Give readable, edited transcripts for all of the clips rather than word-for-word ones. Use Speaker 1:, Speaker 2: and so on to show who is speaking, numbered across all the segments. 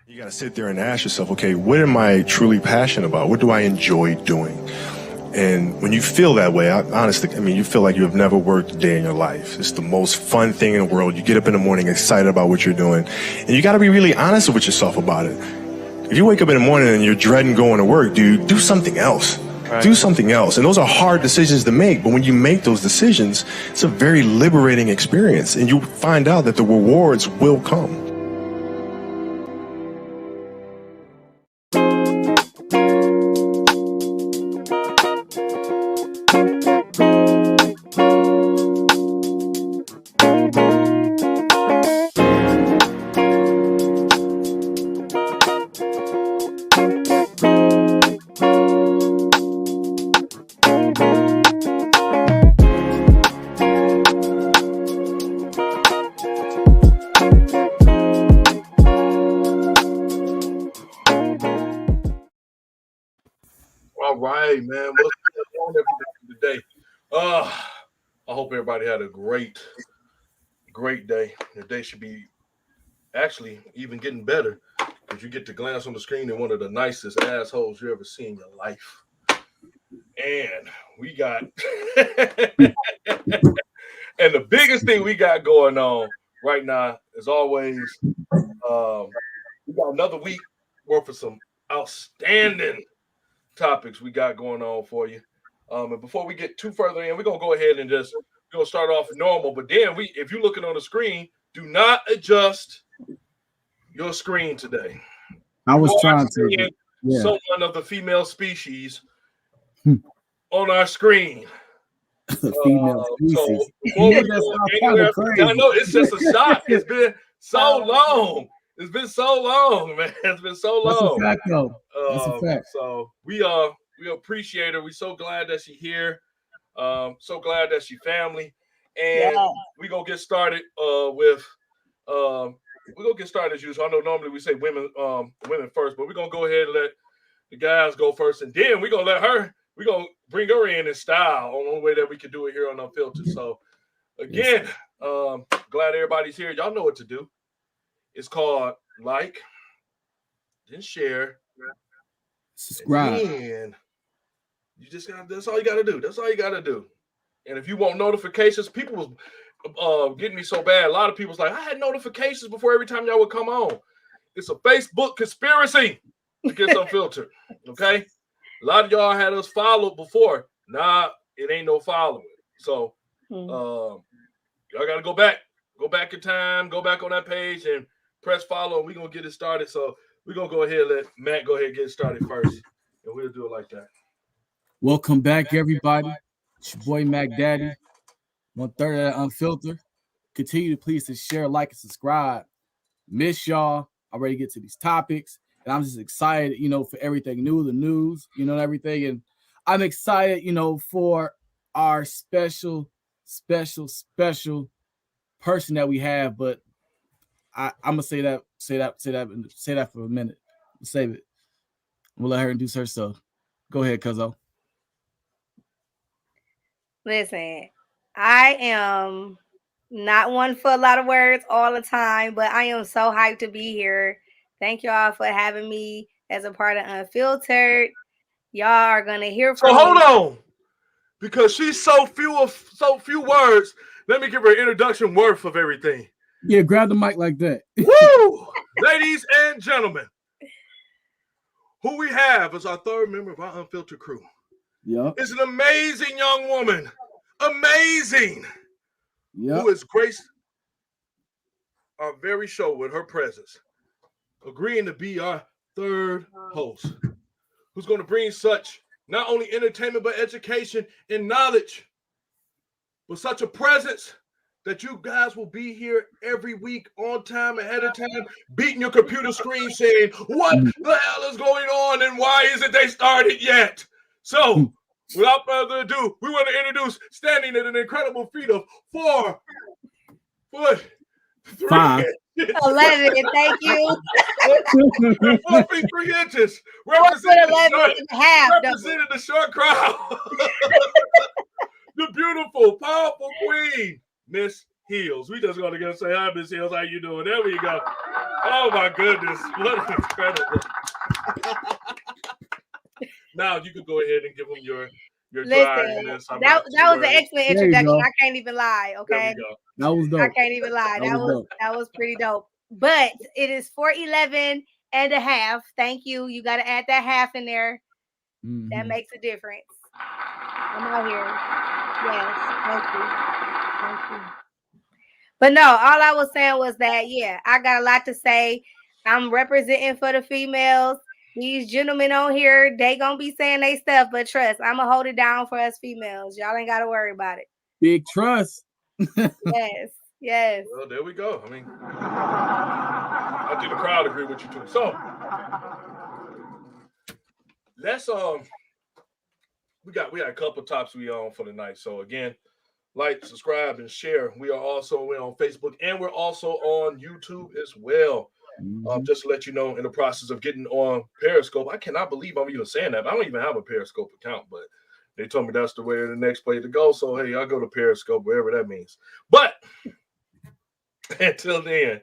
Speaker 1: You got to sit there and ask yourself, okay, what am I truly passionate about? What do I enjoy doing? And when you feel that way, honestly, you feel like you have never worked a day in your life. It's the most fun thing in the world. You get up in the morning excited about what you're doing. And you got to be really honest with yourself about it. If you wake up in the morning and you're dreading going to work, dude, do something else. Right. Do something else. And those are hard decisions to make. But when you make those decisions, it's a very liberating experience. And you find out that the rewards will come.
Speaker 2: All right, man. What's going on today? I hope everybody had a great day. Your day should be actually even getting better because you get to glance on the screen at one of the nicest assholes you ever seen in your life. And we got and the biggest thing we got going on right now, as always, we got another week worth of some outstanding topics we got going on for you. And before we get too further in, we're gonna go ahead and just start off normal. But then if you're looking on the screen, do not adjust your screen today.
Speaker 3: I was trying to.
Speaker 2: Someone of the female species on our screen.
Speaker 3: Female species.
Speaker 2: I know it's just a shot. It's been so long. It's been so long, man. It's been so long.
Speaker 3: That's a fact, though. That's a fact.
Speaker 2: So we appreciate her. We're so glad that she's here. So glad that she's family. And we're gonna get started with we're gonna get started as usual. I know normally we say women first, but we're gonna go ahead and let the guys go first, and then we're gonna bring her in style on the only way that we can do it here on Unfiltered. So again, glad everybody's here. Y'all know what to do. It's called like, then share,
Speaker 3: subscribe.
Speaker 2: And you just that's all you gotta do. That's all you gotta do. And if you want notifications, people was getting me so bad. A lot of people's like, I had notifications before every time y'all would come on. It's a Facebook conspiracy to get Unfiltered. Okay? A lot of y'all had us followed before. Nah, it ain't no following. So y'all gotta go back in time, go back on that page and press follow, and we're gonna get it started. So we're gonna go ahead and let Matt go ahead and get it started first, and we'll do it like that.
Speaker 3: Welcome back, everybody. It's your boy Mac Daddy. 1/3 of that Unfiltered. Continue to please to share, like, and subscribe. Miss y'all. I'm ready to get to these topics, and I'm just excited, for everything new, the news, and everything. And I'm excited, for our special person that we have, but I'm gonna say that for a minute. Save it. We'll let her introduce herself. Go ahead, Cuzzo.
Speaker 4: Listen, I am not one for a lot of words all the time, but I am so hyped to be here. Thank y'all for having me as a part of Unfiltered. Y'all are gonna hear from
Speaker 2: me. So hold on, because she's so few words. Let me give her an introduction worth of everything.
Speaker 3: Yeah, grab the mic like that.
Speaker 2: Woo! Ladies and gentlemen, who we have as our third member of our Unfiltered crew.
Speaker 3: Yeah.
Speaker 2: Is an amazing young woman. Amazing.
Speaker 3: Yeah.
Speaker 2: Who has graced our very show with her presence. Agreeing to be our third host. Who's going to bring such not only entertainment, but education and knowledge. But such a presence that you guys will be here every week on time, ahead of time, beating your computer screen saying, what the hell is going on and why isn't they started yet? So, without further ado, we want to introduce, standing at an incredible feat of 4 foot
Speaker 3: 5.
Speaker 4: 11, thank you.
Speaker 2: 4 feet 3 inches. Representing the short crowd. The beautiful, powerful queen, Miss Heels. We just gonna say hi, Miss Heels. How you doing? There we go. Oh my goodness, what incredible! Now you can go ahead and give them your dryness. I mean,
Speaker 4: that was an excellent
Speaker 3: There you
Speaker 4: introduction.
Speaker 3: go.
Speaker 4: I can't even lie.
Speaker 2: There
Speaker 4: Okay,
Speaker 2: we go.
Speaker 3: That was
Speaker 4: I
Speaker 3: dope.
Speaker 4: can't even lie.
Speaker 3: That was dope.
Speaker 4: That was pretty dope. But it is 4:11 and a half. Thank you. You got to add that half in there. That makes a difference. I'm out here. Yes, thank you. Thank you. But no, all I was saying was that, yeah, I got a lot to say. I'm representing for the females. These gentlemen on here, they gonna be saying they stuff, but trust, I'm gonna hold it down for us females. Y'all ain't gotta worry about it.
Speaker 3: Big trust.
Speaker 4: Yes, yes.
Speaker 2: Well, there we go. I mean, I think the crowd agree with you too. So let's we got a couple tops we on for the night. So again, like, subscribe, and share. We are also on Facebook, and we're also on YouTube as well. Just to let you know, in the process of getting on Periscope, I cannot believe I'm even saying that. I don't even have a Periscope account, but they told me that's the way the next place to go. So hey, I'll go to Periscope, wherever that means. But until then,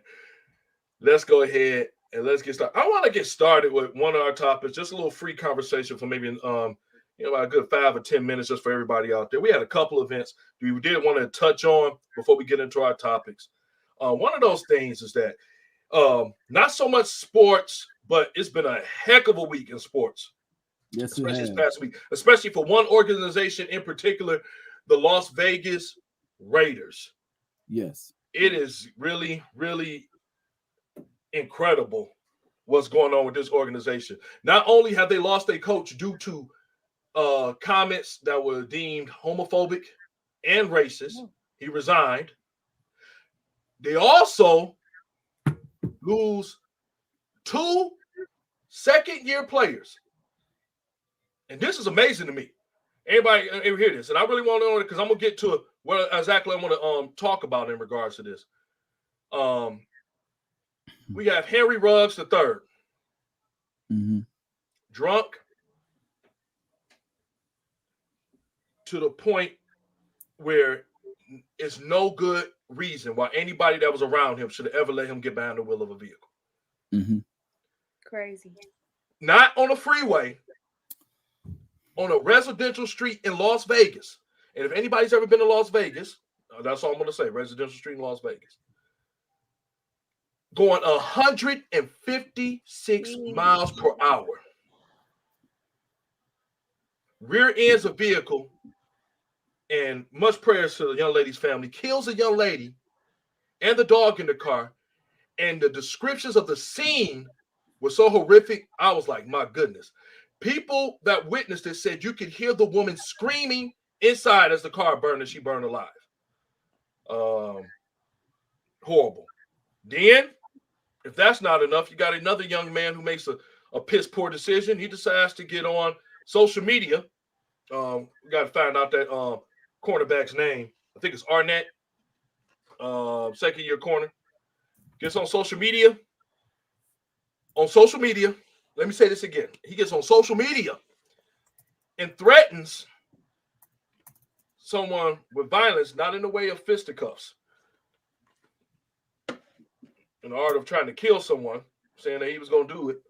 Speaker 2: let's go ahead and let's get started. I want to get started with one of our topics, just a little free conversation for maybe about a good 5 or 10 minutes, just for everybody out there. We had a couple events we did want to touch on before we get into our topics. One of those things is that not so much sports, but it's been a heck of a week in sports.
Speaker 3: Yes,
Speaker 2: especially this past week, especially for one organization in particular, the Las Vegas Raiders.
Speaker 3: Yes.
Speaker 2: It is really, really incredible what's going on with this organization. Not only have they lost their coach due to comments that were deemed homophobic and racist, he resigned. They also lose 2 second-year players. And this is amazing to me. Everybody ever hear this? And I really want to know it because I'm going to get to what exactly I want to talk about in regards to this. We have Henry Ruggs III. Drunk to the point where it's no good reason why anybody that was around him should have ever let him get behind the wheel of a vehicle.
Speaker 4: Crazy.
Speaker 2: Not on a freeway, on a residential street in Las Vegas. And if anybody's ever been to Las Vegas, that's all I'm going to say, residential street in Las Vegas. Going 156 miles per hour. Rear ends a vehicle, and much prayers to the young lady's family, kills a young lady and the dog in the car. And the descriptions of the scene were so horrific, I was like, my goodness. People that witnessed it said you could hear the woman screaming inside as the car burned and she burned alive. Horrible. Then, if that's not enough, you got another young man who makes a piss poor decision. He decides to get on social media. We got to find out that cornerback's name. I think it's Arnett, second-year corner. Gets on social media. Let me say this again. He gets on social media and threatens someone with violence, not in the way of fisticuffs. In the art of trying to kill someone, saying that he was going to do it.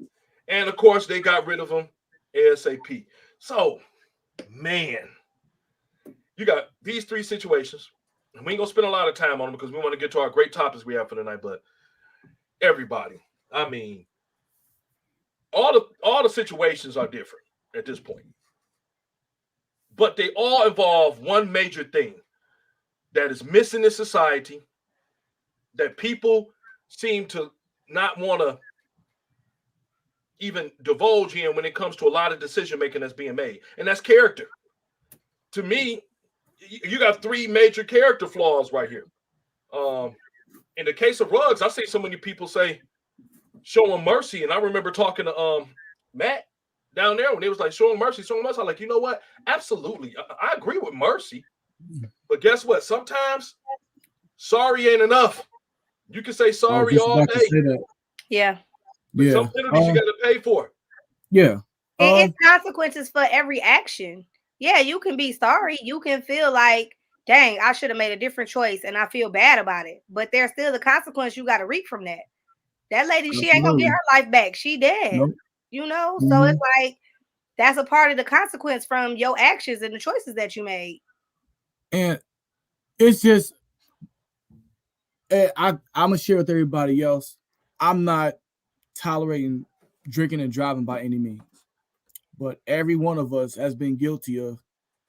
Speaker 2: And, of course, they got rid of him ASAP. So, man, you got these 3 situations. And we ain't going to spend a lot of time on them because we want to get to our great topics we have for tonight. But everybody, I mean, all the situations are different at this point. But they all involve one major thing that is missing in society, that people seem to not want to even divulge in when it comes to a lot of decision making that's being made, and that's character. To me, you got 3 major character flaws right here. In the case of Ruggs, I see so many people say show him mercy, and I remember talking to Matt down there when they was like show him mercy. I'm like, you know what? Absolutely, I agree with mercy, but guess what? Sometimes sorry ain't enough. You can say sorry all day.
Speaker 4: Yeah.
Speaker 2: But some penalties you got to pay for.
Speaker 3: Yeah.
Speaker 4: It's consequences for every action. Yeah, you can be sorry. You can feel like, dang, I should have made a different choice and I feel bad about it. But there's still the consequence you got to reap from that. That lady, she ain't gonna get her life back. She dead.
Speaker 3: Nope.
Speaker 4: You know, so it's like that's a part of the consequence from your actions and the choices that you made.
Speaker 3: And it's just, I'm gonna share with everybody else. I'm not tolerating drinking and driving by any means, but every one of us has been guilty of,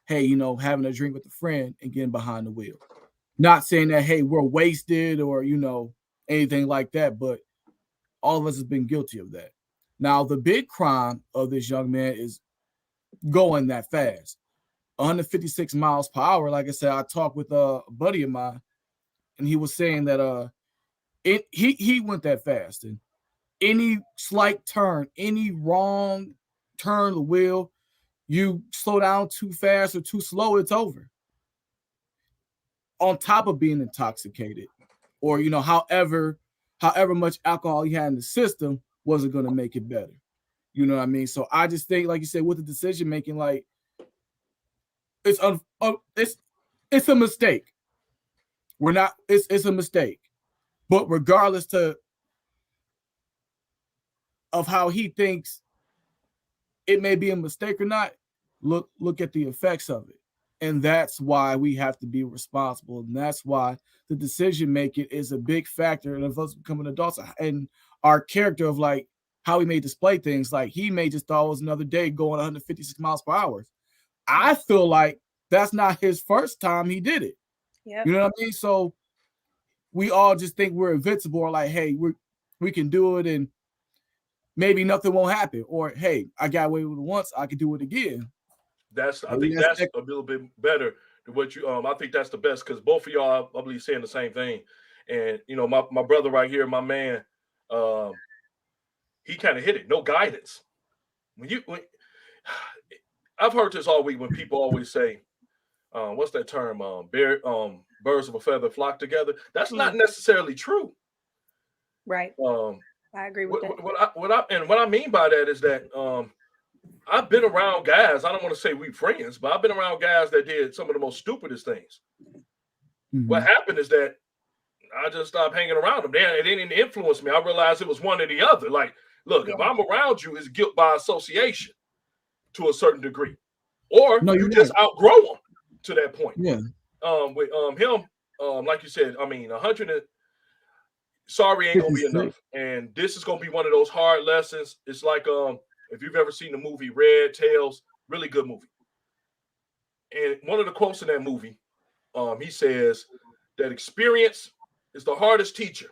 Speaker 3: hey, you know, having a drink with a friend and getting behind the wheel. Not saying that, hey, we're wasted or, you know, anything like that, but all of us have been guilty of that. Now, the big crime of this young man is going that fast. 156 miles per hour. Like I said, I talked with a buddy of mine, and he was saying that he went that fast, and any slight turn, any wrong turn of the wheel, you slow down too fast or too slow, it's over. On top of being intoxicated, or you know, however much alcohol he had in the system wasn't going to make it better. You know what I mean? So I just think, like you said, with the decision making, like it's a mistake. We're not. It's a mistake. But regardless of how he thinks it may be a mistake or not, look at the effects of it. And that's why we have to be responsible. And that's why the decision making is a big factor of us becoming adults and our character of like how we may display things. Like he may just thought it was another day going 156 miles per hour. I feel like that's not his first time he did it. Yep. You know what I mean? So we all just think we're invincible, or like, hey, we can do it and maybe nothing won't happen. Or hey, I got away with it once, I can do it again.
Speaker 2: I think that's a little bit better than what you I think that's the best, because both of y'all, I believe, saying the same thing. And you know, my brother right here, my man, he kind of hit it. No guidance. I've heard this all week when people always say, what's that term? Birds of a feather flock together. That's not necessarily true.
Speaker 4: Right. I agree with that.
Speaker 2: What I mean by that is that I've been around guys. I don't want to say we friends, but I've been around guys that did some of the most stupidest things. Mm-hmm. What happened is that I just stopped hanging around them. They didn't influence me. I realized it was one or the other. Like, look, if I'm around you, it's guilt by association to a certain degree, or you just outgrow them to that point.
Speaker 3: Yeah.
Speaker 2: With him, like you said, I mean, 100. Sorry ain't gonna be enough, and this is gonna be one of those hard lessons. It's like if you've ever seen the movie Red Tails, really good movie. And one of the quotes in that movie, he says that experience is the hardest teacher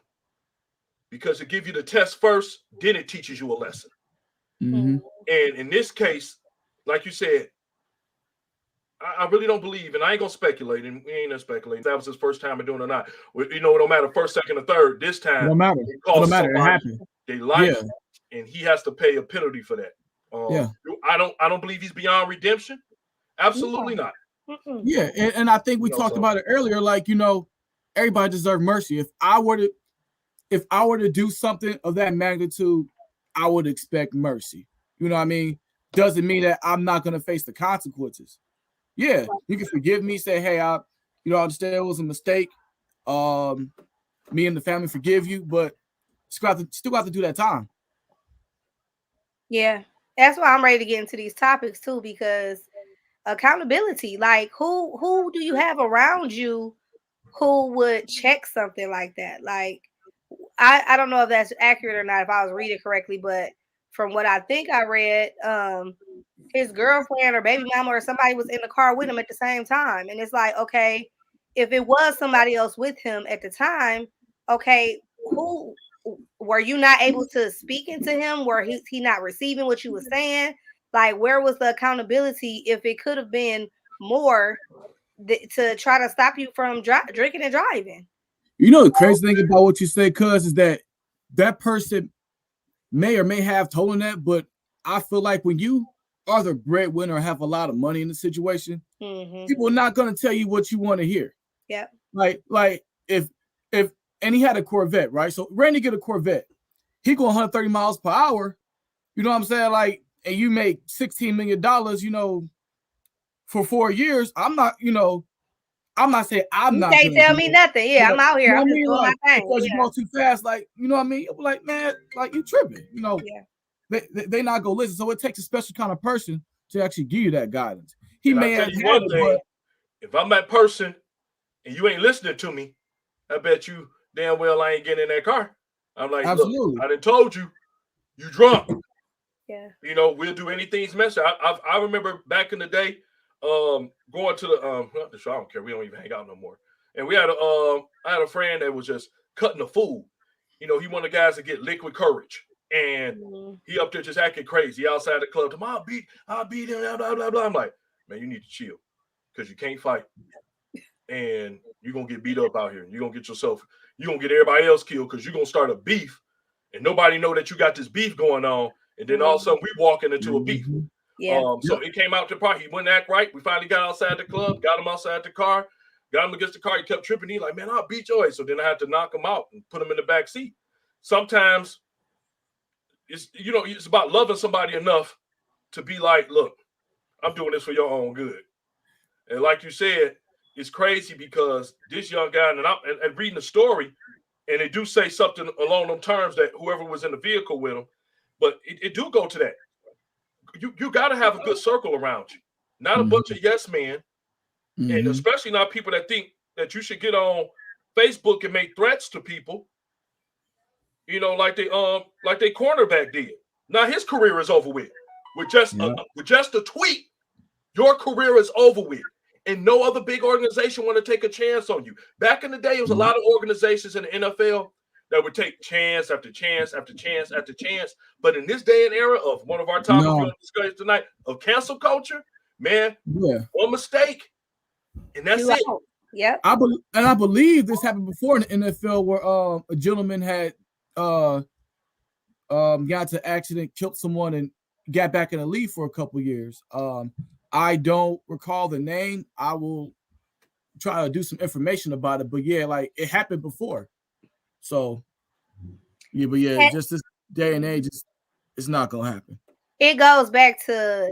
Speaker 2: because it gives you the test first, then it teaches you a lesson.
Speaker 3: Mm-hmm.
Speaker 2: And in this case, like you said, I really don't believe, and I ain't gonna speculate, and we ain't gonna speculate if that was his first time of doing it or not. You know, it don't matter first, second, or third. This time,
Speaker 3: it don't matter. It don't matter. It happened.
Speaker 2: They life, and he has to pay a penalty for that. I don't believe he's beyond redemption. Absolutely not.
Speaker 3: Yeah, and I think we talked about it earlier. Like, you know, everybody deserves mercy. If I were to do something of that magnitude, I would expect mercy. You know what I mean? Doesn't mean that I'm not gonna face the consequences. Yeah, you can forgive me, say, hey, I understand it was a mistake. Me and the family forgive you, but still got to do that time.
Speaker 4: Yeah, that's why I'm ready to get into these topics too, because accountability, like who do you have around you who would check something like that? Like, I don't know if that's accurate or not, if I was reading correctly, but from what I think I read, his girlfriend or baby mama or somebody was in the car with him at the same time. And it's like, okay, if it was somebody else with him at the time, okay, who were you not able to speak into him? Were he not receiving what you were saying? Like, where was the accountability if it could have been more to try to stop you from drinking and driving?
Speaker 3: You know, the crazy thing about what you say, cuz, is that person may or may have told him that, but I feel like when you are the breadwinner or have a lot of money in the situation, people are not going to tell you what you want to hear.
Speaker 4: Yeah.
Speaker 3: Like if and he had a Corvette, right? So Randy get a Corvette, he go 130 miles per hour. You know what I'm saying? Like, and you make $16 million, you know, for 4 years. I'm I'm not saying I'm
Speaker 4: You
Speaker 3: not.
Speaker 4: can't tell me nothing. Yeah, I'm out here. I'm just doing my thing.
Speaker 3: Because you go too fast, like you know what I mean. Like man, like you tripping. You know, they not gonna listen. So it takes a special kind of person to actually give you that guidance. He may have
Speaker 2: you one thing. If I'm that person and you ain't listening to me, I bet you damn well I ain't getting in that car. I'm like,
Speaker 3: absolutely.
Speaker 2: Look, I done told you, you drunk.
Speaker 4: Yeah.
Speaker 2: You know, we'll do anything's message. I remember back in the day, going to the show. I don't care. We don't even hang out no more. And we had I had a friend that was just cutting a fool. You know, he one of the guys that get liquid courage. And he up there just acting crazy outside the club. I'll beat him, blah, blah, blah, blah. I'm like, man, you need to chill. Because you can't fight. And you're going to get beat up out here. You're going to get everybody else killed because you're going to start a beef. And nobody know that you got this beef going on. And then all of a sudden we walking into a beef. So it came out to part. He wouldn't act right. We finally got outside the club, got him outside the car, got him against the car. He kept tripping. He like, man, I'll beat your ass. So then I had to knock him out and put him in the back seat. Sometimes it's about loving somebody enough to be like, look, I'm doing this for your own good. And like you said, it's crazy because this young guy, and reading the story, and they do say something along those terms that whoever was in the vehicle with him, but it do go to that. You got to have a good circle around you, not a bunch of yes men, and especially not people that think that you should get on Facebook and make threats to people. You know, like they cornerback did. Now his career is over with just a tweet. Your career is over with, and no other big organization want to take a chance on you. Back in the day, it was a lot of organizations in the NFL that would take chance after chance after chance after chance. But in this day and era of one of our topics we're going to discuss tonight of cancel culture, man, one mistake, and that's it.
Speaker 4: Yep.
Speaker 3: I believe this happened before in the NFL where a gentleman had got into accident, killed someone, and got back in the league for a couple years. I don't recall the name. I will try to do some information about it. But yeah, like it happened before. So just this day and age, it's not gonna happen.
Speaker 4: It goes back to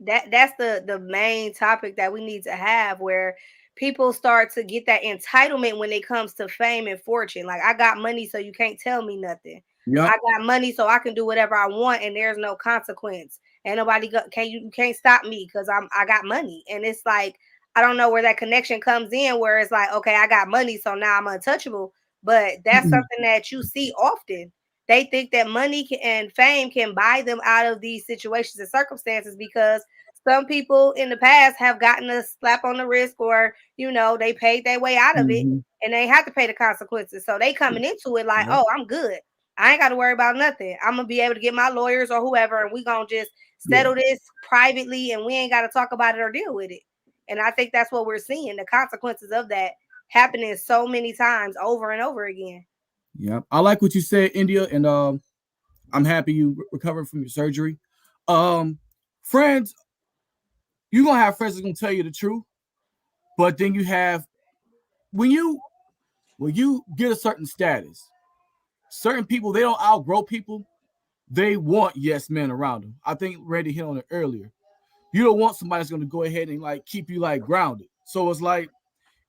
Speaker 4: that. That's the main topic that we need to have, where people start to get that entitlement when it comes to fame and fortune. Like, I got money, so you can't tell me nothing. Yep. I got money, so I can do whatever I want, and there's no consequence. And nobody can't stop me because I got money. And it's like, I don't know where that connection comes in, where it's like, okay, I got money, so now I'm untouchable. But that's something that you see often. They think that money and fame can buy them out of these situations and circumstances, because some people in the past have gotten a slap on the wrist, or, they paid their way out of it, and they have to pay the consequences. So they coming into it like, oh, I'm good. I ain't got to worry about nothing. I'm going to be able to get my lawyers or whoever, and we going to just settle this privately, and we ain't got to talk about it or deal with it. And I think that's what we're seeing, the consequences of that happening so many times over and over again.
Speaker 3: Yeah, I like what you said, India, and I'm happy you recovered from your surgery. Friends, you're going to have friends that's going to tell you the truth, but then you have, when you get a certain status, certain people, they don't outgrow people. They want yes men around them. I think Randy hit on it earlier. You don't want somebody that's going to go ahead and like keep you like grounded. So it's like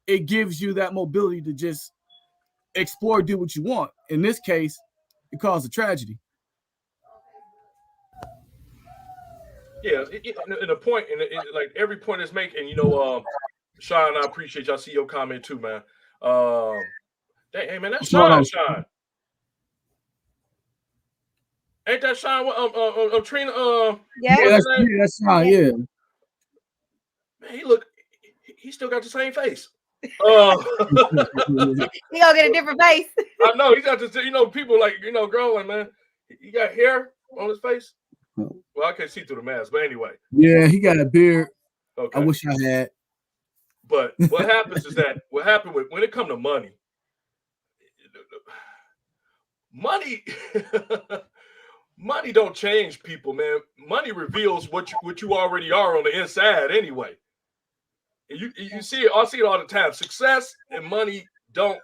Speaker 3: it gives you that mobility to just explore, do what you want. In this case, it caused a tragedy.
Speaker 2: Yeah, and the point, and like every point is making, Sean, I appreciate y'all. See your comment too, man. Hey man, that's Sean. Ain't that Sean? Trina.
Speaker 3: That's Sean. Yeah.
Speaker 2: Man, he still got the same face.
Speaker 4: He gonna get a different face.
Speaker 2: I know he got this. People like growing, man. He got hair on his face. Well, I can't see through the mask, but anyway.
Speaker 3: Yeah, he got a beard.
Speaker 2: Okay.
Speaker 3: I wish I had.
Speaker 2: But what happens is that when it comes to money, money don't change people, man. Money reveals what you already are on the inside anyway. And you see it. I see it all the time. Success and money don't,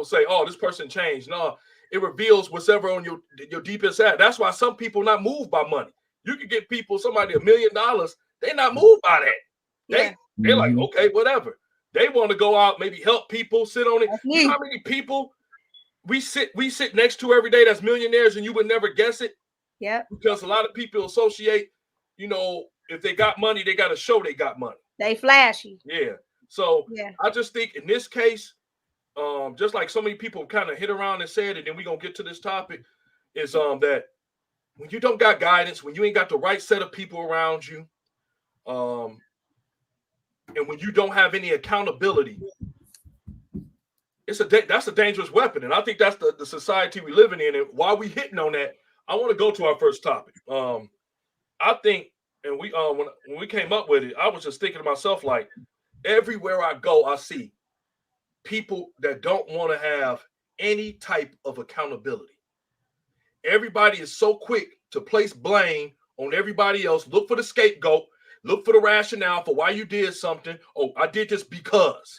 Speaker 2: say, oh, this person changed. No, it reveals what's ever on your deep inside. That's why some people not moved by money. You can get somebody $1 million, they're not moved by that. They're like, okay, whatever. They want to go out, maybe help people, sit on it.
Speaker 4: That's
Speaker 2: You know
Speaker 4: me.
Speaker 2: how many people we sit next to every day that's millionaires and you would never guess it?
Speaker 4: Yep.
Speaker 2: Because a lot of people associate, if they got money, they got to show they got money.
Speaker 4: They flashy.
Speaker 2: Yeah. So
Speaker 4: Yeah.
Speaker 2: I just think in this case, just like so many people kind of hit around and said it, and we're gonna get to this topic, is that when you don't got guidance, when you ain't got the right set of people around you, and when you don't have any accountability, that's a dangerous weapon. And I think that's the society we're living in. And while we hitting on that, I want to go to our first topic. I think, and we when we came up with it, I was just thinking to myself, like, everywhere I go, I see people that don't want to have any type of accountability. Everybody is so quick to place blame on everybody else, look for the scapegoat, look for the rationale for why you did something. Oh, I did this because,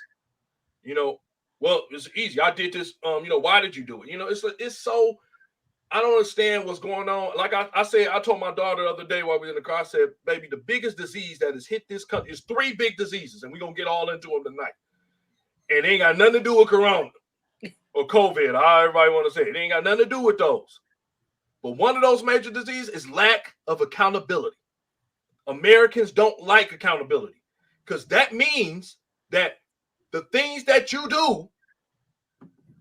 Speaker 2: well, it's easy. I did this, why did you do it? It's so, I don't understand what's going on. Like I said, I told my daughter the other day while we were in the car, I said, baby, the biggest disease that has hit this country is 3 big diseases, and we're going to get all into them tonight. And it ain't got nothing to do with Corona or COVID. How everybody want to say it. It ain't got nothing to do with those. But one of those major diseases is lack of accountability. Americans don't like accountability because that means that the things that you do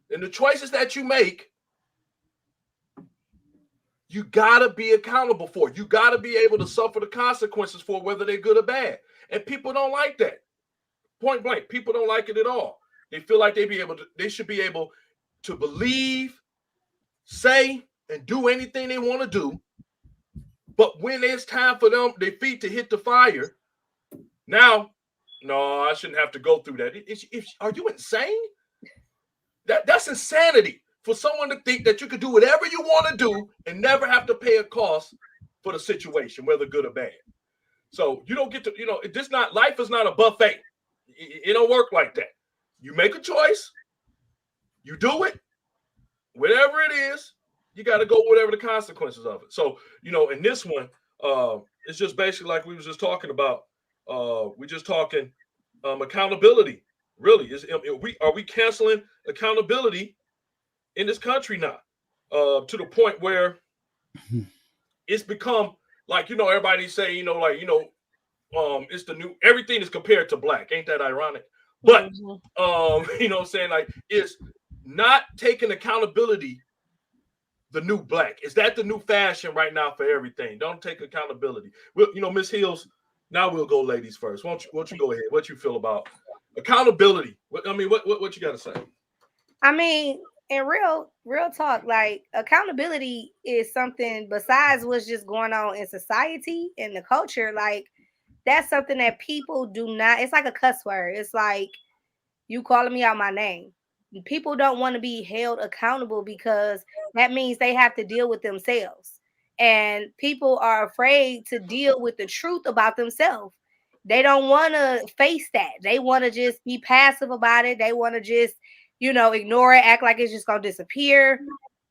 Speaker 2: and the choices that you make, you got to be accountable for. You got to be able to suffer the consequences for whether they're good or bad. And people don't like that. Point blank, people don't like it at all. They feel like they should be able to believe, say, and do anything they want to do. But when it's time for them, their feet to hit the fire, now, no, I shouldn't have to go through that. Are you insane? That's insanity for someone to think that you could do whatever you want to do and never have to pay a cost for the situation, whether good or bad. So you don't get to, life is not a buffet. It don't work like that. You make a choice, you do it, whatever it is, you got to go whatever the consequences of it. So, in this one, it's just basically like we was just talking about. We're just talking accountability. Really, are we canceling accountability in this country now? To the point where it's become like, everybody say, it's the new, everything is compared to black. Ain't that ironic? But, what I'm saying? Like, it's not taking accountability the new black. Is that the new fashion right now for everything? Don't take accountability. Well, Miss Hills, now we'll go ladies first. Won't you go ahead? What you feel about accountability? What you got to say?
Speaker 4: I mean, in real talk, like, accountability is something besides what's just going on in society and the culture. Like, that's something that people do not, it's like a cuss word. It's like you calling me out my name. People don't want to be held accountable because that means they have to deal with themselves. And people are afraid to deal with the truth about themselves. They don't want to face that. They want to just be passive about it. They want to just, ignore it, act like it's just going to disappear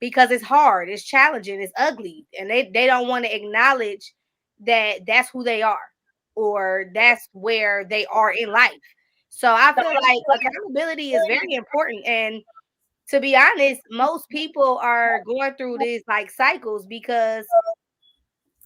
Speaker 4: because it's hard, it's challenging, it's ugly. And they don't want to acknowledge that that's who they are or that's where they are in life. So I feel like accountability is very important. And to be honest, most people are going through these like cycles because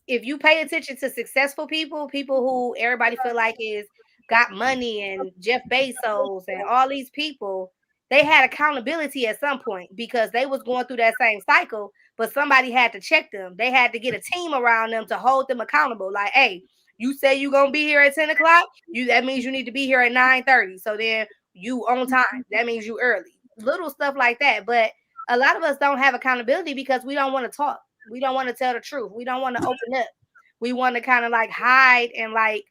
Speaker 4: if you pay attention to successful people who everybody feel like is got money and Jeff Bezos and all these people, they had accountability at some point because they was going through that same cycle, but somebody had to check them. They had to get a team around them to hold them accountable. Like, hey, you say you're gonna be here at 10 o'clock, that means you need to be here at 9:30. So then you on time. That means you early. Little stuff like that. But a lot of us don't have accountability because we don't want to talk. We don't want to tell the truth. We don't want to open up. We want to kind of like hide and like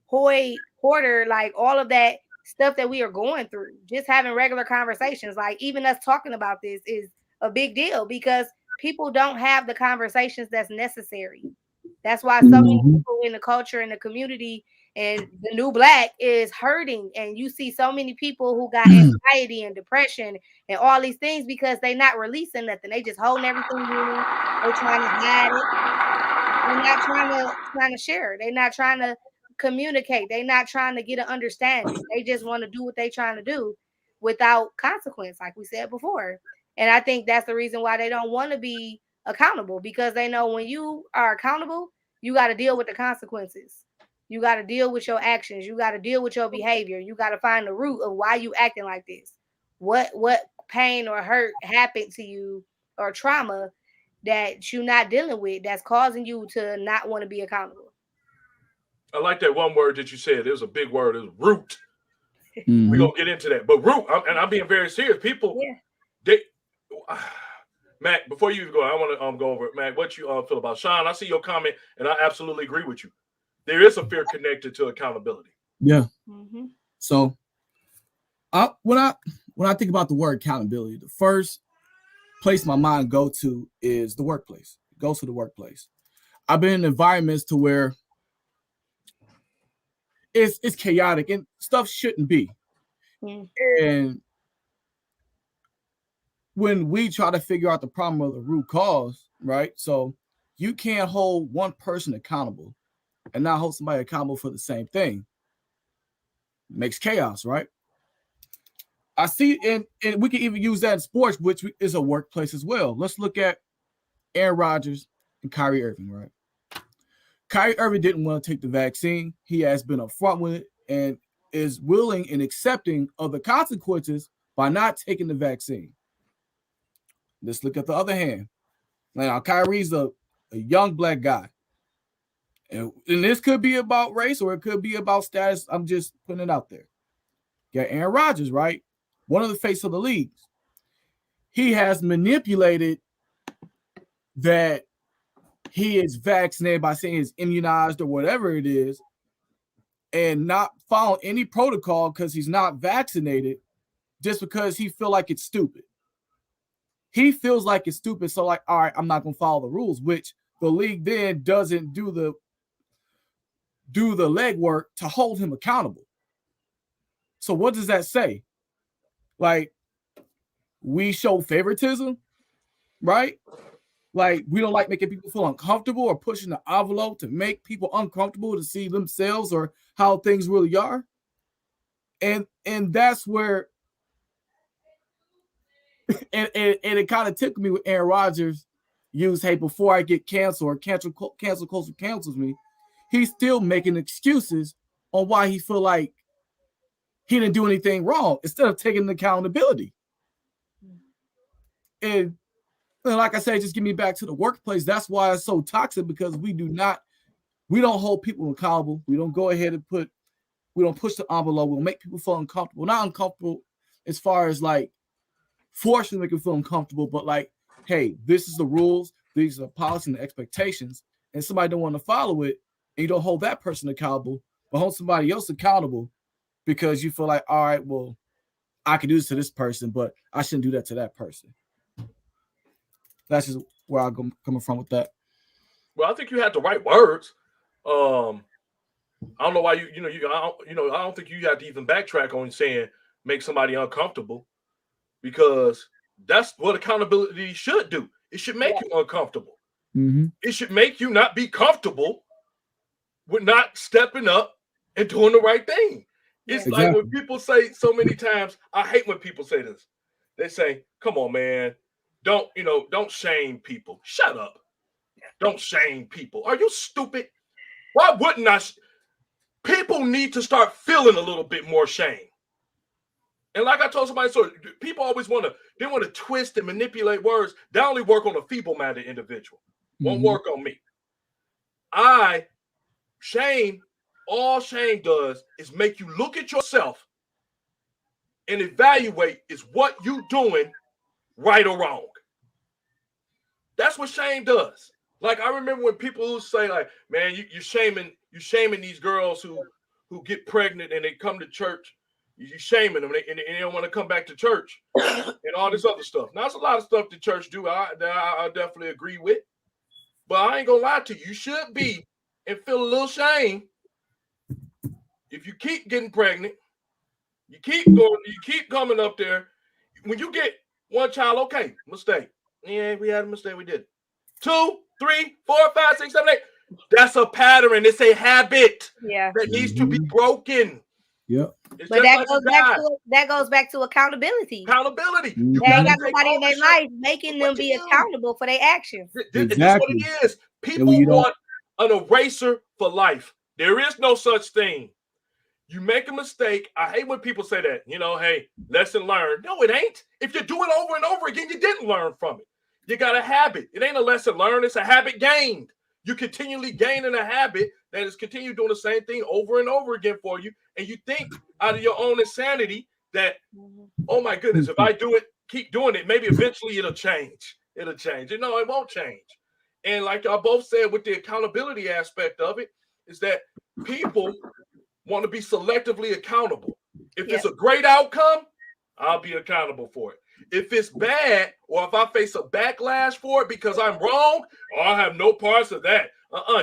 Speaker 4: hoarder, like all of that stuff that we are going through. Just having regular conversations, like even us talking about this is a big deal because people don't have the conversations that's necessary. That's why so many people in the culture and the community and the new black is hurting. And you see so many people who got anxiety and depression and all these things because they're not releasing nothing. They just holding everything in. They're trying to hide it. They're not trying to share. They're not trying to communicate. They're not trying to get an understanding. They just want to do what they're trying to do without consequence, like we said before. And I think that's the reason why they don't want to be accountable, because they know when you are accountable, you got to deal with the consequences. You got to deal with your actions. You got to deal with your behavior. You got to find the root of why you acting like this. What pain or hurt happened to you, or trauma that you're not dealing with, that's causing you to not want to be accountable.
Speaker 2: I like that one word that you said. It was a big word. It was root.
Speaker 3: Mhm.
Speaker 2: We're going to get into that. But root, and I'm being very serious. People, they, Mac, before you go, I want to go over it. Mac, what you feel about Sean? I see your comment, and I absolutely agree with you. There is a fear connected to accountability.
Speaker 3: Yeah. Mm-hmm. So, when I think about the word accountability, the first place my mind go to is the workplace. It goes to the workplace. I've been in environments to where it's chaotic and stuff shouldn't be. And when we try to figure out the problem of the root cause, right? So you can't hold one person accountable and not hold somebody accountable for the same thing. It makes chaos, right? I see, and we can even use that in sports, which is a workplace as well. Let's look at Aaron Rodgers and Kyrie Irving, right? Kyrie Irving didn't want to take the vaccine. He has been upfront with it and is willing and accepting of the consequences by not taking the vaccine. Let's look at the other hand. Now, Kyrie's a young black guy. And this could be about race or it could be about status. I'm just putting it out there. You got Aaron Rodgers, right? One of the face of the leagues. He has manipulated that he is vaccinated by saying he's immunized or whatever it is, and not follow any protocol because he's not vaccinated, just because he feel like it's stupid. He feels like it's stupid, so like, all right, I'm not gonna follow the rules, which the league then doesn't do the legwork to hold him accountable. So what does that say? Like, we show favoritism, right? Like, we don't like making people feel uncomfortable or pushing the envelope to make people uncomfortable to see themselves or how things really are. And that's where and it kind of tickled me with Aaron Rodgers used, hey, before I get canceled or cancel culture cancels me, he's still making excuses on why he feel like he didn't do anything wrong instead of taking accountability. And like I said, just get me back to the workplace. That's why it's so toxic, because we don't hold people accountable. We don't go ahead and we don't push the envelope. We'll make people feel uncomfortable. Not uncomfortable as far as like forcing to make them feel uncomfortable, but like, hey, this is the rules, these are the policy and the expectations, and somebody don't want to follow it, and you don't hold that person accountable, but hold somebody else accountable because you feel like, all right, well, I can do this to this person, but I shouldn't do that to that person. That's just where I'm coming from with that.
Speaker 2: Well, I think you had the right words. I don't know why I don't think you had to even backtrack on saying make somebody uncomfortable, because that's what accountability should do. It should make you uncomfortable. Mm-hmm. It should make you not be comfortable with not stepping up and doing the right thing. It's like when people say so many times, I hate when people say this. They say, come on, man, don't shame people. Shut up. Don't shame people. Are you stupid? Why wouldn't I? People need to start feeling a little bit more shame. And like I told somebody, so people always want to twist and manipulate words. They only work on a feeble-minded individual. Won't work on me. All shame does is make you look at yourself and evaluate, is what you doing right or wrong? That's what shame does. Like, I remember when people say, like, man, you're shaming these girls who get pregnant and they come to church. You're shaming them and they don't want to come back to church and all this other stuff. Now, there's a lot of stuff the church do that I definitely agree with. But I ain't gonna lie to you. You should be and feel a little shame if you keep getting pregnant. You keep coming up there. When you get one child, okay, mistake. Yeah, we had a mistake. We did. 2, 3, 4, 5, 6, 7, 8. That's a pattern. It's a habit
Speaker 4: Yeah.
Speaker 2: that needs to be broken.
Speaker 3: Yep.
Speaker 2: It's
Speaker 4: But
Speaker 2: just like a guy.
Speaker 4: that goes back to accountability.
Speaker 2: Accountability. You
Speaker 4: They ain't
Speaker 2: got
Speaker 4: got
Speaker 2: to take
Speaker 4: nobody in their
Speaker 2: ownership
Speaker 4: life making
Speaker 2: of
Speaker 4: them
Speaker 2: what
Speaker 4: be
Speaker 2: you do.
Speaker 4: accountable for their actions.
Speaker 2: This is what
Speaker 3: Exactly.
Speaker 2: it is.
Speaker 3: And
Speaker 2: People
Speaker 3: when you don't,
Speaker 2: want an eraser for life. There is no such thing. You make a mistake. I hate when people say that. You know, hey, lesson learned. No, it ain't. If you do it over and over again, you didn't learn from it. You got a habit. It ain't a lesson learned. It's a habit gained. You continually gaining a habit that is continue doing the same thing over and over again for you. And you think out of your own insanity that, oh my goodness, if I do it, keep doing it, maybe eventually it'll change. It'll change. You know, it won't change. And like y'all both said with the accountability aspect of it, is that people want to be selectively accountable. If it's a great outcome, I'll be accountable for it. If it's bad, or if I face a backlash for it because I'm wrong, I have no parts of that.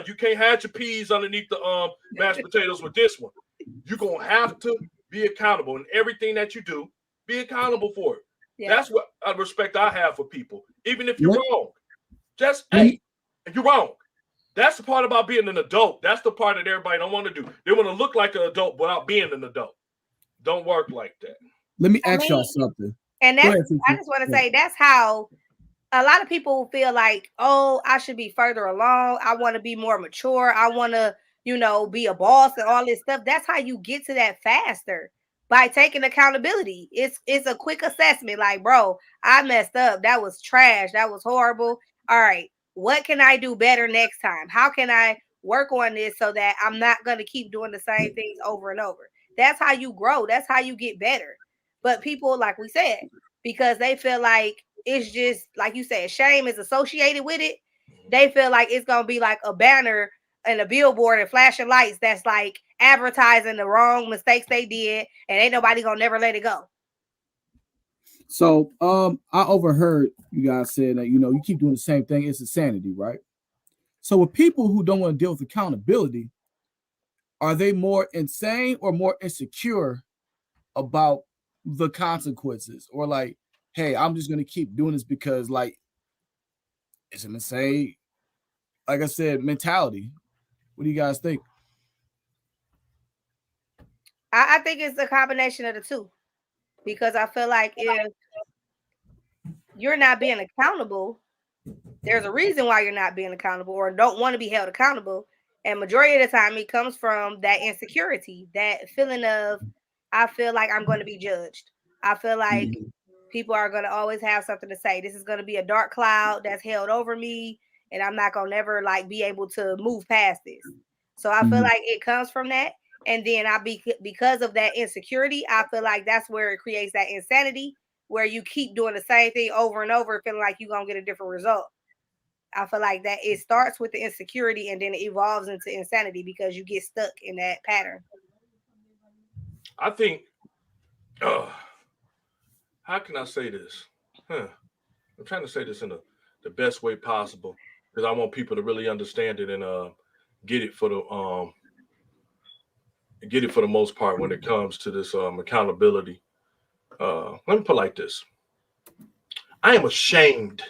Speaker 2: You can't have your peas underneath the mashed potatoes with this one. You're gonna have to be accountable in everything that you do. Be accountable for it.
Speaker 4: Yeah.
Speaker 2: That's what respect I have for people. Even if you're
Speaker 3: Let-
Speaker 2: wrong, just hey, if you're wrong. That's the part about being an adult. That's the part that everybody don't want to do. They want to look like an adult without being an adult. Don't work like that.
Speaker 3: let me ask y'all something.
Speaker 4: And
Speaker 3: Go
Speaker 4: that's,
Speaker 3: ahead,
Speaker 4: I just want to say that's how a lot of people feel like, oh, I should be further along. I want to be more mature. I want to, be a boss and all this stuff. That's how you get to that faster, by taking accountability. It's a quick assessment. Like, bro, I messed up. That was trash. That was horrible. All right, what can I do better next time? How can I work on this so that I'm not going to keep doing the same things over and over? That's how you grow. That's how you get better. But people, like we said, because they feel like it's just like you said, shame is associated with it. They feel like it's gonna be like a banner and a billboard and flashing lights that's like advertising the wrong mistakes they did, and ain't nobody gonna never let it go.
Speaker 3: So, I overheard you guys saying that you keep doing the same thing. It's insanity, right? So, with people who don't want to deal with accountability, are they more insane or more insecure about the consequences, or like, hey, I'm just gonna keep doing this because like it's an insane, like I said, mentality. What do you guys think?
Speaker 4: I think it's a combination of the two, because I feel like if you're not being accountable, there's a reason why you're not being accountable or don't want to be held accountable. And majority of the time it comes from that insecurity, that feeling of, I feel like I'm going to be judged. I feel like people are going to always have something to say. This is going to be a dark cloud that's held over me, and I'm not going to never like be able to move past this. So I feel like it comes from that. And then because of that insecurity, I feel like that's where it creates that insanity, where you keep doing the same thing over and over, feeling like you're going to get a different result. I feel like that it starts with the insecurity and then it evolves into insanity because you get stuck in that pattern.
Speaker 2: I think, how can I say this? I'm trying to say this in the best way possible because I want people to really understand it and get it for the most part when it comes to this accountability. Let me put it like this. I am ashamed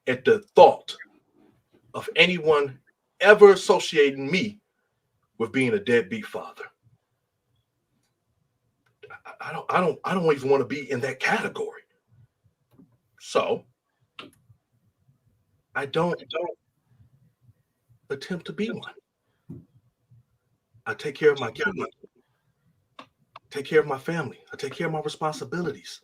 Speaker 2: at the thought of anyone ever associating me with being a deadbeat father. I don't even want to be in that category. So I don't attempt to be one. I take care of my kids, take care of my family, I take care of my responsibilities.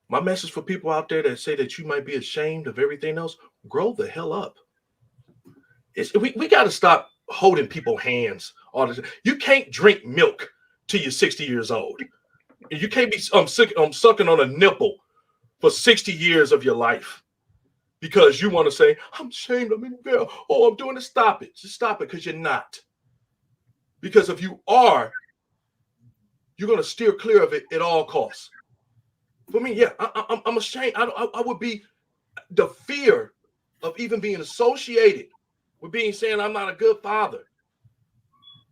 Speaker 2: My message for people out there that say that you might be ashamed of everything else, grow the hell up. We got to stop holding people's hands all the time. You can't drink milk till you're 60 years old. You can't be sucking on a nipple for 60 years of your life because you want to say, I'm ashamed, I'm embarrassed, oh, I'm doing it. Stop it. Just stop it, because you're not. Because if you are, you're going to steer clear of it at all costs. For me, yeah, I'm ashamed. I would be the fear of even being associated with being saying I'm not a good father.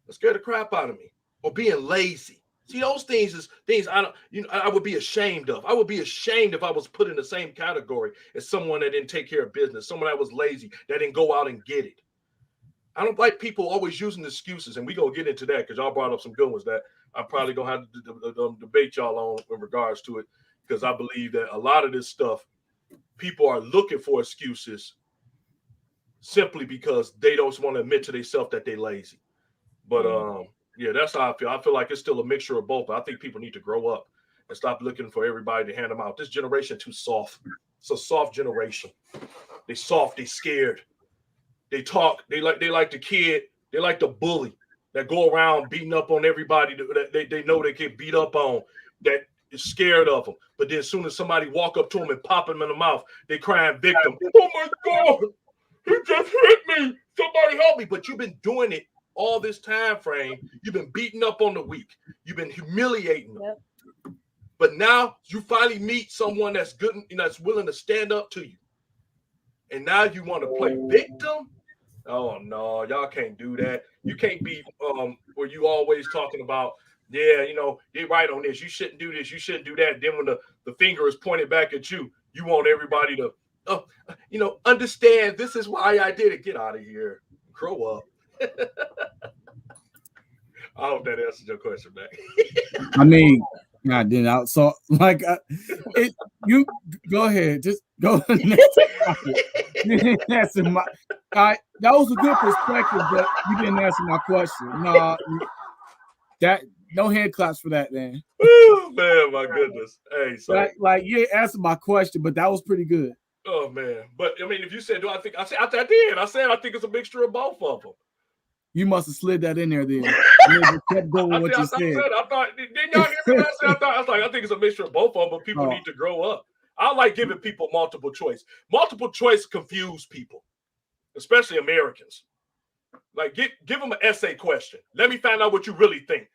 Speaker 2: That scared the crap out of me. Or being lazy. See, those things is things I don't, I would be ashamed of. I would be ashamed if I was put in the same category as someone that didn't take care of business, someone that was lazy, that didn't go out and get it. I don't like people always using excuses, and we gonna get into that because y'all brought up some good ones that I'm probably gonna have to debate y'all on in regards to it, because I believe that a lot of this stuff, people are looking for excuses simply because they don't want to admit to themselves that they're lazy. But yeah, that's how I feel. I feel like it's still a mixture of both. But I think people need to grow up and stop looking for everybody to hand them out. This generation too soft. It's a soft generation. They soft. They scared. They talk. They like the kid. They like the bully that go around beating up on everybody that they know they get beat up on. That is scared of them. But then as soon as somebody walk up to them and pop them in the mouth, they crying victim. Oh my God, he just hit me. Somebody help me. But you've been doing it all this time frame. You've been beating up on the weak. You've been humiliating them. Yep. But now you finally meet someone that's good, that's willing to stand up to you. And now you want to play victim? Oh no, y'all can't do that. You can't be where you always talking about, yeah, they're right on this. You shouldn't do this. You shouldn't do that. Then when the finger is pointed back at you, you want everybody to, understand this is why I did it. Get out of here. Grow up. I hope that answers your question, Mac.
Speaker 3: I mean, I didn't. So, like, you go ahead. Just go to the next topic. That was a good perspective, but you didn't answer my question. No, no hand claps for that, man.
Speaker 2: Oh man, my goodness. Hey, so
Speaker 3: you didn't answer my question, but that was pretty good.
Speaker 2: Oh man, but I mean, if you said, do I think? I said I did. I said I think it's a mixture of both of them.
Speaker 3: You must have slid that in there then. Kept going with what you said.
Speaker 2: I thought, didn't y'all hear me? I think it's a mixture of both of them, but people need to grow up. I like giving people multiple choice. Multiple choice confuse people, especially Americans. Like, give them an essay question. Let me find out what you really think.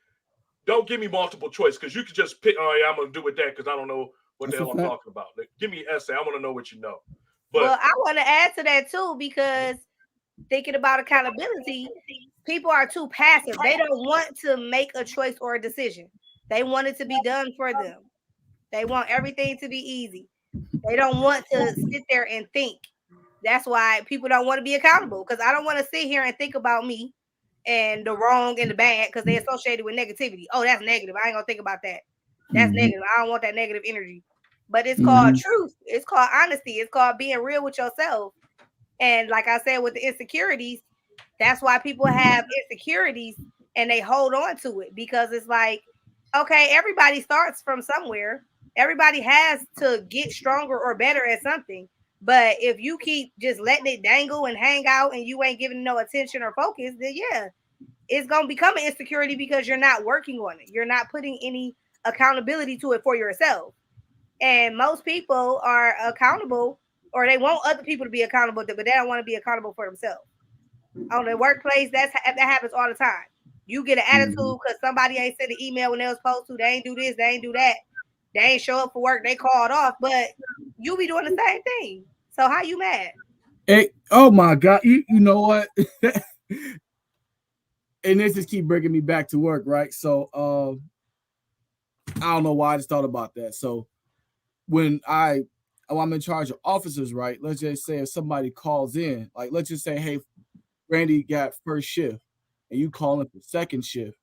Speaker 2: Don't give me multiple choice, because you can just pick, oh yeah, I'm going to do with that because I don't know what the hell I'm talking about. Like, give me an essay. I want to know what you know. But,
Speaker 4: well, I want to add to that too, because thinking about accountability, people are too passive. They don't want to make a choice or a decision. They want it to be done for them. They want everything to be easy. They don't want to sit there and think. That's why people don't want to be accountable, because I don't want to sit here and think about me and the wrong and the bad, because they're associated with negativity. Oh, that's negative. I ain't gonna think about that. That's negative. I don't want that negative energy. But it's called truth. It's called honesty. It's called being real with yourself. And like I said, with the insecurities, that's why people have insecurities and they hold on to it, because it's like, okay, everybody starts from somewhere. Everybody has to get stronger or better at something. But if you keep just letting it dangle and hang out and you ain't giving no attention or focus, then yeah, it's going to become an insecurity because you're not working on it. You're not putting any accountability to it for yourself. And most people are accountable, or they want other people to be accountable, but they don't want to be accountable for themselves. On the workplace, that happens all the time. You get an attitude because somebody ain't sent an email when they was supposed to. They ain't do this, they ain't do that. They ain't show up for work. They called off, but you be doing the same thing. So how you mad?
Speaker 3: Hey, oh my God! You know what? And this just keep bringing me back to work, right? So I don't know why I just thought about that. So when I'm in charge of officers, right? Let's just say if somebody calls in, like let's just say, hey, Randy got first shift, and you call him for second shift.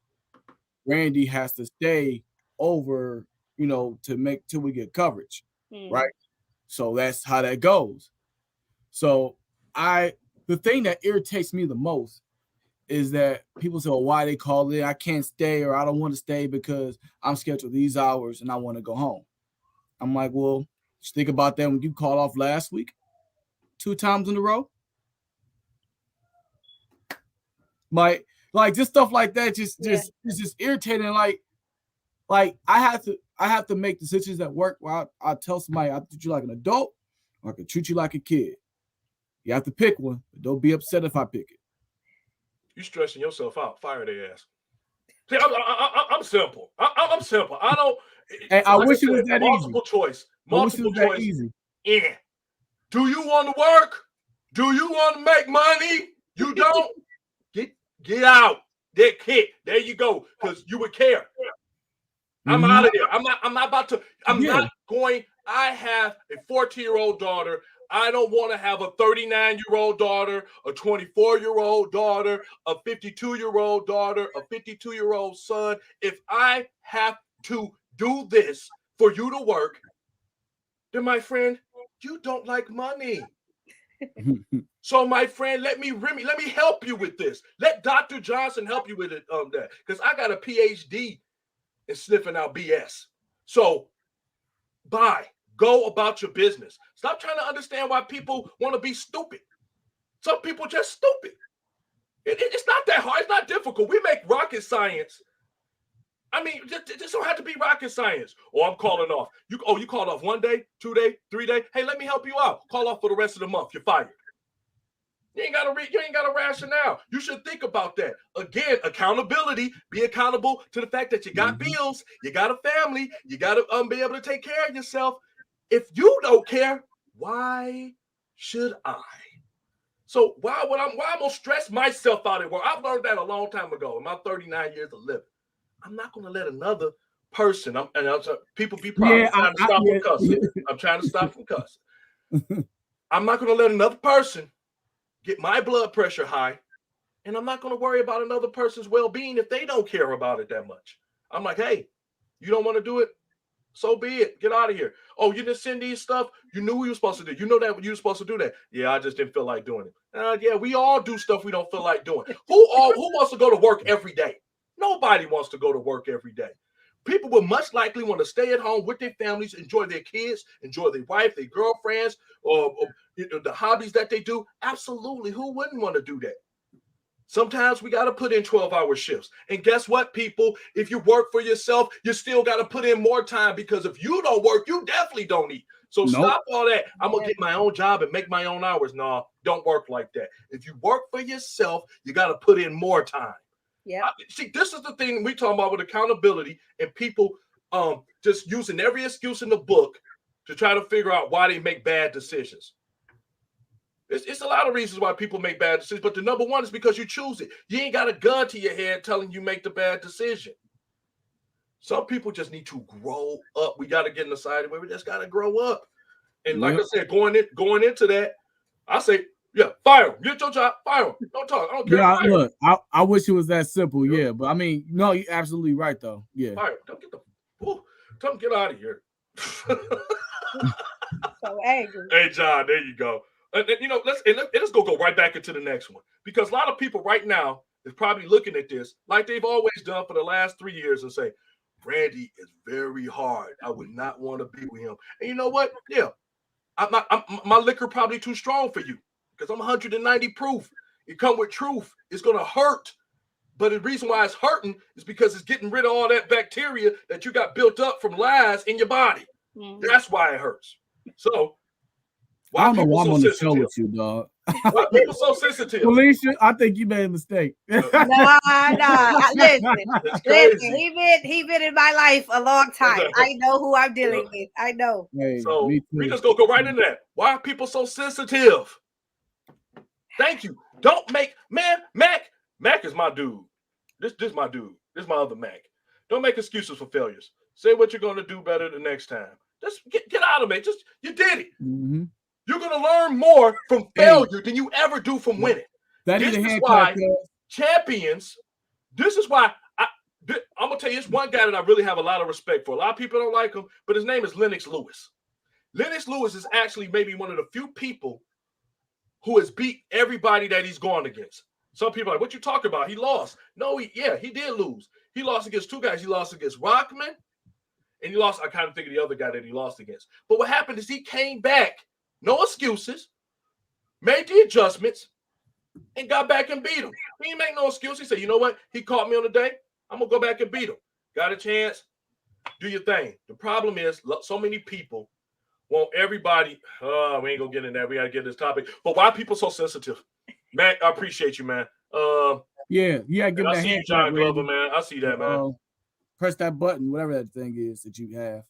Speaker 3: Randy has to stay over, to make till we get coverage, right? So that's how that goes. So the thing that irritates me the most is that people say, well, why they call it? I can't stay, or I don't want to stay because I'm scheduled these hours and I want to go home. I'm like, well, just think about that when you called off last week 2 times in a row. Like just stuff like that it's just irritating. Like I have to make decisions at work where I tell somebody I treat you like an adult, or I can treat you like a kid. You have to pick one, but don't be upset if I pick it.
Speaker 2: You stressing yourself out. Fire their ass. See, I'm simple. I'm simple. I don't.
Speaker 3: Hey, I wish it was that
Speaker 2: multiple
Speaker 3: easy.
Speaker 2: Choice. Multiple choice.
Speaker 3: Easy.
Speaker 2: Yeah. Do you want to work? Do you want to make money? You don't? Get out. That kid. There you go. Because you would care. I'm out of there. I'm not about to. I'm
Speaker 3: Yeah.
Speaker 2: not going. I have a 14-year-old daughter. I don't want to have a 39-year-old daughter, a 24-year-old daughter, a 52-year-old daughter, a 52-year-old son. If I have to do this for you to work, then my friend, you don't like money. So, my friend, let me help you with this. Let Dr. Johnson help you with it that, because I got a PhD in sniffing out BS. So, go about your business. Stop trying to understand why people want to be stupid. Some people just stupid. It's not that hard. It's not difficult. We make rocket science. I mean, this don't have to be rocket science. Oh, I'm calling off. You called off 1 day, 2 day, 3 day. Hey, let me help you out. Call off for the rest of the month. You're fired. You ain't got a rationale. You should think about that. Again, accountability. Be accountable to the fact that you got bills, you got a family, you got to be able to take care of yourself. If you don't care, why should I? So why am I gonna stress myself out at work? I've learned that a long time ago in my 39 years of living. I'm not gonna let another person. People be proud.
Speaker 3: Yeah,
Speaker 2: I'm trying to stop from cussing. I'm trying to stop from cussing. I'm not gonna let another person get my blood pressure high, and I'm not going to worry about another person's well-being if they don't care about it that much. I'm like, hey, you don't want to do it? So be it. Get out of here. Oh, you didn't send these stuff? You knew you were supposed to do. You know that you were supposed to do that. Yeah, I just didn't feel like doing it. Yeah, we all do stuff we don't feel like doing. Who wants to go to work every day? Nobody wants to go to work every day. People will much likely want to stay at home with their families, enjoy their kids, enjoy their wife, their girlfriends, or the hobbies that they do. Absolutely. Who wouldn't want to do that? Sometimes we got to put in 12-hour shifts. And guess what, people? If you work for yourself, you still got to put in more time, because if you don't work, you definitely don't eat. So stop all that. I'm going to get my own job and make my own hours. No, don't work like that. If you work for yourself, you got to put in more time. Yeah. See, this is the thing we talk about with accountability, and people just using every excuse in the book to try to figure out why they make bad decisions. It's a lot of reasons why people make bad decisions, but the number one is because you choose it. You ain't got a gun to your head telling you make the bad decision. Some people just need to grow up. We got to get in the side where we just got to grow up. And like I said, going into that, I say, yeah, fire him. Get your job, fire him. Don't talk. I don't care.
Speaker 3: Yeah, look, I wish it was that simple. Yeah, but I mean, no, you're absolutely right though. Yeah.
Speaker 2: Fire him. Don't get out of here.
Speaker 4: So angry.
Speaker 2: Hey, John, there you go. Let's go right back into the next one, because a lot of people right now is probably looking at this like they've always done for the last 3 years and say, Randy is very hard. I would not want to be with him. And you know what? Yeah, my liquor probably too strong for you, because I'm 190 proof. It come with truth. It's gonna hurt, but the reason why it's hurting is because it's getting rid of all that bacteria that you got built up from lies in your body. That's why it hurts. So
Speaker 3: I don't know why I'm on the show with you, dog.
Speaker 2: Why people so sensitive?
Speaker 3: Felicia, I think you made a mistake.
Speaker 4: Nah. Listen. He been in my life a long time. I know who I'm dealing with. I know.
Speaker 2: Hey, so we just go right into that. Why are people so sensitive? Thank you. Don't make Mac is my dude. This my dude. This is my other Mac. Don't make excuses for failures. Say what you're gonna do better the next time. Just get out of it. Just you did it. Mm-hmm. You're going to learn more from failure than you ever do from winning. This is why champions, this is why I'm going to tell you, it's one guy that I really have a lot of respect for. A lot of people don't like him, but his name is Lennox Lewis. Lennox Lewis is actually maybe one of the few people who has beat everybody that he's gone against. Some people are like, what you talking about? He lost. No, he did lose. He lost against two guys. He lost against Rockman, and he lost, I kind of think of the other guy that he lost against. But what happened is he came back. No excuses, made the adjustments, and got back and beat him. He didn't make no excuse. He said, you know what? He caught me on the day. I'm going to go back and beat him. Got a chance. Do your thing. The problem is so many people want everybody. We ain't going to get in there. We got to get this topic. But why are people so sensitive? Mac, I appreciate you, man.
Speaker 3: Yeah, give that
Speaker 2: hand. I see John Glover, man. I see that, man.
Speaker 3: Press that button, whatever that thing is that you have.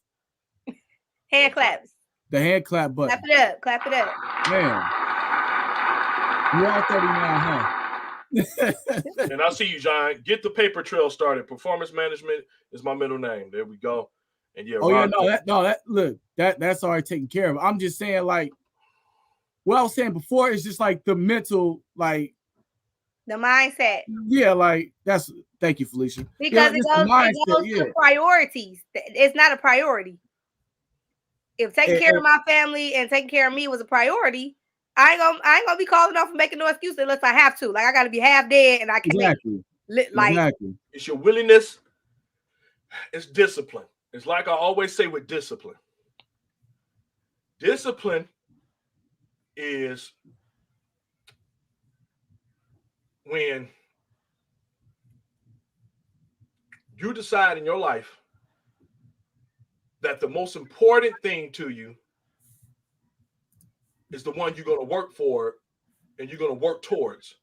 Speaker 4: Hand claps.
Speaker 3: The hand clap button.
Speaker 4: Clap it up.
Speaker 3: Man. You are 39, huh?
Speaker 2: And I see you, John. Get the paper trail started. Performance management is my middle name. There we go. And yeah,
Speaker 3: oh yeah, look, that's already taken care of. I'm just saying, like, what I was saying before is just like the mental, like
Speaker 4: the mindset.
Speaker 3: Yeah, like that's. Thank you, Felicia.
Speaker 4: Because it goes to priorities. It's not a priority. If taking care of my family and taking care of me was a priority, I ain't gonna be calling off and making no excuse unless I have to. Like I gotta be half dead and I can
Speaker 3: exactly.
Speaker 2: It's your willingness. It's discipline. It's like I always say with discipline. Discipline is when you decide in your life that the most important thing to you is the one you're going to work for and you're going to work towards.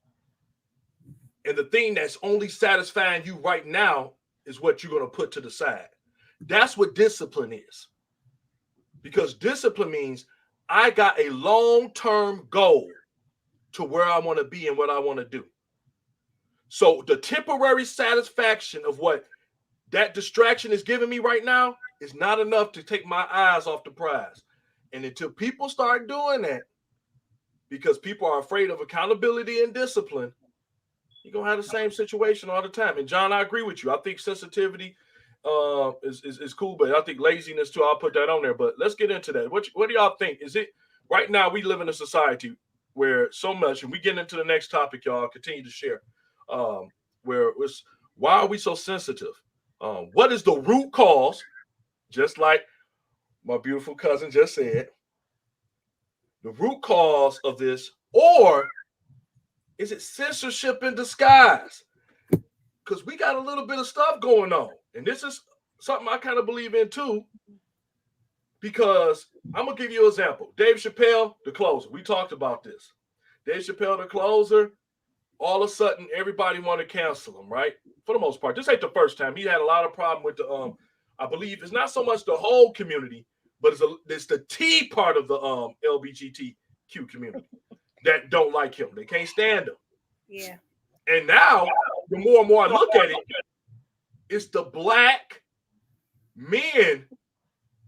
Speaker 2: And the thing that's only satisfying you right now is what you're going to put to the side. That's what discipline is. Because discipline means I got a long-term goal to where I want to be and what I want to do. So the temporary satisfaction of what that distraction is giving me right now is not enough to take my eyes off the prize. And until people start doing that, because people are afraid of accountability and discipline, you're going to have the same situation all the time. And John, I agree with you. I think sensitivity is cool, but I think laziness too. I'll put that on there. But let's get into that. What do y'all think? Is it right now we live in a society where so much, and we get into the next topic, y'all continue to share, where it's why are we so sensitive? What is the root cause? Just like my beautiful cousin just said, the root cause of this, or is it censorship in disguise? Because we got a little bit of stuff going on. And this is something I kind of believe in too. Because I'm going to give you an example. Dave Chappelle, the closer. We talked about this. Dave Chappelle, the closer, all of a sudden everybody want to cancel him, right? For the most part. This ain't the first time. He had a lot of problem with the, I believe it's not so much the whole community, but it's the T part of the LGBTQ community that don't like him. They can't stand him.
Speaker 4: Yeah.
Speaker 2: And now, the more and more I look at it, it's the black men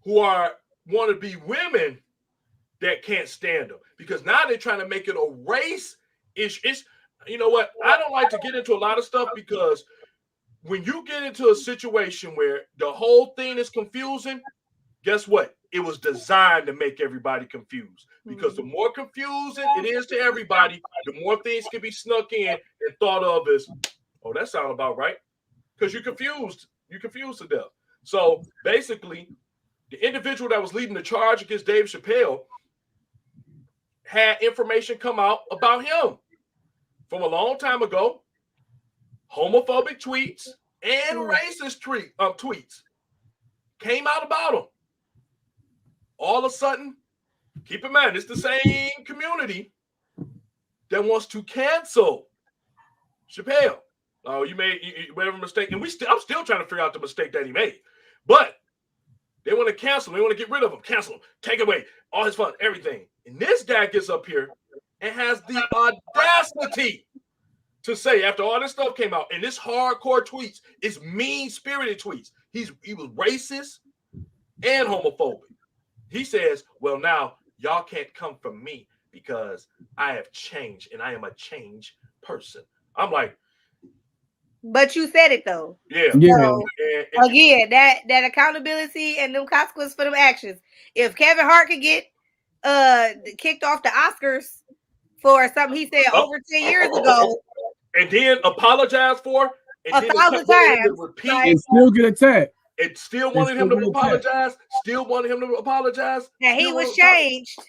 Speaker 2: who want to be women that can't stand him. Because now they're trying to make it a race issue. It's, you know what? I don't like to get into a lot of stuff because when you get into a situation where the whole thing is confusing, guess what? It was designed to make everybody confused. Because the more confusing it is to everybody, the more things can be snuck in and thought of as, oh, that sounds about right. Because you're confused. You're confused to death. So basically, the individual that was leading the charge against Dave Chappelle had information come out about him from a long time ago, homophobic tweets and racist tweets came out about him. All of a sudden, keep in mind, it's the same community that wants to cancel Chappelle. Oh, you made whatever mistake, and I'm still trying to figure out the mistake that he made. But they want to cancel him. They want to get rid of him, cancel him, take away all his fun, everything. And this guy gets up here and has the audacity to say, after all this stuff came out, and this hardcore tweets is mean-spirited tweets. He was racist and homophobic. He says, well, now y'all can't come from me because I have changed and I am a changed person. I'm like,
Speaker 4: but you said it though.
Speaker 2: Yeah.
Speaker 4: So, again, that accountability and them consequences for them actions. If Kevin Hart could get kicked off the Oscars for something he said over 10 years ago,
Speaker 2: and then apologize for, and
Speaker 4: 1,000 times,
Speaker 3: and still get attacked.
Speaker 2: And still wanted him to apologize. Still wanted him to apologize.
Speaker 4: And he was changed.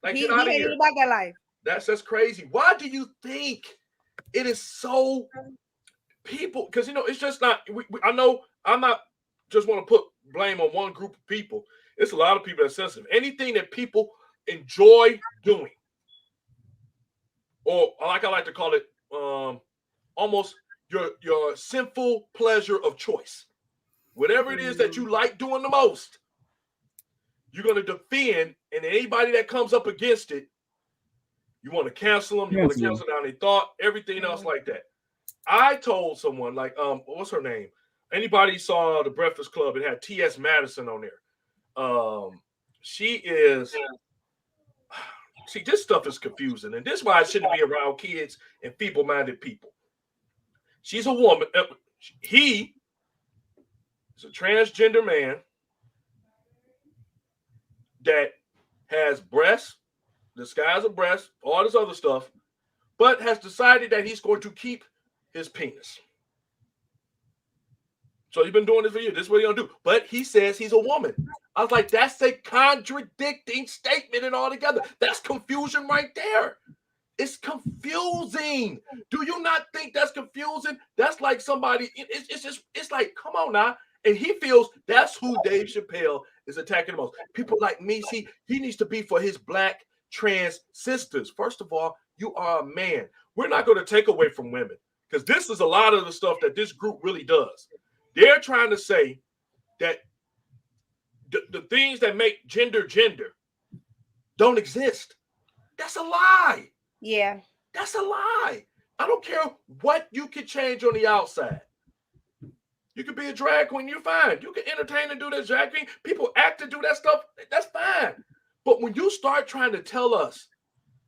Speaker 2: Like,
Speaker 4: he
Speaker 2: get out of here.
Speaker 4: About that life.
Speaker 2: That's crazy. Why do you think it is so people? Because, you know, it's just not. I know I'm not just want to put blame on one group of people. It's a lot of people that's sensitive. Anything that people enjoy doing, or like I like to call it, almost your sinful pleasure of choice. Whatever it is that you like doing the most, you're going to defend, and anybody that comes up against it, You want to cancel them. You want to cancel down their thought, everything else like that. I told someone like, what's her name? Anybody saw The Breakfast Club? It had T.S. Madison on there. She is. See, this stuff is confusing, and this is why I shouldn't be around kids and feeble-minded people. She's a woman. He is a transgender man that has breasts, disguise of breasts, all this other stuff, but has decided that he's going to keep his penis. So he's been doing this for years. This is what he's going to do. But he says he's a woman. I was like, that's a contradicting statement and altogether. That's confusion right there. It's confusing. Do you not think that's confusing? That's like somebody, it's like, come on now. And he feels that's who Dave Chappelle is attacking the most. People like me, see, he needs to be for his black trans sisters. First of all, you are a man. We're not going to take away from women because this is a lot of the stuff that this group really does. They're trying to say that the things that make gender don't exist. That's a lie.
Speaker 4: Yeah.
Speaker 2: That's a lie. I don't care what you can change on the outside. You could be a drag queen, you're fine. You can entertain and do that drag queen. People act to do that stuff, that's fine. But when you start trying to tell us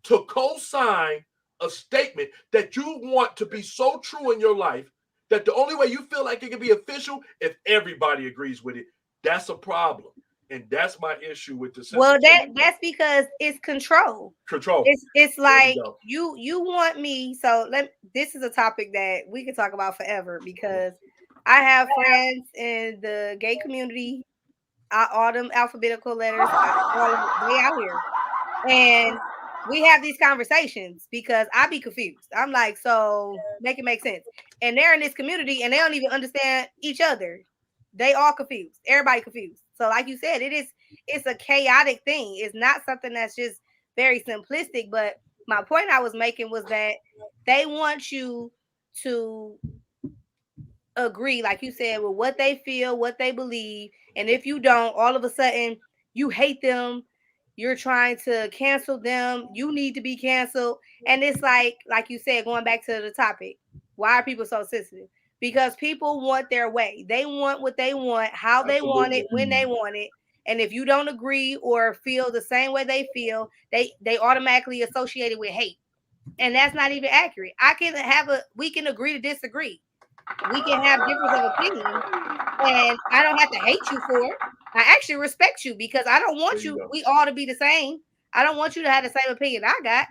Speaker 2: to co-sign a statement that you want to be so true in your life that the only way you feel like it can be official if everybody agrees with it, that's a problem. And that's my issue with the system.
Speaker 4: Well, that's because it's control. It's like you want me. So this is a topic that we could talk about forever because I have friends in the gay community, all them alphabetical letters, all of they out here. And we have these conversations because I be confused. I'm like, so make it make sense. And they're in this community and they don't even understand each other. They all confused. Everybody confused. So like you said, it's a chaotic thing. It's not something that's just very simplistic. But my point I was making was that they want you to agree, like you said, with what they feel, what they believe. And if you don't, all of a sudden you hate them. You're trying to cancel them. You need to be canceled. And it's like you said, going back to the topic, why are people so sensitive? Because people want their way. They want what they want, how they want it, when they want it. And if you don't agree or feel the same way they feel, they automatically associate it with hate. And that's not even accurate. We can agree to disagree. We can have difference of opinion. And I don't have to hate you for it. I actually respect you because I don't want we all to be the same. I don't want you to have the same opinion I got.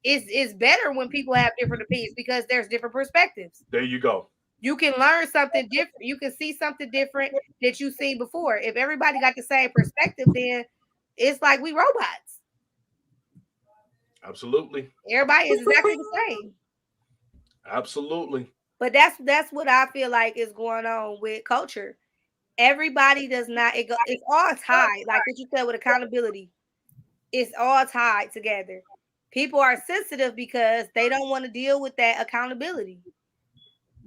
Speaker 4: It's better when people have different opinions because there's different perspectives.
Speaker 2: There you go.
Speaker 4: You can learn something different. You can see something different that you've seen before. If everybody got the same perspective, then it's like we robots.
Speaker 2: Absolutely.
Speaker 4: Everybody is exactly the same.
Speaker 2: Absolutely.
Speaker 4: But that's what I feel like is going on with culture. Everybody does not. It's all tied, like what you said with accountability. It's all tied together. People are sensitive because they don't want to deal with that accountability.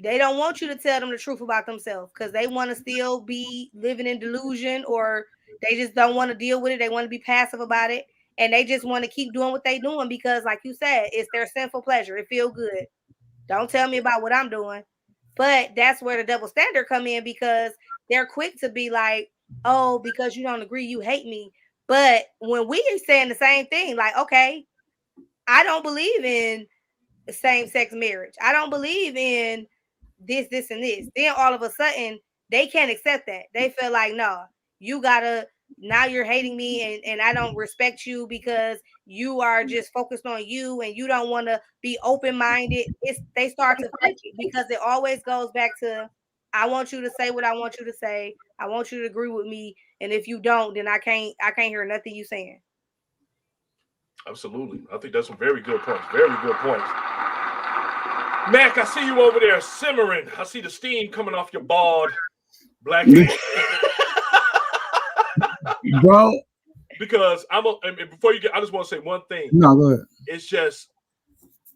Speaker 4: They don't want you to tell them the truth about themselves because they want to still be living in delusion, or they just don't want to deal with it. They want to be passive about it, and they just want to keep doing what they're doing because, like you said, it's their sinful pleasure. It feels good. Don't tell me about what I'm doing. But that's where the double standard come in because they're quick to be like, oh, because you don't agree, you hate me. But when we are saying the same thing, like, okay, I don't believe in same-sex marriage. I don't believe in this, and this. Then all of a sudden, they can't accept that. They feel like, no, now you're hating me and I don't respect you because you are just focused on you and you don't want to be open-minded. They start to flip it because it always goes back to, I want you to say what I want you to say. I want you to agree with me. And if you don't, then I can't hear nothing you saying.
Speaker 2: Absolutely. I think that's some very good points. Very good points. Mac, I see you over there simmering. I see the steam coming off your bald black head.
Speaker 3: Bro.
Speaker 2: Because before you get, I just want to say one thing.
Speaker 3: No, go ahead.
Speaker 2: It's just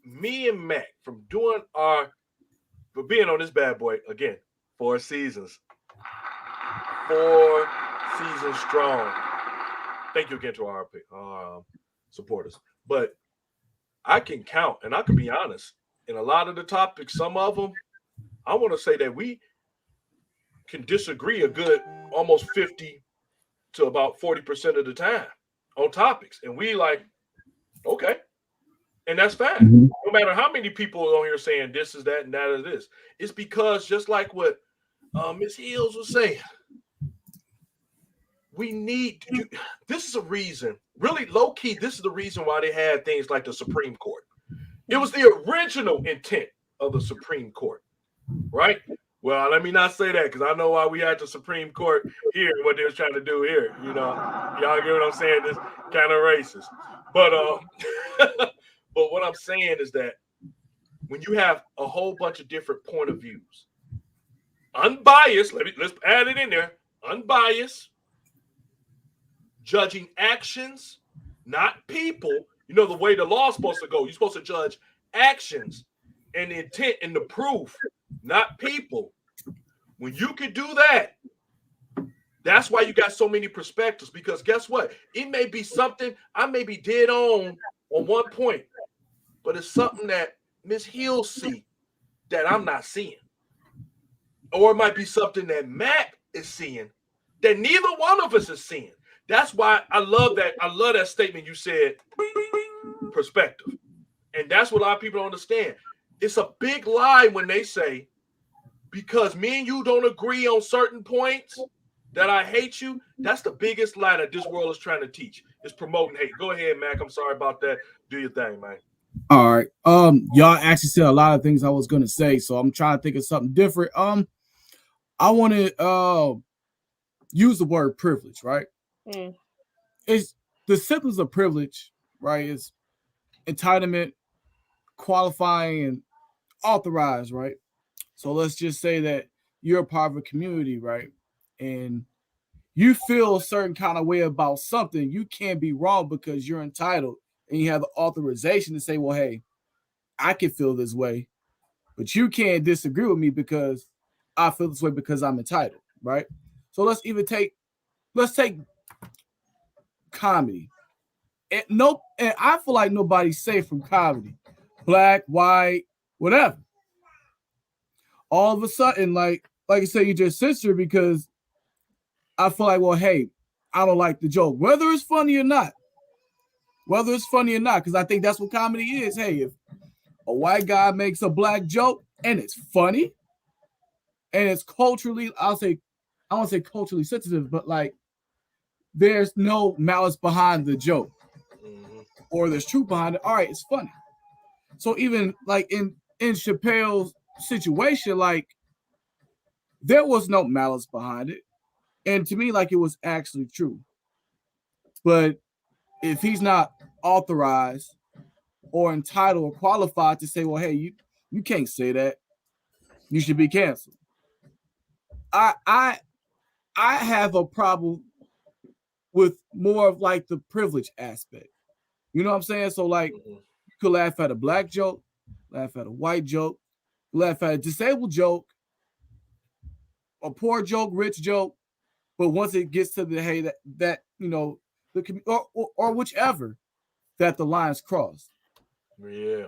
Speaker 2: me and Mac for being on this bad boy again, 4 seasons. 4 seasons strong. Thank you again to our supporters. But I can count, and I can be honest. In a lot of the topics, some of them, I want to say that we can disagree a good almost 50 to about 40% of the time on topics. And we like, okay. And that's fine.
Speaker 3: Mhm.
Speaker 2: No matter how many people on here saying this is that and that is this. It's because just like what Miss Hills was saying, we need to, this is a reason, really low key, this is the reason why they had things like the Supreme Court. It was the original intent of the Supreme Court, right? Well, let me not say that because I know why we had the Supreme Court here and what they was trying to do here. You know, y'all get what I'm saying? This kind of racist. But but what I'm saying is that when you have a whole bunch of different point of views, unbiased, let's add it in there, unbiased, judging actions, not people. You know, the way the law's supposed to go, you're supposed to judge actions and the intent and the proof, not people. When you can do that, that's why you got so many perspectives, because guess what? It may be something I may be dead on one point, but it's something that Miss Hill see that I'm not seeing. Or it might be something that Matt is seeing that neither one of us is seeing. That's why I love that. I love that statement you said, perspective. And that's what a lot of people don't understand. It's a big lie when they say, because me and you don't agree on certain points, that I hate you. That's the biggest lie that this world is trying to teach. It's promoting hate. Go ahead, Mac. I'm sorry about that. Do your thing, man.
Speaker 3: All right. Y'all actually said a lot of things I was gonna say, so I'm trying to think of something different. I want to use the word privilege, right? It's the simplest of privilege, right? It's entitlement, qualifying, and authorized, right? So let's just say that you're a part of a community, right? And you feel a certain kind of way about something, you can't be wrong because you're entitled and you have the authorization to say, well, hey, I can feel this way, but you can't disagree with me because I feel this way because I'm entitled, right? So let's take comedy. And I feel like nobody's safe from comedy. Black, white, whatever. All of a sudden, like I said, you just censor because I feel like, well, hey, I don't like the joke, whether it's funny or not. Because I think that's what comedy is. Hey, if a white guy makes a black joke and it's funny and it's culturally, I won't say culturally sensitive, but like there's no malice behind the joke, or there's truth behind it. All right, it's funny. So even like in Chappelle's situation, like there was no malice behind it, and to me, like it was actually true. But if he's not authorized or entitled or qualified to say, well, hey, you can't say that, you should be canceled. I have a problem with more of like the privilege aspect. You know what I'm saying? So like you could laugh at a black joke, laugh at a white joke, laugh at a disabled joke, a poor joke, rich joke, but once it gets to the hey that you know the or whichever, that the lines crossed.
Speaker 2: Yeah.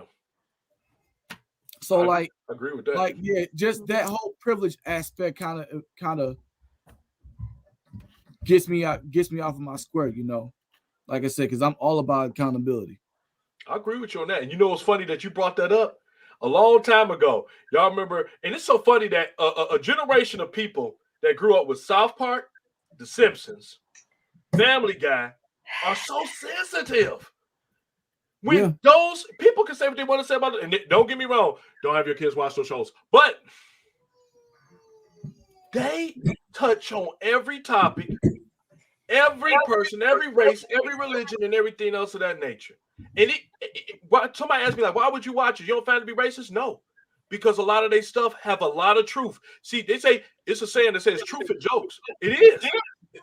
Speaker 3: So
Speaker 2: I agree with that.
Speaker 3: Like yeah, just that whole privilege aspect kind of gets me off of my square, you know. Like I said, because I'm all about accountability.
Speaker 2: I agree with you on that. And you know what's funny that you brought that up? A long time ago, y'all remember, and it's so funny that a generation of people that grew up with South Park, The Simpsons, Family Guy are so sensitive. When those people can say what they want to say about it, and don't get me wrong, don't have your kids watch those shows, but they touch on every topic, every person, every race, every religion, and everything else of that nature. And somebody asked me, like, why would you watch it? You don't find it to be racist? No, because a lot of their stuff have a lot of truth. See, they say it's a saying that says truth in jokes. It is.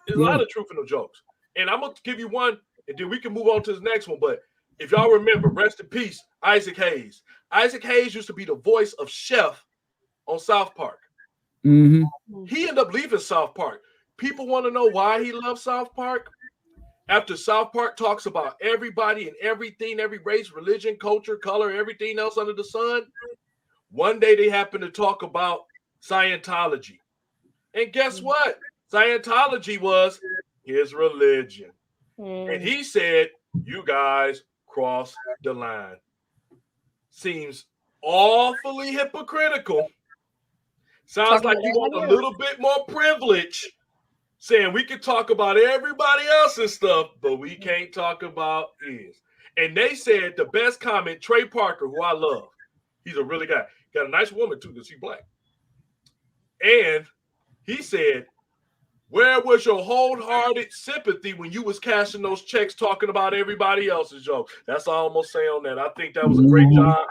Speaker 2: There's a lot of truth in the jokes. And I'm going to give you one, and then we can move on to the next one. But if y'all remember, rest in peace, Isaac Hayes. Isaac Hayes used to be the voice of Chef on South Park.
Speaker 3: Mm-hmm.
Speaker 2: He ended up leaving South Park. People want to know why he left South Park. after South Park talks about everybody and everything, every race, religion, culture, color, everything else under the sun, one day they happen to talk about Scientology. And guess what? Scientology was his religion. And he said, you guys crossed the line. Seems awfully hypocritical. Sounds like you want a little bit more privilege, saying we can talk about everybody else's stuff, but we can't talk about his. And they said the best comment, Trey Parker, who I love, he's a really guy, got a nice woman too, because he's black. And he said, where was your wholehearted sympathy when you was cashing those checks talking about everybody else's jokes? That's all I'm going to say on that. I think that was a great job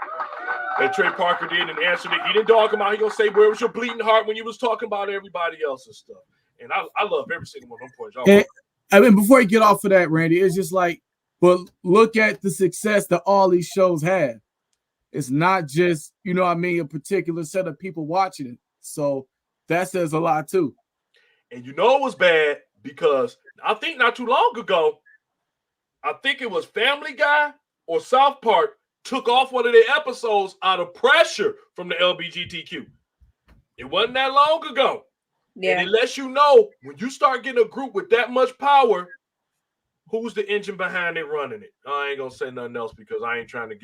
Speaker 2: that Trey Parker did and answered it. He didn't dog him out. He going to say, where was your bleeding heart when you was talking about everybody else's stuff? And I love every single one of them points.
Speaker 3: I mean, before you get off of that, Randy, it's just like, but look at the success that all these shows have. It's not just, you know what I mean, a particular set of people watching it. So that says a lot too.
Speaker 2: And you know it was bad because I think not too long ago, I think it was Family Guy or South Park took off one of their episodes out of pressure from the LGBTQ. It wasn't that long ago. Yeah. And it lets you know when you start getting a group with that much power, who's the engine behind it running it. I ain't going to say nothing else because I ain't trying to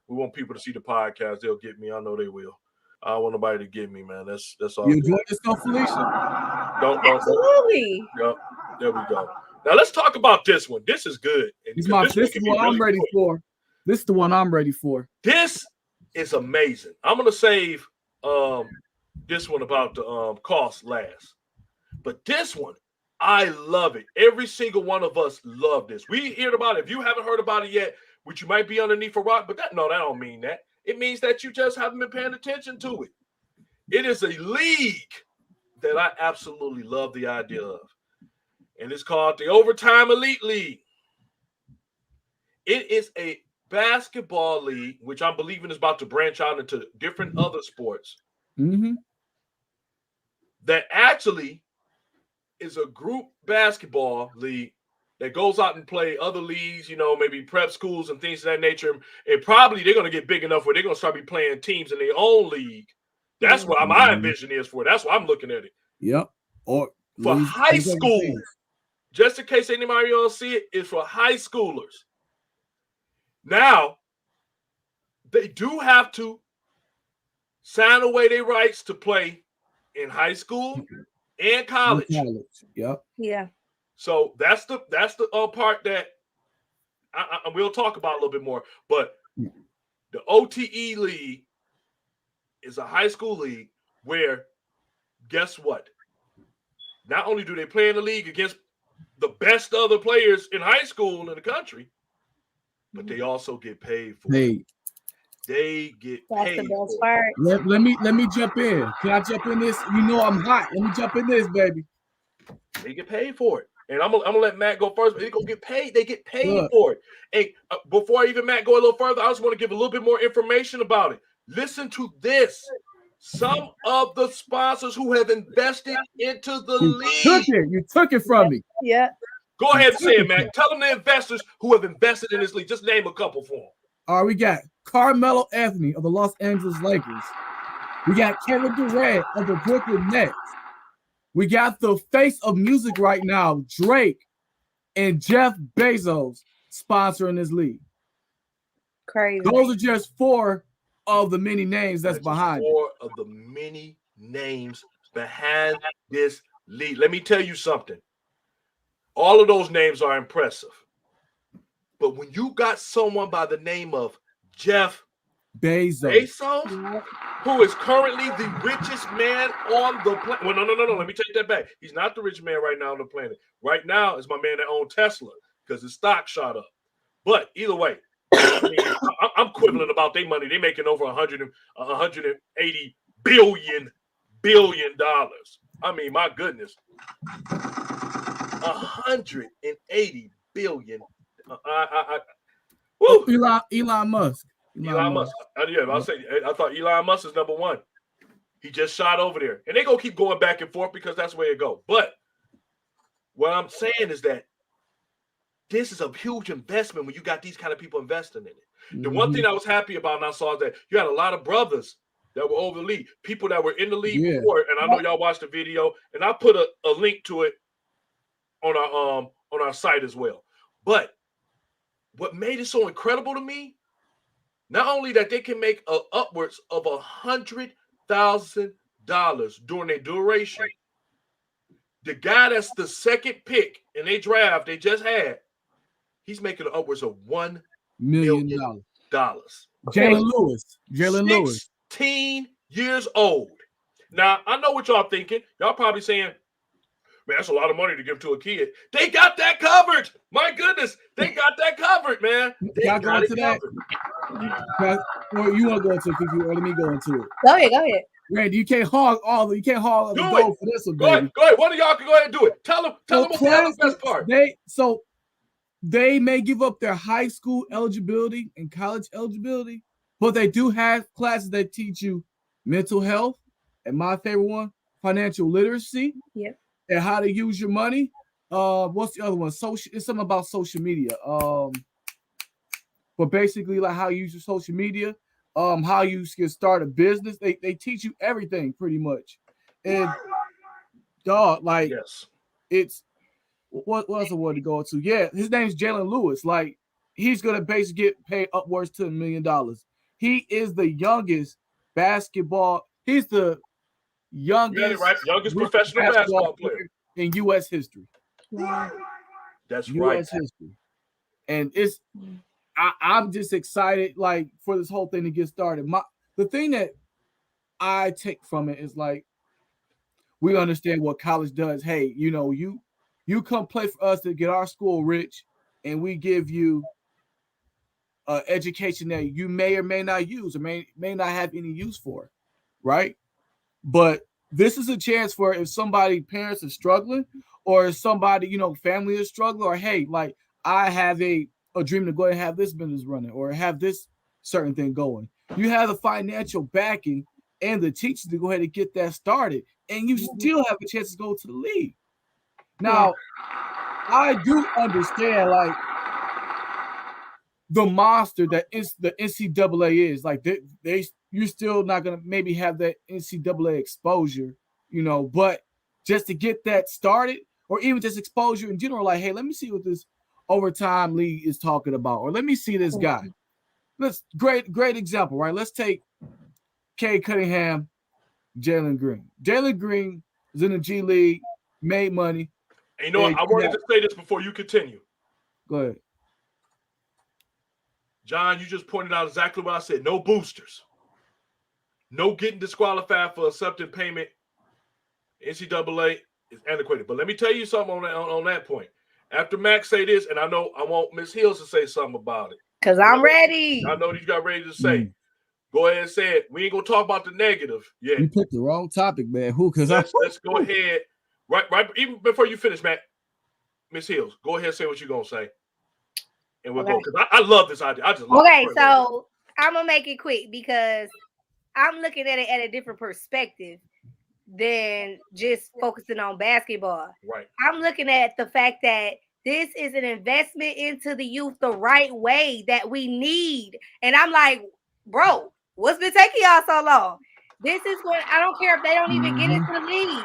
Speaker 2: we want people to see the podcast. They'll get me. I know they will. I don't want nobody to get me, man. That's all.
Speaker 3: You enjoy yourself, Felicia?
Speaker 2: Absolutely. Yep. There we go. Now let's talk about this one. This is good.
Speaker 3: This is what I'm ready for. This is the one I'm ready for.
Speaker 2: This is amazing. I'm gonna save this one about the cost last. But this one, I love it. Every single one of us love this. We heard about it. If you haven't heard about it yet, which you might be underneath a rock, but that don't mean that. It means that you just haven't been paying attention to it. It is a league that I absolutely love the idea of. And it's called the Overtime Elite League. It is a basketball league, which I'm believing is about to branch out into different other sports.
Speaker 3: Mm-hmm.
Speaker 2: That actually is a group basketball league that goes out and play other leagues, you know, maybe prep schools and things of that nature. And probably they're going to get big enough where they're going to start be playing teams in their own league. That's what my vision is for. That's why I'm looking at it.
Speaker 3: Yep. Or
Speaker 2: for high school, just in case anybody don't see it, it's for high schoolers. Now, they do have to sign away their rights to play in high school and college.
Speaker 3: Yep.
Speaker 4: Yeah.
Speaker 2: So that's the part that we'll talk about a little bit more. But the OTE league is a high school league where, guess what? Not only do they play in the league against the best other players in high school in the country, but they also get paid for it. They get paid. That's the best part.
Speaker 3: Let me jump in. Can I jump in this? You know I'm hot. Let me jump in this, baby.
Speaker 2: They get paid for it. And I'm gonna let Matt go first, but they go get paid. They get paid for it. And before Matt go a little further, I just want to give a little bit more information about it. Listen to this. Some of the sponsors who have invested into the league.
Speaker 3: You took it from me.
Speaker 4: Yeah.
Speaker 2: Go ahead and say it, Matt. Tell them the investors who have invested in this league. Just name a couple for them.
Speaker 3: All right, we got Carmelo Anthony of the Los Angeles Lakers. We got Kevin Durant of the Brooklyn Nets. We got the face of music right now, Drake, and Jeff Bezos sponsoring this league.
Speaker 4: Crazy.
Speaker 3: Those are just 4 of the many names that's behind
Speaker 2: 4 of the many names behind this league. Let me tell you something. All of those names are impressive. But when you got someone by the name of Jeff Bezos, who is currently the richest man on the planet. Well, no. Let me take that back. He's not the richest man right now on the planet. Right now is my man that owns Tesla because his stock shot up. But either way, I'm quibbling about their money. They're making over $180 billion. I mean, my goodness. 180 billion.
Speaker 3: Elon Musk.
Speaker 2: Elon Musk. I thought Elon Musk is number 1. He just shot over there. And they're going to keep going back and forth because that's where it goes. But what I'm saying is that this is a huge investment when you got these kind of people investing in it. The one thing I was happy about and I saw is that you had a lot of brothers that were over the league, people that were in the league before, and I know y'all watched the video, and I put a link to it on our site as well. But what made it so incredible to me, not only that they can make upwards of $100,000 during their duration, the guy that's the second pick in their draft they just had, he's making upwards of $1 million.
Speaker 3: Jalen Lewis.
Speaker 2: 16 years old. Now, I know what y'all thinking. Y'all probably saying, man, that's a lot of money to give to a kid. They got that covered. My goodness, they got that covered, man. They got it covered.
Speaker 3: Or you want to go into it, or let me go into it?
Speaker 4: Go ahead.
Speaker 3: Randy, you can't hog the gold for this one, baby.
Speaker 2: Go ahead. One of y'all can go ahead and do it. Tell them what's the best part.
Speaker 3: They may give up their high school eligibility and college eligibility, but they do have classes that teach you mental health, and my favorite one, financial literacy.
Speaker 4: Yep.
Speaker 3: And how to use your money. What's the other one? It's something about social media. But basically, like how you use your social media, how you can start a business. They teach you everything pretty much. And dog, like it's what else I want to go into? Yeah, his name's Jalen Lewis. Like he's gonna basically get paid upwards to $1 million. He is the youngest basketball. He's the youngest
Speaker 2: professional basketball player
Speaker 3: in U.S. history.
Speaker 2: That's
Speaker 3: U.S. history, and I'm just excited like for this whole thing to get started. The thing that I take from it is like we understand what college does. Hey, you come play for us to get our school rich, and we give you education that you may or may not use or may not have any use for, right? But this is a chance for if parents are struggling, or if somebody, family is struggling, or hey, like I have a dream to go ahead and have this business running or have this certain thing going. You have the financial backing and the teachers to go ahead and get that started, and you still have a chance to go to the league. Now, I do understand like the monster that the NCAA is. Like you're still not gonna maybe have that NCAA exposure, but just to get that started, or even just exposure in general, like, hey, let me see what this overtime league is talking about, or let me see this guy. Great example, right? Let's take Cade Cunningham, Jalen Green. Jalen Green is in the G League, made money.
Speaker 2: And I wanted to say this before you continue.
Speaker 3: Go ahead.
Speaker 2: John, you just pointed out exactly what I said. No boosters. No getting disqualified for accepting payment. NCAA is antiquated. But let me tell you something on that point. After Max say this, and I know I want Ms. Hills to say something about it.
Speaker 4: Because I'm ready.
Speaker 2: I know you got ready to say. Go ahead and say it. We ain't going to talk about the negative yet.
Speaker 3: You picked the wrong topic, man.
Speaker 2: Let's go ahead. Right, even before you finish, Matt. Ms. Hills, go ahead and say what you're going to say. And we'll go. Because I love this idea. I just love it.
Speaker 4: Okay, so I'm going to make it quick because I'm looking at it at a different perspective than just focusing on basketball.
Speaker 2: Right.
Speaker 4: I'm looking at the fact that this is an investment into the youth the right way that we need. And I'm like, bro, what's been taking y'all so long? This is going, I don't care if they don't even get into the league.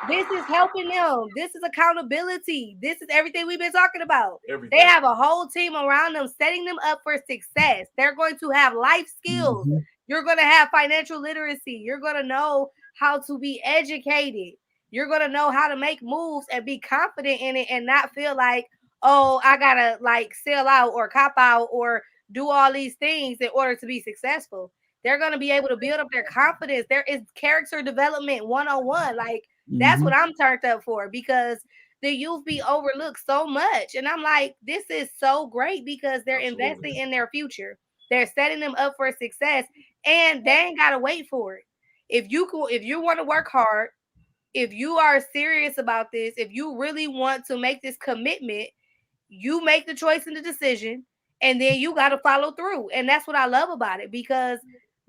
Speaker 4: This is helping them. This is accountability. This is everything we've been talking about. They have a whole team around them, setting them up for success. They're going to have life skills. You're going to have financial literacy. You're going to know how to be educated. You're going to know how to make moves and be confident in it and not feel like, oh, I got to like sell out or cop out or do all these things in order to be successful. They're going to be able to build up their confidence. There is character development 101. Like, that's what I'm turned up for, because the youth be overlooked so much. And I'm like, this is so great because they're investing in their future. They're setting them up for success, and they ain't got to wait for it. If you want to work hard, if you are serious about this, if you really want to make this commitment, you make the choice and the decision, and then you got to follow through. And that's what I love about it, because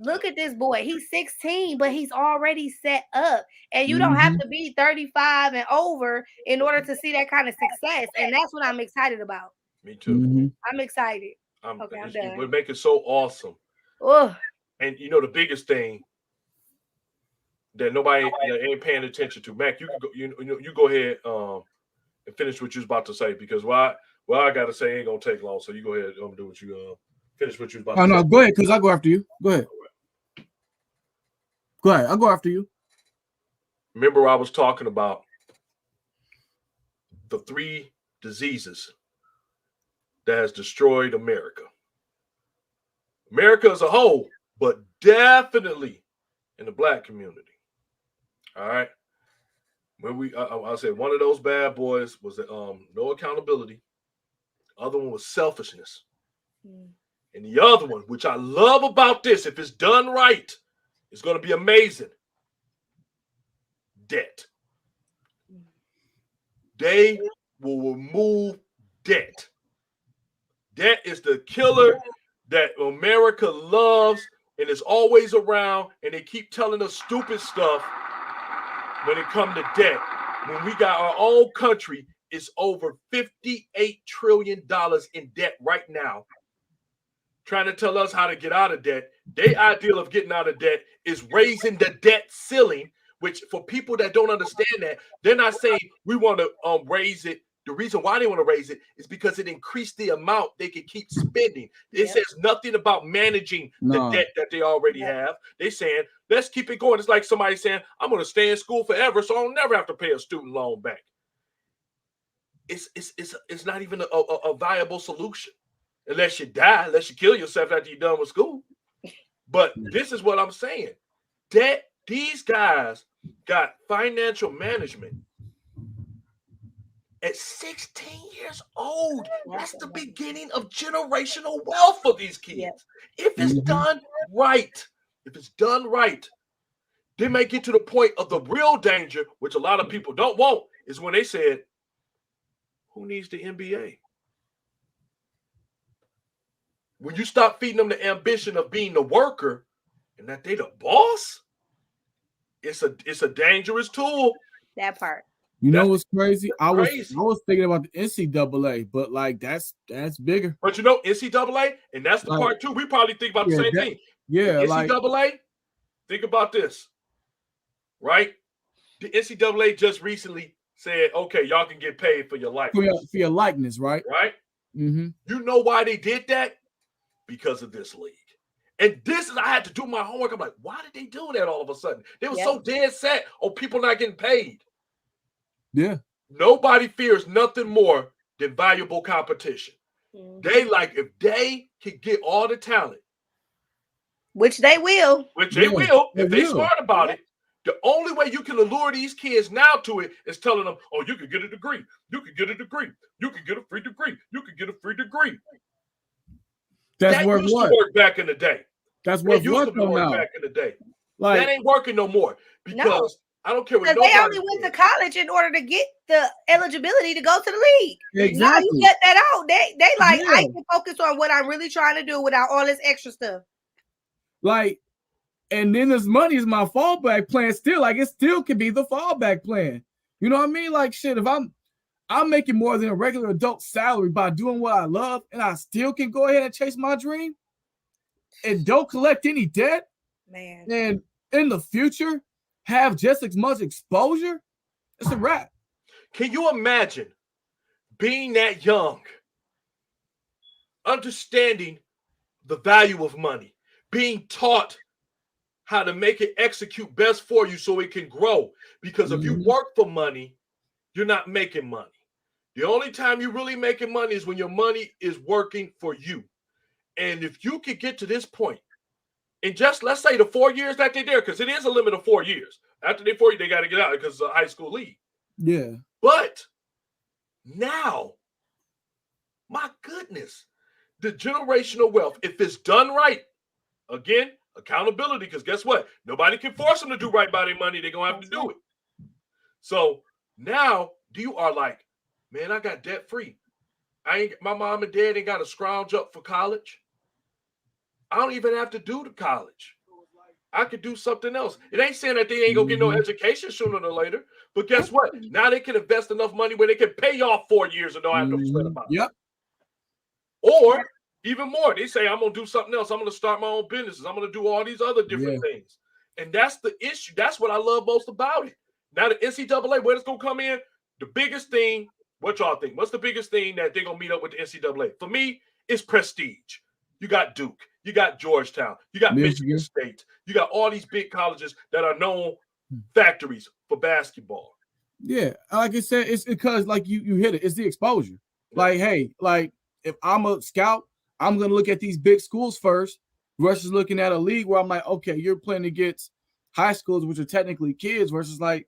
Speaker 4: look at this boy. He's 16, but he's already set up. And you don't have to be 35 and over in order to see that kind of success. And that's what I'm excited about.
Speaker 2: Me too.
Speaker 3: Mm-hmm.
Speaker 4: I'm excited.
Speaker 2: I'm
Speaker 4: done.
Speaker 2: We're making so awesome.
Speaker 4: Oh,
Speaker 2: And you know the biggest thing that nobody ain't paying attention to. Mac, you can go. You go ahead and finish what you was about to say because what I gotta say ain't gonna take long. So you go ahead and do what you finish what you was about
Speaker 3: Oh
Speaker 2: to
Speaker 3: no,
Speaker 2: say.
Speaker 3: go ahead, because I'll go after you. Go ahead. Go ahead. I'll go after you.
Speaker 2: Remember, I was talking about the 3 diseases that has destroyed America. America as a whole, but definitely in the black community. All right. When I said one of those bad boys was no accountability. Other one was selfishness. And the other one, which I love about this, if it's done right, it's going to be amazing. Debt. They will remove debt. Debt is the killer that America loves and is always around, and they keep telling us stupid stuff when it comes to debt. When we got our own country, it's over $58 trillion in debt right now. Trying to tell us how to get out of debt. Their ideal of getting out of debt is raising the debt ceiling, which for people that don't understand that, they're not saying we want to raise it. The reason why they want to raise it is because it increased the amount they can keep spending. It says nothing about managing the debt that they already have. They're saying, let's keep it going. It's like somebody saying, I'm going to stay in school forever, so I'll never have to pay a student loan back. It's not even a viable solution. Unless you die, unless you kill yourself after you're done with school. But this is what I'm saying. That these guys got financial management at 16 years old. That's the beginning of generational wealth for these kids. If it's done right, they may get to the point of the real danger, which a lot of people don't want, is when they said, who needs the MBA? When you stop feeding them the ambition of being the worker and that they the boss, it's a dangerous tool.
Speaker 4: That part.
Speaker 3: You know what's crazy? I was thinking about the NCAA, but like that's bigger.
Speaker 2: But you know, NCAA, and that's the part too. We probably think about the same thing.
Speaker 3: Yeah,
Speaker 2: the NCAA, think about this, right? The NCAA just recently said, okay, y'all can get paid for your likeness.
Speaker 3: For your likeness, right?
Speaker 2: Right?
Speaker 3: Mm-hmm.
Speaker 2: You know why they did that? Because of this league. And this is, I had to do my homework. I'm like, why did they do that all of a sudden? They were so dead set on people not getting paid.
Speaker 3: Yeah.
Speaker 2: Nobody fears nothing more than valuable competition. They like, if they can get all the talent.
Speaker 4: Which they will.
Speaker 2: If they're smart about it. The only way you can allure these kids now to it is telling them, oh, you can get a degree. You can get a degree. You can get a free degree. You can get a free degree.
Speaker 3: That used
Speaker 2: to work back in the day.
Speaker 3: That's what used
Speaker 2: to work back in the day.
Speaker 3: Like,
Speaker 2: that ain't working no more because I don't care what
Speaker 4: nobody. They only went to college in order to get the eligibility to go to the league.
Speaker 3: Exactly.
Speaker 4: Now you get that out. They like, I can focus on what I'm really trying to do without all this extra stuff.
Speaker 3: Like, and then this money is my fallback plan still. Like, it still can be the fallback plan. You know what I mean? Like, shit, if I'm making more than a regular adult salary by doing what I love, and I still can go ahead and chase my dream and don't collect any debt,
Speaker 4: man,
Speaker 3: and in the future have just as much exposure, it's a wrap.
Speaker 2: Can you imagine being that young, understanding the value of money, being taught how to make it execute best for you so it can grow? Because if you work for money, you're not making money. The only time you're really making money is when your money is working for you. And if you could get to this point, in just, let's say, the 4 years that they're there, because it is a limit of 4 years. After they're 4 years, they got to get out because it's a high school league.
Speaker 3: Yeah.
Speaker 2: But now, my goodness, the generational wealth, if it's done right, again, accountability, because guess what? Nobody can force them to do right by their money. They're going to have to do it. So now you are like, man, I got debt free. My mom and dad ain't got to scrounge up for college. I don't even have to do the college. I could do something else. It ain't saying that they ain't gonna get no education sooner or later. But guess what? Now they can invest enough money where they can pay off 4 years and don't have to sweat about it.
Speaker 3: Yep.
Speaker 2: Or even more, they say, I'm going to do something else. I'm going to start my own businesses. I'm going to do all these other different things. And that's the issue. That's what I love most about it. Now the NCAA, where it's going to come in, the biggest thing, what y'all think? What's the biggest thing that they're going to meet up with the NCAA? For me, it's prestige. You got Duke. You got Georgetown. You got Michigan State. You got all these big colleges that are known factories for basketball.
Speaker 3: Yeah, like I said, it's because like you hit it. It's the exposure. Like, hey, like if I'm a scout, I'm gonna look at these big schools first versus looking at a league where I'm like, okay, you're playing against high schools, which are technically kids, versus like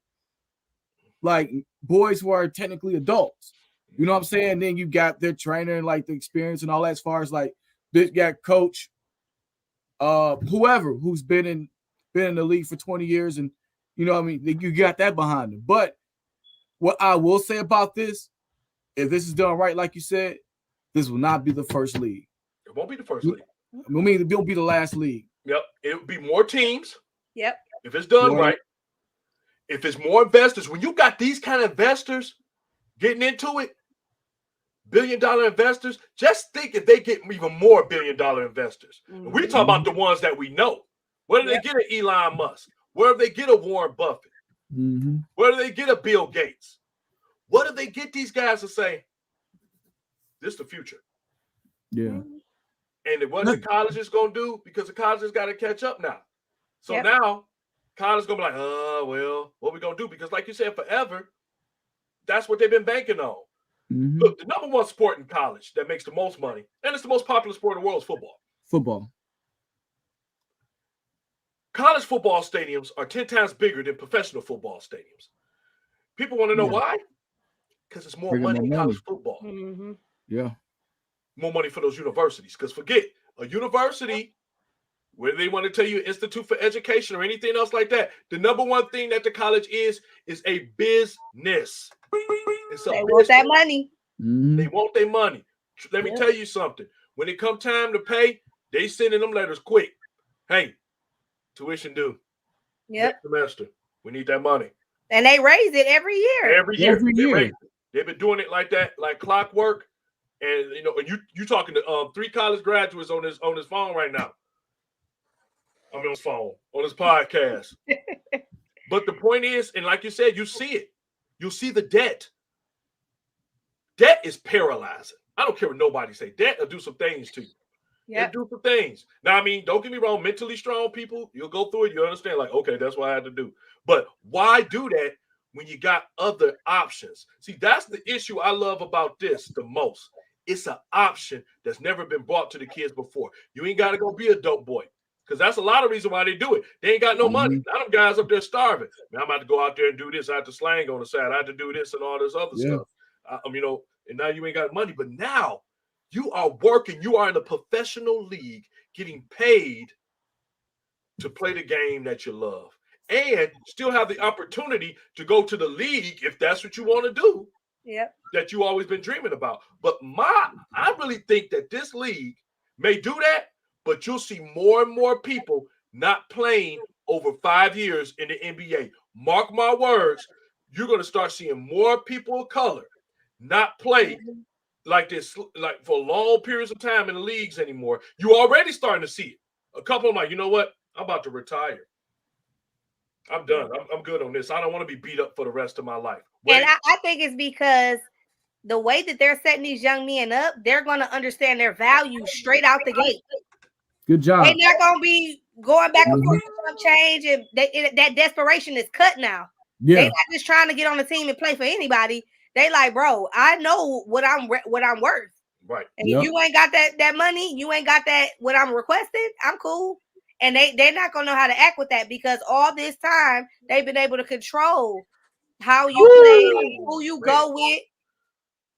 Speaker 3: boys who are technically adults. You know what I'm saying? Then you got their trainer and like the experience and all that, as far as like this guy coach, whoever who's been in the league for 20 years, and you know what I mean, you got that behind them. But what I will say about this, if this is done right, like you said, this will not be the first league.
Speaker 2: It won't be the first league.
Speaker 3: I mean, it won't be the last league.
Speaker 2: Yep. It will be more teams.
Speaker 4: Yep.
Speaker 2: If it's done right. If it's more investors, when you got these kind of investors getting into it, billion-dollar investors, just think if they get even more billion-dollar investors. And we talk about the ones that we know. Where do they get an Elon Musk? Where do they get a Warren Buffett? Where do they get a Bill Gates? What do they get these guys to say, this is the future?
Speaker 3: Yeah.
Speaker 2: And what the college is going to do, because the college has got to catch up now. So now, college is going to be like, well, what are we going to do? Because like you said, forever, that's what they've been banking on. Look, the number one sport in college that makes the most money, and it's the most popular sport in the world, is football.
Speaker 3: Football.
Speaker 2: College football stadiums are 10 times bigger than professional football stadiums. People want to know why? Because it's more money in college football.
Speaker 3: Yeah.
Speaker 2: More money for those universities. Because forget, a university, whether they want to tell you Institute for Education or anything else like that, the number one thing that the college is a business.
Speaker 4: They want that money.
Speaker 2: They want their money. Let me tell you something. When it come time to pay, they send in them letters quick. Hey, tuition due. Next semester. We need that money.
Speaker 4: And they raise it every year.
Speaker 2: Every year. They've been doing it like that, like clockwork. And you know, and you talking to 3 college graduates on his phone right now. I mean, on his phone, on his podcast. But the point is, and like you said, you see it. You'll see the debt. Debt is paralyzing. I don't care what nobody say. Debt will do some things to you. Yeah, do some things. Now, I mean, don't get me wrong. Mentally strong people, you'll go through it. You understand, like, okay, that's what I had to do. But why do that when you got other options? See, that's the issue I love about this the most. It's an option that's never been brought to the kids before. You ain't got to go be a dope boy. Because that's a lot of reason why they do it. They ain't got no money. A lot of guys up there starving. Man, I'm about to go out there and do this. I have to slang on the side. I have to do this and all this other stuff. You know, and now you ain't got money. But now you are working. You are in a professional league getting paid to play the game that you love. And still have the opportunity to go to the league if that's what you want to do. That you always been dreaming about. But I really think that this league may do that. But you'll see more and more people not playing over 5 years in the NBA. Mark my words, you're going to start seeing more people of color not play like this, like for long periods of time in the leagues anymore. You're already starting to see it. A couple of them like, you know what? I'm about to retire. I'm done. I'm good on this. I don't want to be beat up for the rest of my life.
Speaker 4: And I think it's because the way that they're setting these young men up, they're going to understand their value straight out the gate.
Speaker 3: Good job.
Speaker 4: They're not gonna be going back and forth for some change, and that desperation is cut now. They're not just trying to get on the team and play for anybody. They like, bro, I know what I'm worth.
Speaker 2: Right.
Speaker 4: And if you ain't got that money, you ain't got that what I'm requesting, I'm cool. And they're not gonna know how to act with that because all this time they've been able to control how you play, who you go with.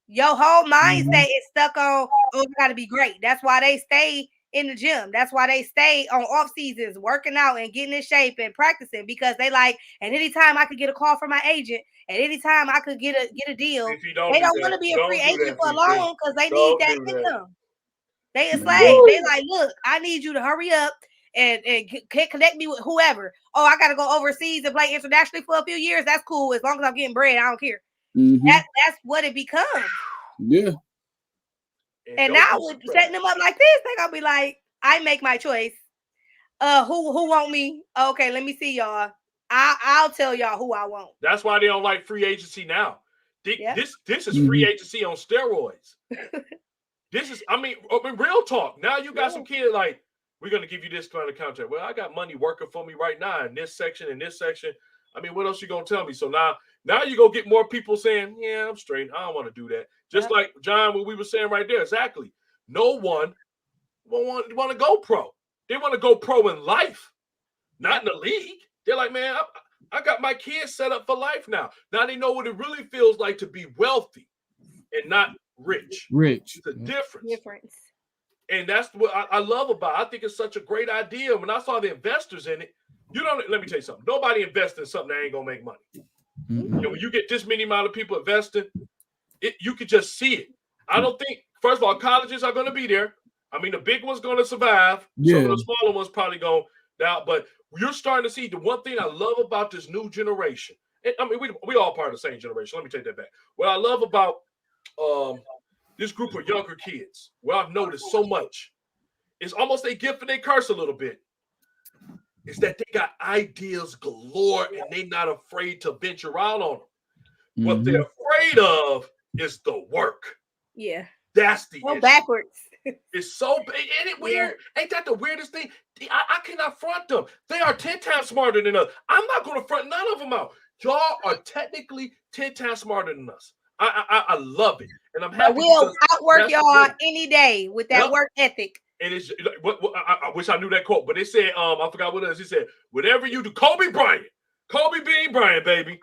Speaker 4: Your whole mindset is stuck on, you gotta be great. That's why they stay in the gym. That's why they stay on off seasons, working out and getting in shape and practicing because they like, and anytime I could get a call from my agent, and anytime I could get a deal, they don't want to be a free agent for long because they need that income. They a slave. They like, look, I need you to hurry up and connect me with whoever. Oh, I got to go overseas and play internationally for a few years. That's cool. As long as I'm getting bread, I don't care. That's what it becomes.
Speaker 3: Yeah.
Speaker 4: And now with setting them up like this, they're gonna be like, I make my choice. Who want me? Okay, let me see y'all. I'll tell y'all who I want.
Speaker 2: That's why they don't like free agency now. This is free agency on steroids. This is, I mean, real talk. Now you got some kid like, we're gonna give you this kind of contract. Well, I got money working for me right now in this section, in this section. I mean, what else you gonna tell me? So now you go get more people saying, yeah, I'm straight. I don't want to do that. Just like John, what we were saying right there. Exactly. No one want to go pro. They want to go pro in life, not in the league. They're like, man, I got my kids set up for life now. Now they know what it really feels like to be wealthy and not rich.
Speaker 3: Rich.
Speaker 2: It's a difference. And that's what I love about it. I think it's such a great idea. When I saw the investors in it, let me tell you something. Nobody invests in something that ain't going to make money. Mm-hmm. When you get this many amount of people investing, you can just see it. I don't think, first of all, colleges are going to be there. I mean, the big one's going to survive. Yeah. Some of the smaller ones probably going down. But you're starting to see the one thing I love about this new generation. I mean, we all part of the same generation. Let me take that back. What I love about this group of younger kids, what I've noticed so much, is almost a gift and they curse a little bit, is that they got ideas galore and they're not afraid to venture out on them. Mm-hmm. What they're afraid of is the work.
Speaker 4: Yeah.
Speaker 2: That's the
Speaker 4: issue. Backwards.
Speaker 2: It's so big. Ain't it weird? Yeah. Ain't that the weirdest thing? I cannot front them. They are 10 times smarter than us. I'm not going to front none of them out. Y'all are technically 10 times smarter than us. I love it. And I'm happy.
Speaker 4: We'll outwork y'all any day with that work ethic.
Speaker 2: And it's I wish I knew that quote, but it said, I forgot what it is. He said, whatever you do, Kobe Bryant, baby.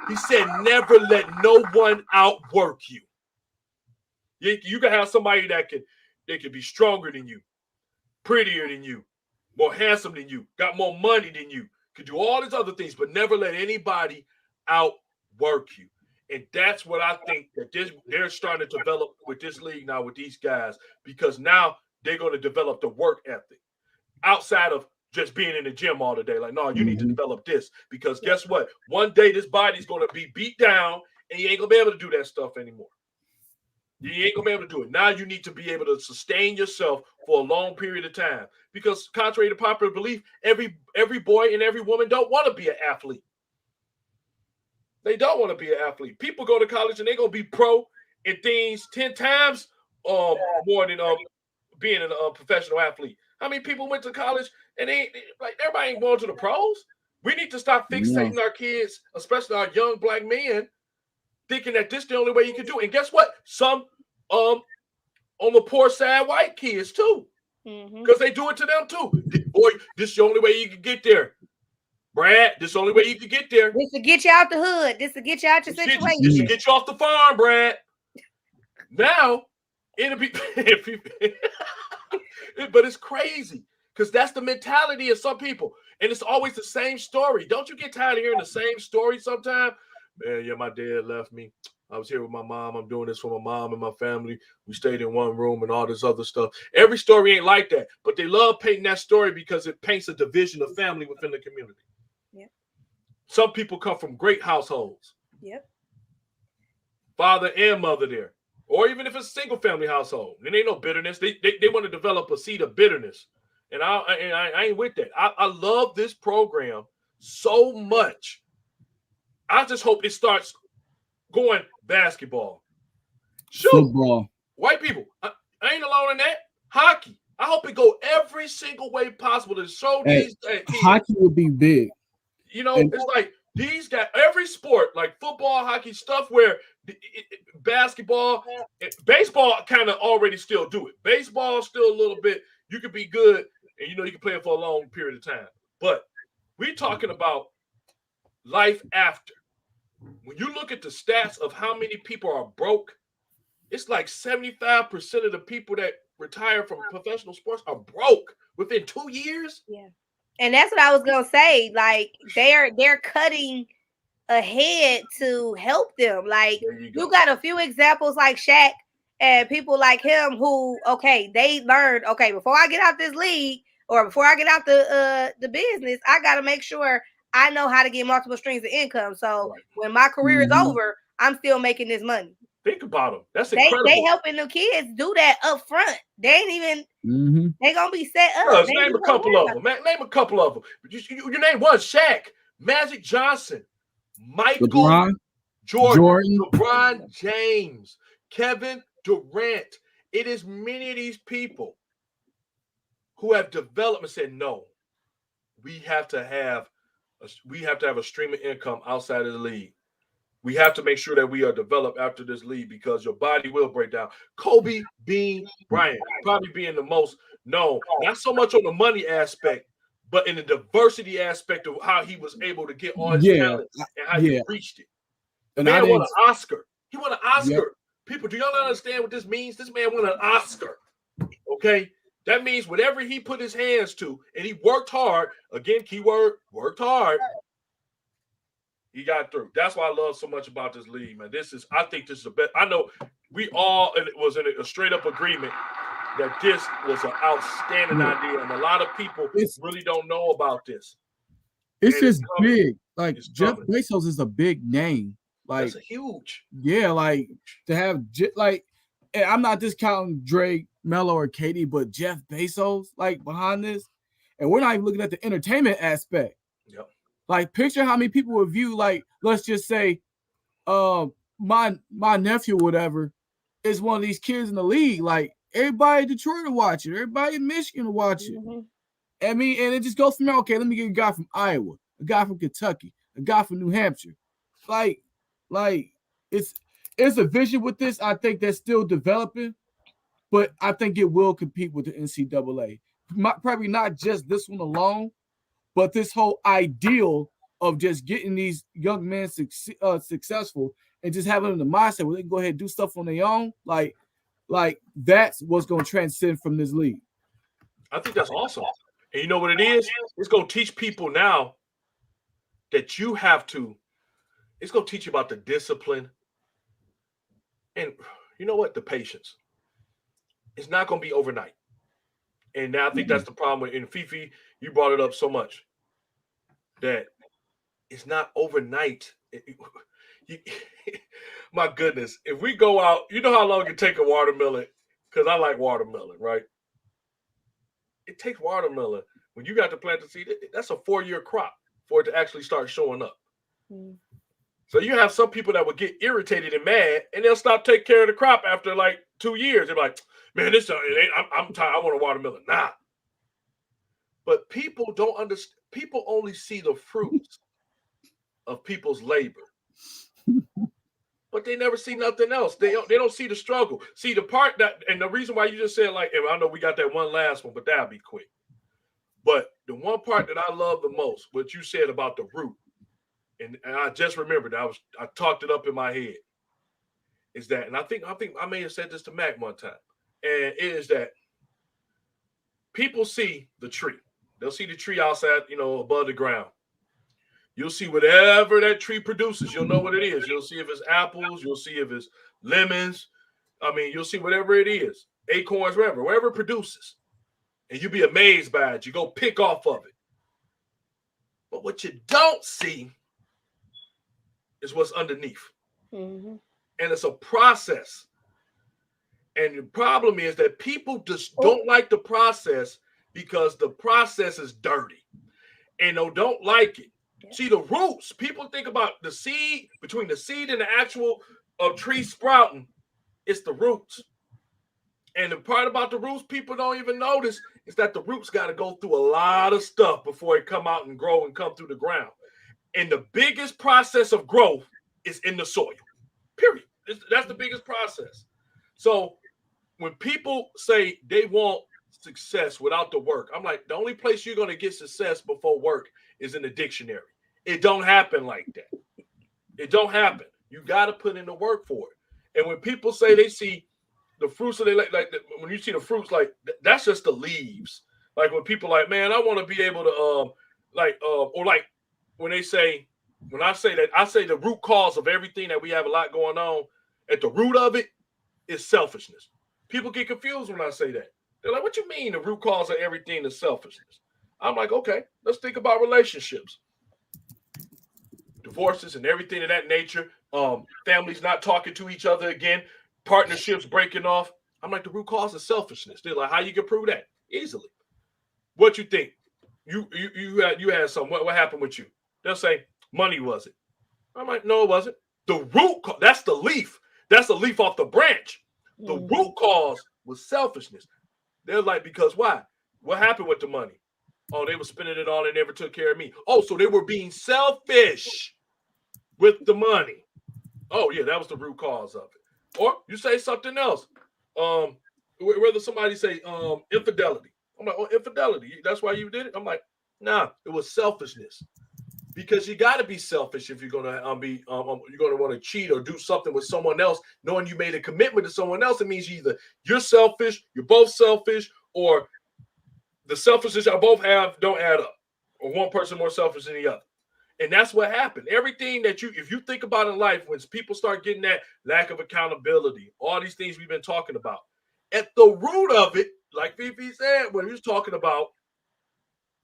Speaker 2: He said, never let no one outwork you. You can have somebody they can be stronger than you, prettier than you, more handsome than you, got more money than you, could do all these other things, but never let anybody outwork you. And that's what I think that they're starting to develop with this league now with these guys, because now they're going to develop the work ethic outside of just being in the gym all the day. Like, no, you need to develop this, because guess what? One day this body's going to be beat down and you ain't going to be able to do that stuff anymore. You ain't going to be able to do it. Now you need to be able to sustain yourself for a long period of time, because contrary to popular belief, every boy and every woman don't want to be an athlete. They don't want to be an athlete. People go to college and they're going to be pro in things 10 times more than being a professional athlete. How many people went to college and everybody ain't going to the pros? We need to stop fixating our kids, especially our young black men, thinking that this is the only way you can do it. And guess what? Some on the poor side white kids too, because they do it to them too. Boy, this is the only way you can get there. Brad, this is the only way you can get there.
Speaker 4: This will get you out the hood. This will get you out your situation.
Speaker 2: This will get you off the farm, Brad. Now, it'll be but it's crazy, because that's the mentality of some people. And it's always the same story. Don't you get tired of hearing the same story sometimes? Man, yeah, my dad left me. I was here with my mom. I'm doing this for my mom and my family. We stayed in one room and all this other stuff. Every story ain't like that, but they love painting that story because it paints a division of family within the community. Yep. Some people come from great households.
Speaker 4: Yep.
Speaker 2: Father and mother there. Or even if it's a single family household, then ain't no bitterness. They want to develop a seed of bitterness. And I ain't with that. I love this program so much. I just hope it starts going basketball,
Speaker 3: football,
Speaker 2: white people. I ain't alone in that. Hockey. I hope it go every single way possible to show these kids.
Speaker 3: Hockey would be big.
Speaker 2: You know, it's like these guys, every sport, like football, hockey, stuff where basketball, baseball kind of already still do it. Baseball still a little bit. You could be good and you can play it for a long period of time. But we're talking about life after. When you look at the stats of how many people are broke, it's like 75% of the people that retire from professional sports are broke within 2 years.
Speaker 4: Yeah. And that's what I was gonna say. Like they're cutting ahead to help them. Like you got a few examples like Shaq and people like him who, they learned, before I get out this league or before I get out the business, I gotta make sure I know how to get multiple streams of income. So when my career is over, I'm still making this money.
Speaker 2: Think about them. That's
Speaker 4: They
Speaker 2: incredible.
Speaker 4: helping the kids do that up front. They ain't even. They gonna be set up.
Speaker 2: Let's name a couple of them. Name a couple of them. You name one: Shaq, Magic Johnson, Michael Jordan, LeBron James, Kevin Durant. It is many of these people who have developed and said, no, we have to have a stream of income outside of the league. We have to make sure that we are developed after this league because your body will break down. Kobe Bean Bryant probably being the most known, not so much on the money aspect, but in the diversity aspect of how he was able to get all his talent and how he reached it. The man won an Oscar. He won an Oscar. Yep. People, do y'all understand what this means? This man won an Oscar. Okay? That means whatever he put his hands to, and he worked hard, again, keyword, worked hard, he got through. That's why I love so much about this league, man. I think this is the best. I know we all was in a straight up agreement that this was an outstanding idea, and a lot of people really don't know about this.
Speaker 3: It's just big. Like Jeff Bezos is a big name. Like
Speaker 2: that's a huge.
Speaker 3: Yeah, like to have and I'm not discounting Drake, Melo, or Katie, but Jeff Bezos like behind this, and we're not even looking at the entertainment aspect.
Speaker 2: Yep.
Speaker 3: Like, picture how many people would view, like, let's just say, my nephew, whatever, is one of these kids in the league. Like, everybody in Detroit will watch it. Everybody in Michigan will watch it. I mean, and it just goes from there. Okay, let me get a guy from Iowa, a guy from Kentucky, a guy from New Hampshire. Like it's a vision with this. I think that's still developing, but I think it will compete with the NCAA. Probably not just this one alone, but this whole ideal of just getting these young men successful and just having them the mindset where they can go ahead and do stuff on their own, like that's what's going to transcend from this league.
Speaker 2: I think that's awesome. And you know what it is? It's going to teach people now that you have to. It's going to teach you about the discipline. And you know what? The patience. It's not going to be overnight. And now I think that's the problem with in Fifi. You brought it up so much that it's not overnight. My goodness, if we go out, you know how long it can take a watermelon? Because I like watermelon, right? It takes watermelon. When you got to plant the seed, that's a 4-year crop for it to actually start showing up. So you have some people that will get irritated and mad, and they'll stop taking care of the crop after like 2 years. They're like, man, I'm tired. I want a watermelon. Nah. But people don't understand. People only see the fruits of people's labor. But they never see nothing else. They don't see the struggle. See the part that, and the reason why you just said, like, and I know we got that one last one, but that'll be quick. But the one part that I love the most, what you said about the root, and I just remembered, I talked it up in my head, is that, and I think I may have said this to Mac one time, and it is that people see the tree. They'll see the tree outside, above the ground. You'll see whatever that tree produces. You'll know what it is. You'll see if it's apples. You'll see if it's lemons. I mean, you'll see whatever it is, acorns, wherever it produces. And you'll be amazed by it. You go pick off of it. But what you don't see is what's underneath. And it's a process. And the problem is that people just don't like the process because the process is dirty. And they don't like it. See, the roots, people think about the seed, between the seed and the actual tree sprouting, it's the roots. And the part about the roots people don't even notice is that the roots got to go through a lot of stuff before it come out and grow and come through the ground. And the biggest process of growth is in the soil, period. That's the biggest process. So when people say they want success without the work, I'm like, the only place you're going to get success before work is in the dictionary. It don't happen like that. It don't happen. You got to put in the work for it. And when people say they see the fruits of when you see the fruits, like that's just the leaves. Like when people like, man, I want to be able to or like when I say that, I say the root cause of everything that we have a lot going on, at the root of it is selfishness. People get confused when I say that. They're like, what you mean the root cause of everything is selfishness? I'm like, okay, let's think about relationships. Divorces and everything of that nature. Families not talking to each other again, partnerships breaking off. I'm like, the root cause is selfishness. They're like, how you can prove that? Easily. What you think? You had some. What happened with you? They'll say money was it. I'm like, no, it wasn't. The root cause, that's the leaf. That's the leaf off the branch. The root cause was selfishness. They're like, because why? What happened with the money? Oh, they were spending it all and never took care of me. Oh, so they were being selfish with the money. Oh, yeah, that was the root cause of it. Or you say something else. Whether somebody say infidelity. I'm like, oh, infidelity. That's why you did it? I'm like, nah, it was selfishness. Because you got to be selfish if you're gonna you're gonna want to cheat or do something with someone else, knowing you made a commitment to someone else. It means either you're selfish, you're both selfish, or the selfishness y'all both have don't add up, or one person more selfish than the other. And that's what happened. Everything that if you think about in life, when people start getting that lack of accountability, all these things we've been talking about, at the root of it, like Fifi said, when he was talking about,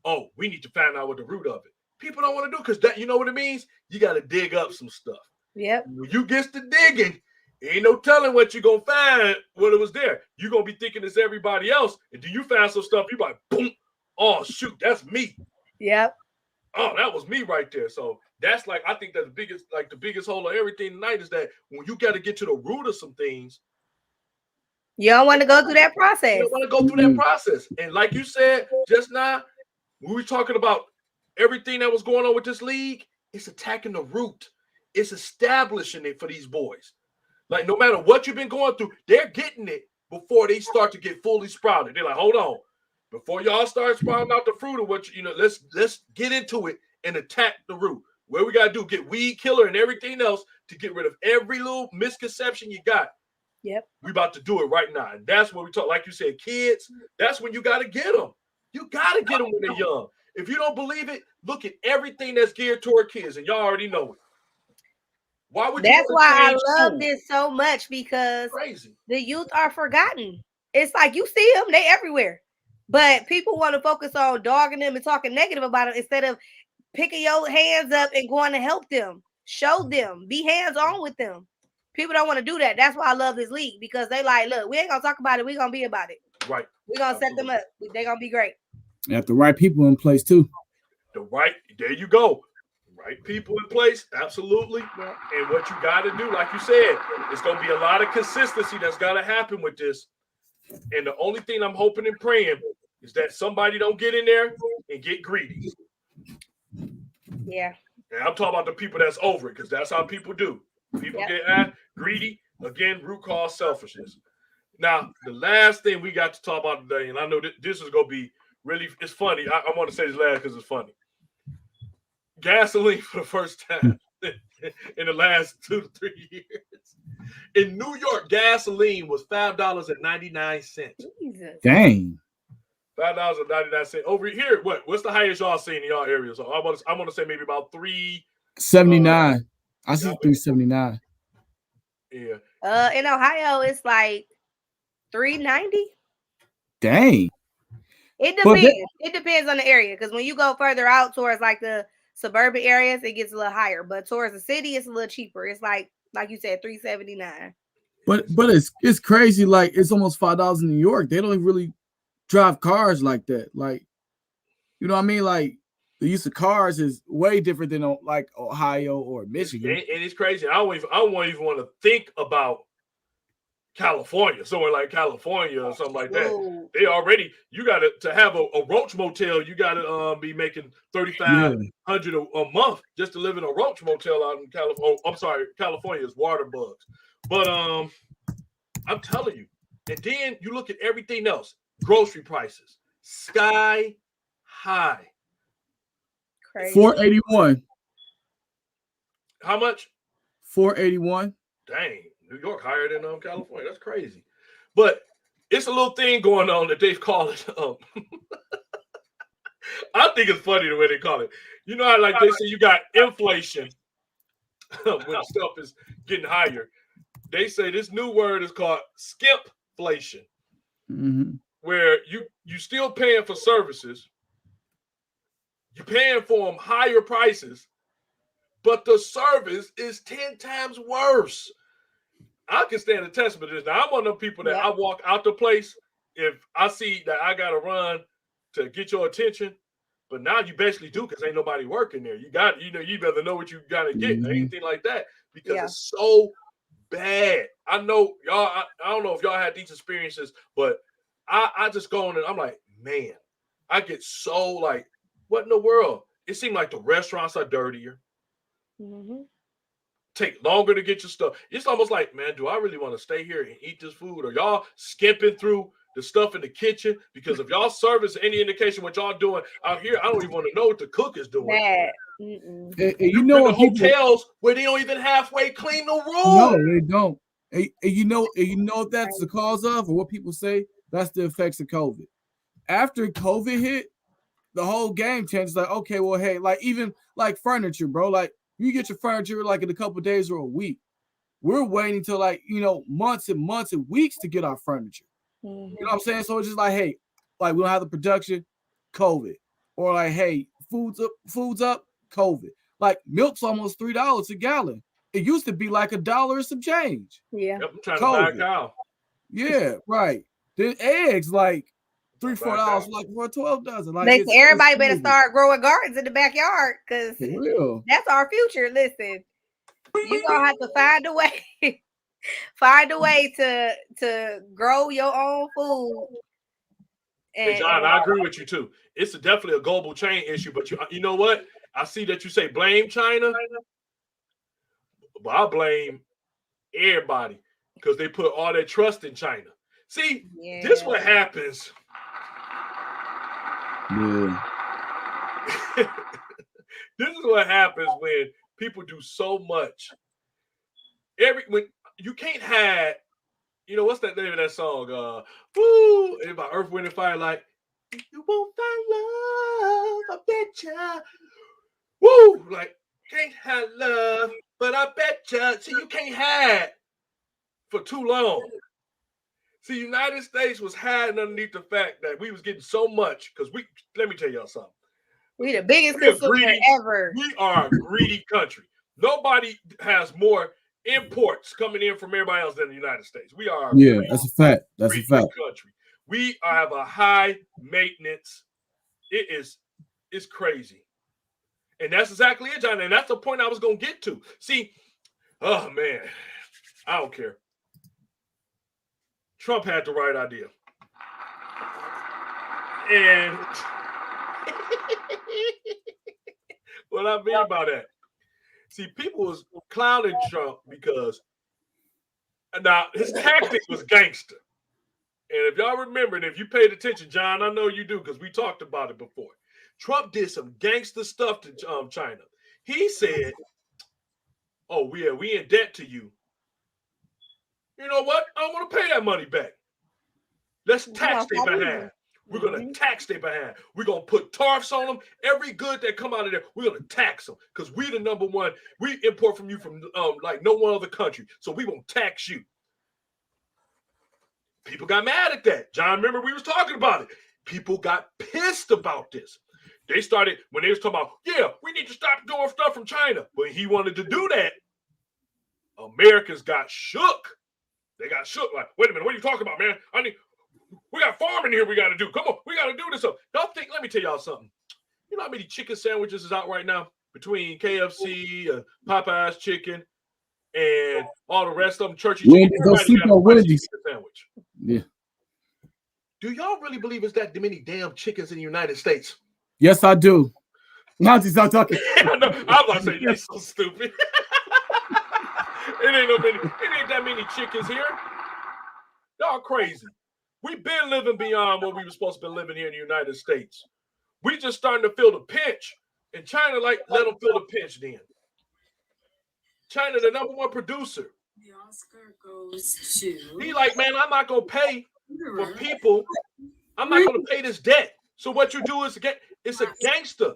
Speaker 2: oh, we need to find out what the root of it. People don't want to do, because that, you know what it means? You got to dig up some stuff.
Speaker 4: Yep.
Speaker 2: When you get to digging, ain't no telling what you're going to find when it was there. You're going to be thinking it's everybody else. And do you find some stuff, you're like, boom, oh, shoot, that's me.
Speaker 4: Yep.
Speaker 2: Oh, that was me right there. So that's like, I think that the biggest hole of everything tonight is that when you got to get to the root of some things,
Speaker 4: you don't want to go through that process.
Speaker 2: You don't want to go through that process. And like you said just now, we were talking about everything that was going on with this league. It's attacking the root. It's establishing it for these boys. Like, no matter what you've been going through, they're getting it before they start to get fully sprouted. They're like, hold on. Before y'all start sprouting out the fruit of what let's get into it and attack the root. What we gotta do, get weed killer and everything else to get rid of every little misconception you got.
Speaker 4: Yep.
Speaker 2: We about to do it right now. And that's what we talk, like you said, kids, that's when you gotta get them. You gotta get them when they're young. If you don't believe it, look at everything that's geared toward kids, and y'all already know it. Why would you?
Speaker 4: That's why I love this so much, because
Speaker 2: crazy.
Speaker 4: The youth are forgotten. It's like you see them, they everywhere. But people want to focus on dogging them and talking negative about them instead of picking your hands up and going to help them, show them, be hands-on with them. People don't want to do that. That's why I love this league, because they like, look, we ain't gonna talk about it, we gonna be about it.
Speaker 2: Right.
Speaker 4: We're gonna set them up. They're gonna be great.
Speaker 3: You have the right people in place too.
Speaker 2: There you go. Right people in place, absolutely. Yeah. And what you got to do, like you said, it's going to be a lot of consistency that's got to happen with this. And the only thing I'm hoping and praying is that somebody don't get in there and get greedy.
Speaker 4: Yeah.
Speaker 2: And I'm talking about the people that's over it, because that's how people do. People get greedy. Again, root cause selfishness. Now, the last thing we got to talk about today, and I know this is going to be really, it's funny. I want to say this last because it's funny. Gasoline for the first time in the last 2 to 3 years. In New York, gasoline was $5.99.
Speaker 3: Dang.
Speaker 2: $5.99. Over here, what's the highest y'all seen in y'all area? So I want to say maybe about
Speaker 3: 379. I see 379.
Speaker 2: Yeah.
Speaker 4: In Ohio, it's like 390.
Speaker 3: Dang.
Speaker 4: It depends. It depends on the area, because when you go further out towards like the suburban areas, it gets a little higher, but towards the city, it's a little cheaper. It's like you said, $3.79.
Speaker 3: But it's crazy. Like, it's almost $5 in New York. They don't really drive cars like that. Like, you know what I mean? Like, the use of cars is way different than like Ohio or Michigan.
Speaker 2: And it's crazy. I don't even want to think about California, somewhere like California or something like that.
Speaker 4: Whoa.
Speaker 2: They already, you got to have a Roach motel. You got to be making $3,500 a month just to live in a Roach motel out in California. Oh, I'm sorry, California is water bugs. But I'm telling you. And then you look at everything else. Grocery prices, sky high.
Speaker 4: Crazy.
Speaker 3: 481.
Speaker 2: How much?
Speaker 3: 481.
Speaker 2: Dang. New York higher than California. That's crazy. But it's a little thing going on that they've called it. I think it's funny the way they call it. You know how like they say you got inflation when stuff is getting higher. They say this new word is called skimpflation, where you still paying for services. You're paying for them higher prices, but the service is 10 times worse. I can stand the test of this. Now, I'm one of the people that I walk out the place if I see that I got to run to get your attention. But now you basically do because ain't nobody working there. You got, you better know what you got to get, anything like that, because it's so bad. I know y'all, I don't know if y'all had these experiences, but I just go on and I'm like, man, I get so like, what in the world? It seemed like the restaurants are dirtier. Take longer to get your stuff. It's almost like, man, do I really want to stay here and eat this food? Or y'all skipping through the stuff in the kitchen? Because if y'all service any indication what y'all doing out here, I don't even want to know what the cook is doing.
Speaker 3: And you know
Speaker 2: the hotels where they don't even halfway clean the room.
Speaker 3: No, they don't. And you know what that's the cause of, or what people say? That's the effects of COVID. After COVID hit, the whole game changed. Like, okay, well, hey, like even like furniture, bro. Like you get your furniture like in a couple of days or a week. We're waiting till like months and months and weeks to get our furniture. You know what I'm saying? So it's just like, hey, like we don't have the production, COVID, or like, hey, food's up, COVID. Like milk's almost $3 a gallon. It used to be like $1 and some change.
Speaker 4: Yeah,
Speaker 2: I'm trying to buy a cow.
Speaker 3: Yeah, right. Then eggs like $3-4 like for 12 dozen. Like
Speaker 4: everybody better start growing gardens in the backyard because that's our future. Listen, you're gonna have to find a way to grow your own food.
Speaker 2: Hey, John, I agree with you too. It's definitely a global chain issue, but you know what? I see that you say blame China, but I blame everybody because they put all their trust in China. See, this what happens. This is what happens when people do so much. When you can't have, what's that name of that song? Woo, it's about Earth, Wind, and Fire. Like, you won't find love, I betcha. Woo, like, can't have love, but I betcha. See, you can't have for too long. See, United States was hiding underneath the fact that we was getting so much because let me tell y'all something.
Speaker 4: We the biggest consumer ever.
Speaker 2: We are a greedy country. Nobody has more imports coming in from everybody else than the United States. We are
Speaker 3: that's a fact. That's a fact.
Speaker 2: Country. We have a high maintenance. It's crazy. And that's exactly it, John. And that's the point I was gonna get to. See, oh man, I don't care. Trump had the right idea. And what I mean by that, see, people was clowning Trump because now his tactic was gangster. And if y'all remember, and if you paid attention, John, I know you do because we talked about it before. Trump did some gangster stuff to China. He said, oh, we in debt to you. You know what? I don't want to pay that money back. Let's tax their behind. We're going to tax their behind. We're going to put tariffs on them. Every good that come out of there, we're going to tax them because we the number one. We import from you from like no one other country. So we won't tax you. People got mad at that. John, remember we was talking about it. People got pissed about this. They started, when they was talking about, we need to stop doing stuff from China. When he wanted to do that, Americans got shook. They got shook. Like, wait a minute, what are you talking about, man? We got farming here we got to do. Come on, we got to do this. Don't think, let me tell y'all something. You know how many chicken sandwiches is out right now? Between KFC, Popeye's chicken, and all the rest of them, churchy chicken. Everybody got a chicken sandwich.
Speaker 3: Yeah.
Speaker 2: Do y'all really believe it's that many damn chickens in the United States?
Speaker 3: Yes, I do. Now stop talking.
Speaker 2: I know. I'm about to say you're so stupid. It ain't that many chickens here. Y'all crazy. We've been living beyond what we were supposed to be living here in the United States. We just starting to feel the pinch. And China, let them feel the pinch then. China, the number one producer.
Speaker 5: The Oscar goes to...
Speaker 2: He like, man, I'm not going to pay for people. I'm not going to pay this debt. So what you do is, it's a gangster.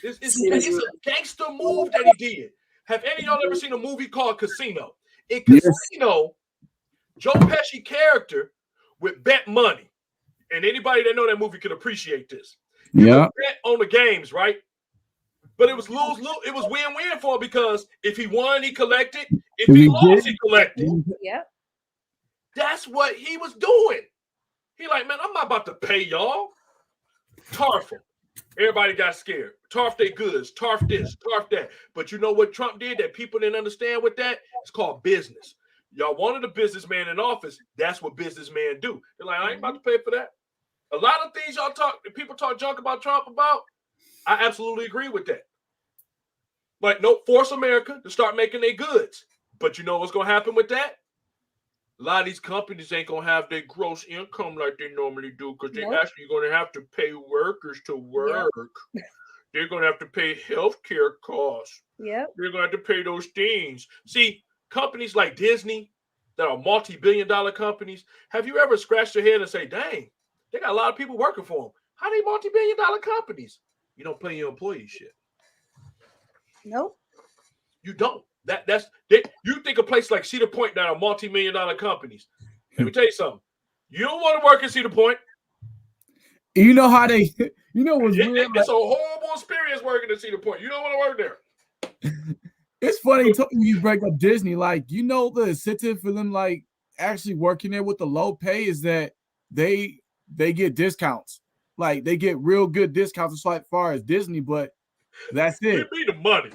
Speaker 2: It's a gangster move that he did. Have any of y'all ever seen a movie called Casino? In Casino, Joe Pesci character would bet money. And anybody that know that movie could appreciate this. You would bet on the games, right? But it was lose. It was win-win for him because if he won, he collected. If he lost, he collected.
Speaker 4: Yep.
Speaker 2: That's what he was doing. He like, man, I'm not about to pay y'all. Tarf them. Everybody got scared. Tarf their goods. Tarf this. Tarf that. But you know what Trump did that people didn't understand with that? It's called business. Y'all wanted a businessman in office. That's what businessmen do. They're like, I ain't about to pay for that. A lot of things people talk junk about Trump about, I absolutely agree with that. Like, no, force America to start making their goods. But you know what's going to happen with that? A lot of these companies ain't going to have their gross income like they normally do because they're actually going to have to pay workers to work. Yep. They're going to have to pay healthcare costs.
Speaker 4: Yep.
Speaker 2: They're going to have to pay those things. See, companies like Disney that are multi-billion-dollar companies, have you ever scratched your head and say, dang, they got a lot of people working for them. How are they multi-billion-dollar companies? You don't pay your employees shit.
Speaker 4: Nope.
Speaker 2: You don't. You think a place like Cedar Point that are multi-million-dollar companies. Let me tell you something. You don't want to work at Cedar Point.
Speaker 3: You know how they, you know what's weird?
Speaker 2: It's a horrible experience working at Cedar Point. You don't want to work there.
Speaker 3: It's funny when you break up Disney. Like, you know, the incentive for them, like, actually working there with the low pay is that they get discounts. Like, they get real good discounts as far as Disney, but that's it.
Speaker 2: Give me the money.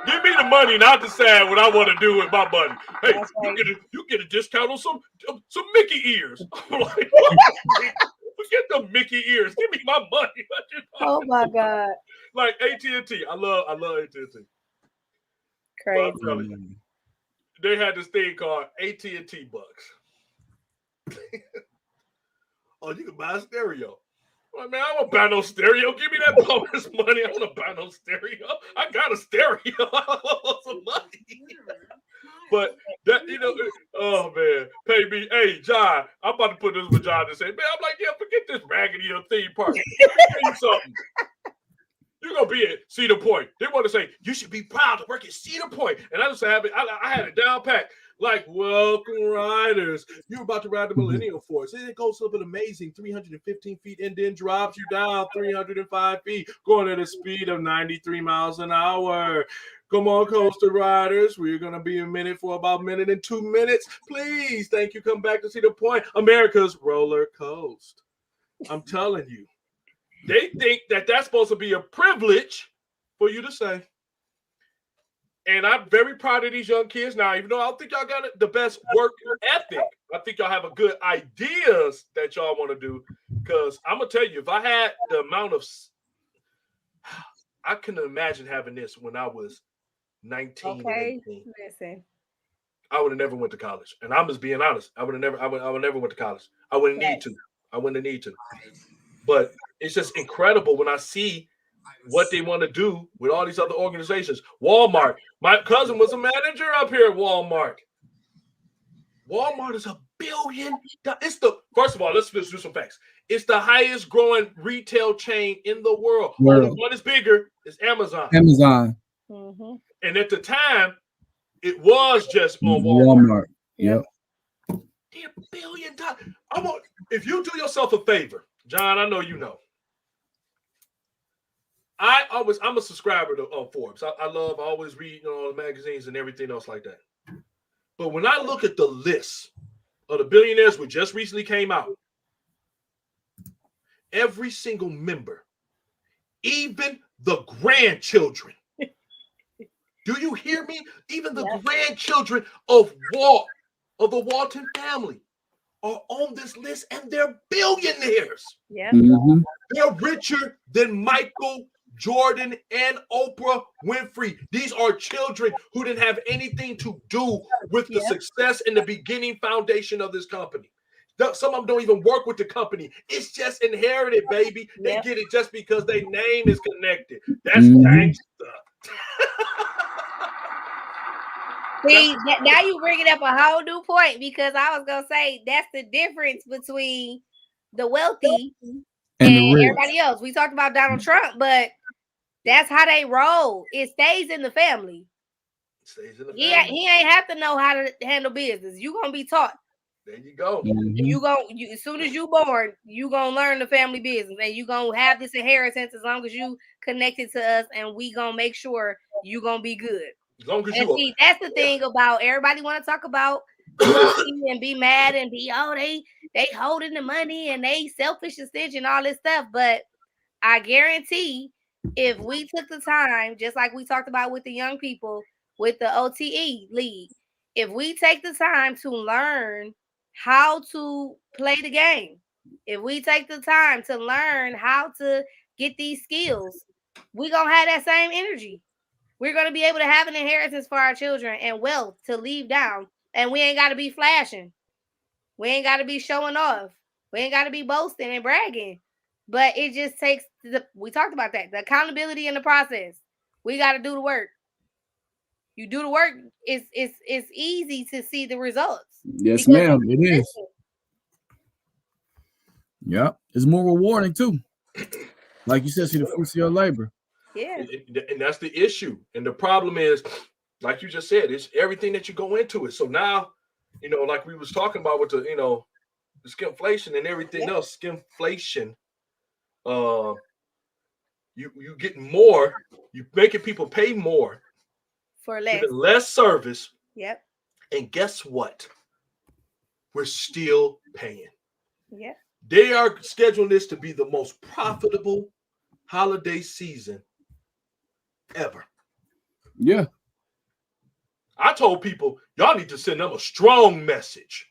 Speaker 2: Give me the money and I'll decide what I want to do with my money. Hey, right. you get a discount on some Mickey ears. I'm like, forget the Mickey ears. Give me my money.
Speaker 4: Oh my God.
Speaker 2: Like AT&T. I love AT&T.
Speaker 4: Crazy.
Speaker 2: They had this thing called AT&T Bucks. Oh, you can buy a stereo. Like, man, I don't buy no stereo. Give me that bonus money. I don't buy no stereo. I got a stereo. I want some money. But that, you know, oh man, pay me. Hey, John, I'm about to put this with John and say, man, I'm like, yeah, forget this raggedy theme park. Let me tell you something. You're gonna be at Cedar Point. They want to say you should be proud to work at Cedar Point, and I just have it. I had it down pat. Like, welcome riders. You're about to ride the Millennium Force. It goes up an amazing 315 feet and then drops you down 305 feet, going at a speed of 93 miles an hour. Come on, coaster riders. We're going to be a minute for about a minute and 2 minutes. Please, thank you. Come back to Cedar Point, America's roller coaster. I'm telling you. They think that that's supposed to be a privilege for you to say. And I'm very proud of these young kids now, even though I don't think y'all got the best work ethic. I think y'all have a good ideas that y'all want to do. Because I'm going to tell you, if I had the amount of, I couldn't imagine having this when I was 19.
Speaker 4: Okay, listen.
Speaker 2: I would have never went to college. And I'm just being honest. I would never went to college. I wouldn't need to. I wouldn't need to. But it's just incredible when I see what they want to do with all these other organizations. Walmart. My cousin was a manager up here at Walmart. Walmart is $1 billion. First of all, let's do some facts. It's the highest growing retail chain in the world. Only one is bigger is Amazon.
Speaker 4: Mm-hmm.
Speaker 2: And at the time, it was just on Walmart.
Speaker 3: Yep.
Speaker 2: $1 billion. If you do yourself a favor, John, I know you know. I'm a subscriber to Forbes. I always read all the magazines and everything else like that. But when I look at the list of the billionaires who just recently came out, every single member, even the grandchildren, do you hear me? Even the grandchildren of the Walton family are on this list, and they're billionaires.
Speaker 4: Yeah,
Speaker 2: They're richer than Michael Jordan and Oprah Winfrey. These are children who didn't have anything to do with the success and the beginning foundation of this company. Some of them don't even work with the company. It's just inherited, baby. They get it just because their name is connected. That's gangsta.
Speaker 4: See, now you bringing up a whole new point, because I was gonna say that's the difference between the wealthy and everybody else. We talked about Donald Trump, but that's how they roll. It stays in the family.
Speaker 2: He
Speaker 4: ain't have to know how to handle business. You gonna be taught.
Speaker 2: There you go.
Speaker 3: Mhm.
Speaker 4: As soon as you born, you gonna learn the family business, and you gonna have this inheritance as long as you connected to us, and we gonna make sure you gonna be good.
Speaker 2: As long as
Speaker 4: And
Speaker 2: you
Speaker 4: see, that's the thing about everybody want to talk about the wealthy and be mad and be they holding the money and they selfish and stingy and all this stuff. But I guarantee if we took the time, just like we talked about with the young people with the OTE league, if we take the time to learn how to play the game, if we take the time to learn how to get these skills, we're going to have that same energy. We're going to be able to have an inheritance for our children and wealth to leave down. And we ain't got to be flashing. We ain't got to be showing off. We ain't got to be boasting and bragging. But it just takes we talked about that, the accountability in the process. We got to do the work. You do the work, it's easy to see the results.
Speaker 3: Yes,
Speaker 4: Because
Speaker 3: ma'am. It is. Yeah, it's more rewarding too. Like you said, see the fruits of your labor.
Speaker 4: Yeah.
Speaker 2: And that's the issue. And the problem is, like you just said, it's everything that you go into it. So now, like we was talking about with the, the skimflation and everything else, skimflation, you getting more, you making people pay more
Speaker 4: For less.
Speaker 2: giving less service.
Speaker 4: Yep.
Speaker 2: And guess what? We're still paying.
Speaker 4: Yep.
Speaker 2: They are scheduling this to be the most profitable holiday season ever.
Speaker 3: Yeah.
Speaker 2: I told people, y'all need to send them a strong message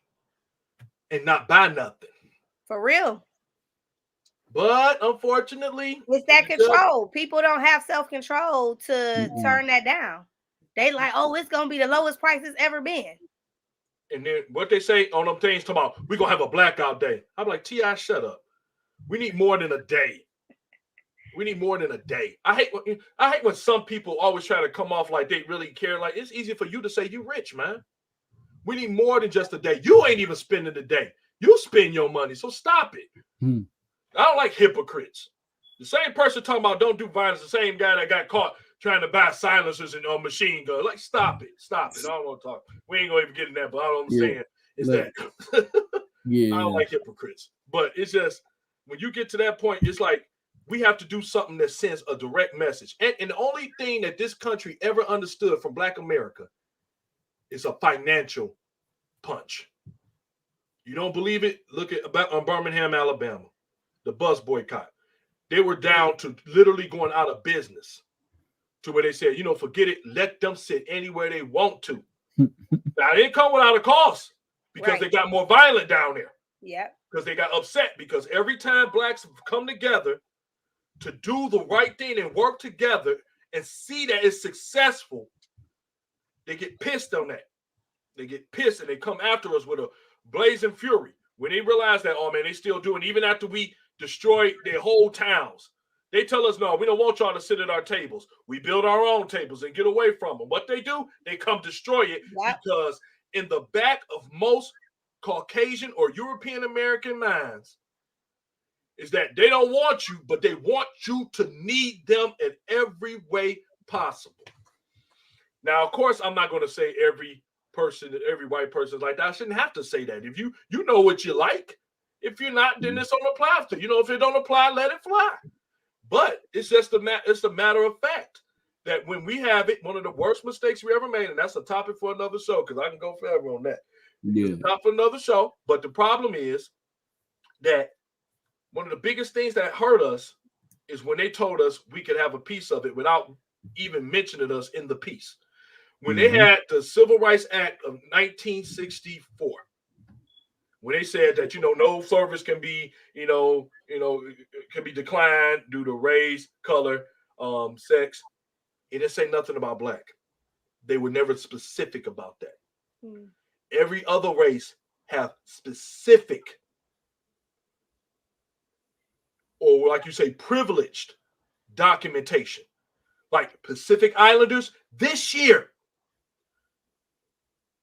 Speaker 2: and not buy nothing.
Speaker 4: For real.
Speaker 2: But unfortunately,
Speaker 4: it's that control. People don't have self-control to turn that down. They like, oh, it's gonna be the lowest price it's ever been.
Speaker 2: And then what they say on them things talking about, we're gonna have a blackout day. I'm like, T.I., shut up. We need more than a day. We need more than a day. I hate when some people always try to come off like they really care. Like, it's easy for you to say you rich, man. We need more than just a day. You ain't even spending the day. You spend your money, so stop it. I don't like hypocrites. The same person talking about don't do violence, the same guy that got caught trying to buy silencers and machine guns. Like, stop it. Stop it. I don't want to talk. We ain't going to even get in that, but all I'm saying is that I don't like hypocrites. But it's just, when you get to that point, it's like, we have to do something that sends a direct message. And the only thing that this country ever understood from Black America is a financial punch. You don't believe it? Look at Birmingham, Alabama, the bus boycott. They were down to literally going out of business, to where they said, forget it, let them sit anywhere they want to. Now, it didn't come without a cost, because they got more violent down there.
Speaker 4: Yeah.
Speaker 2: Because they got upset, because every time Blacks come together to do the right thing and work together and see that it's successful, they get pissed on that. They get pissed and they come after us with a blazing fury. When they realize that, oh man, they still doing, even after we destroy their whole towns, they tell us, no, we don't want y'all to sit at our tables. We build our own tables and get away from them. What they do, they come destroy it, because in the back of most Caucasian or European American minds is that they don't want you, but they want you to need them in every way possible. Now, of course, I'm not going to say every white person is like that. I shouldn't have to say that. If you know what you like, if you're not, then this don't apply to you. If it don't apply, let it fly. But it's just it's a matter of fact that when we have it, one of the worst mistakes we ever made, and that's a topic for another show, because I can go forever on that.
Speaker 3: Yeah.
Speaker 2: It's not for another show. But the problem is that one of the biggest things that hurt us is when they told us we could have a piece of it without even mentioning us in the piece. When they had the Civil Rights Act of 1964, when they said that, no service can be, can be declined due to race, color, sex, it didn't say nothing about Black. They were never specific about that. Every other race have specific, or like you say, privileged documentation. Like Pacific Islanders, this year,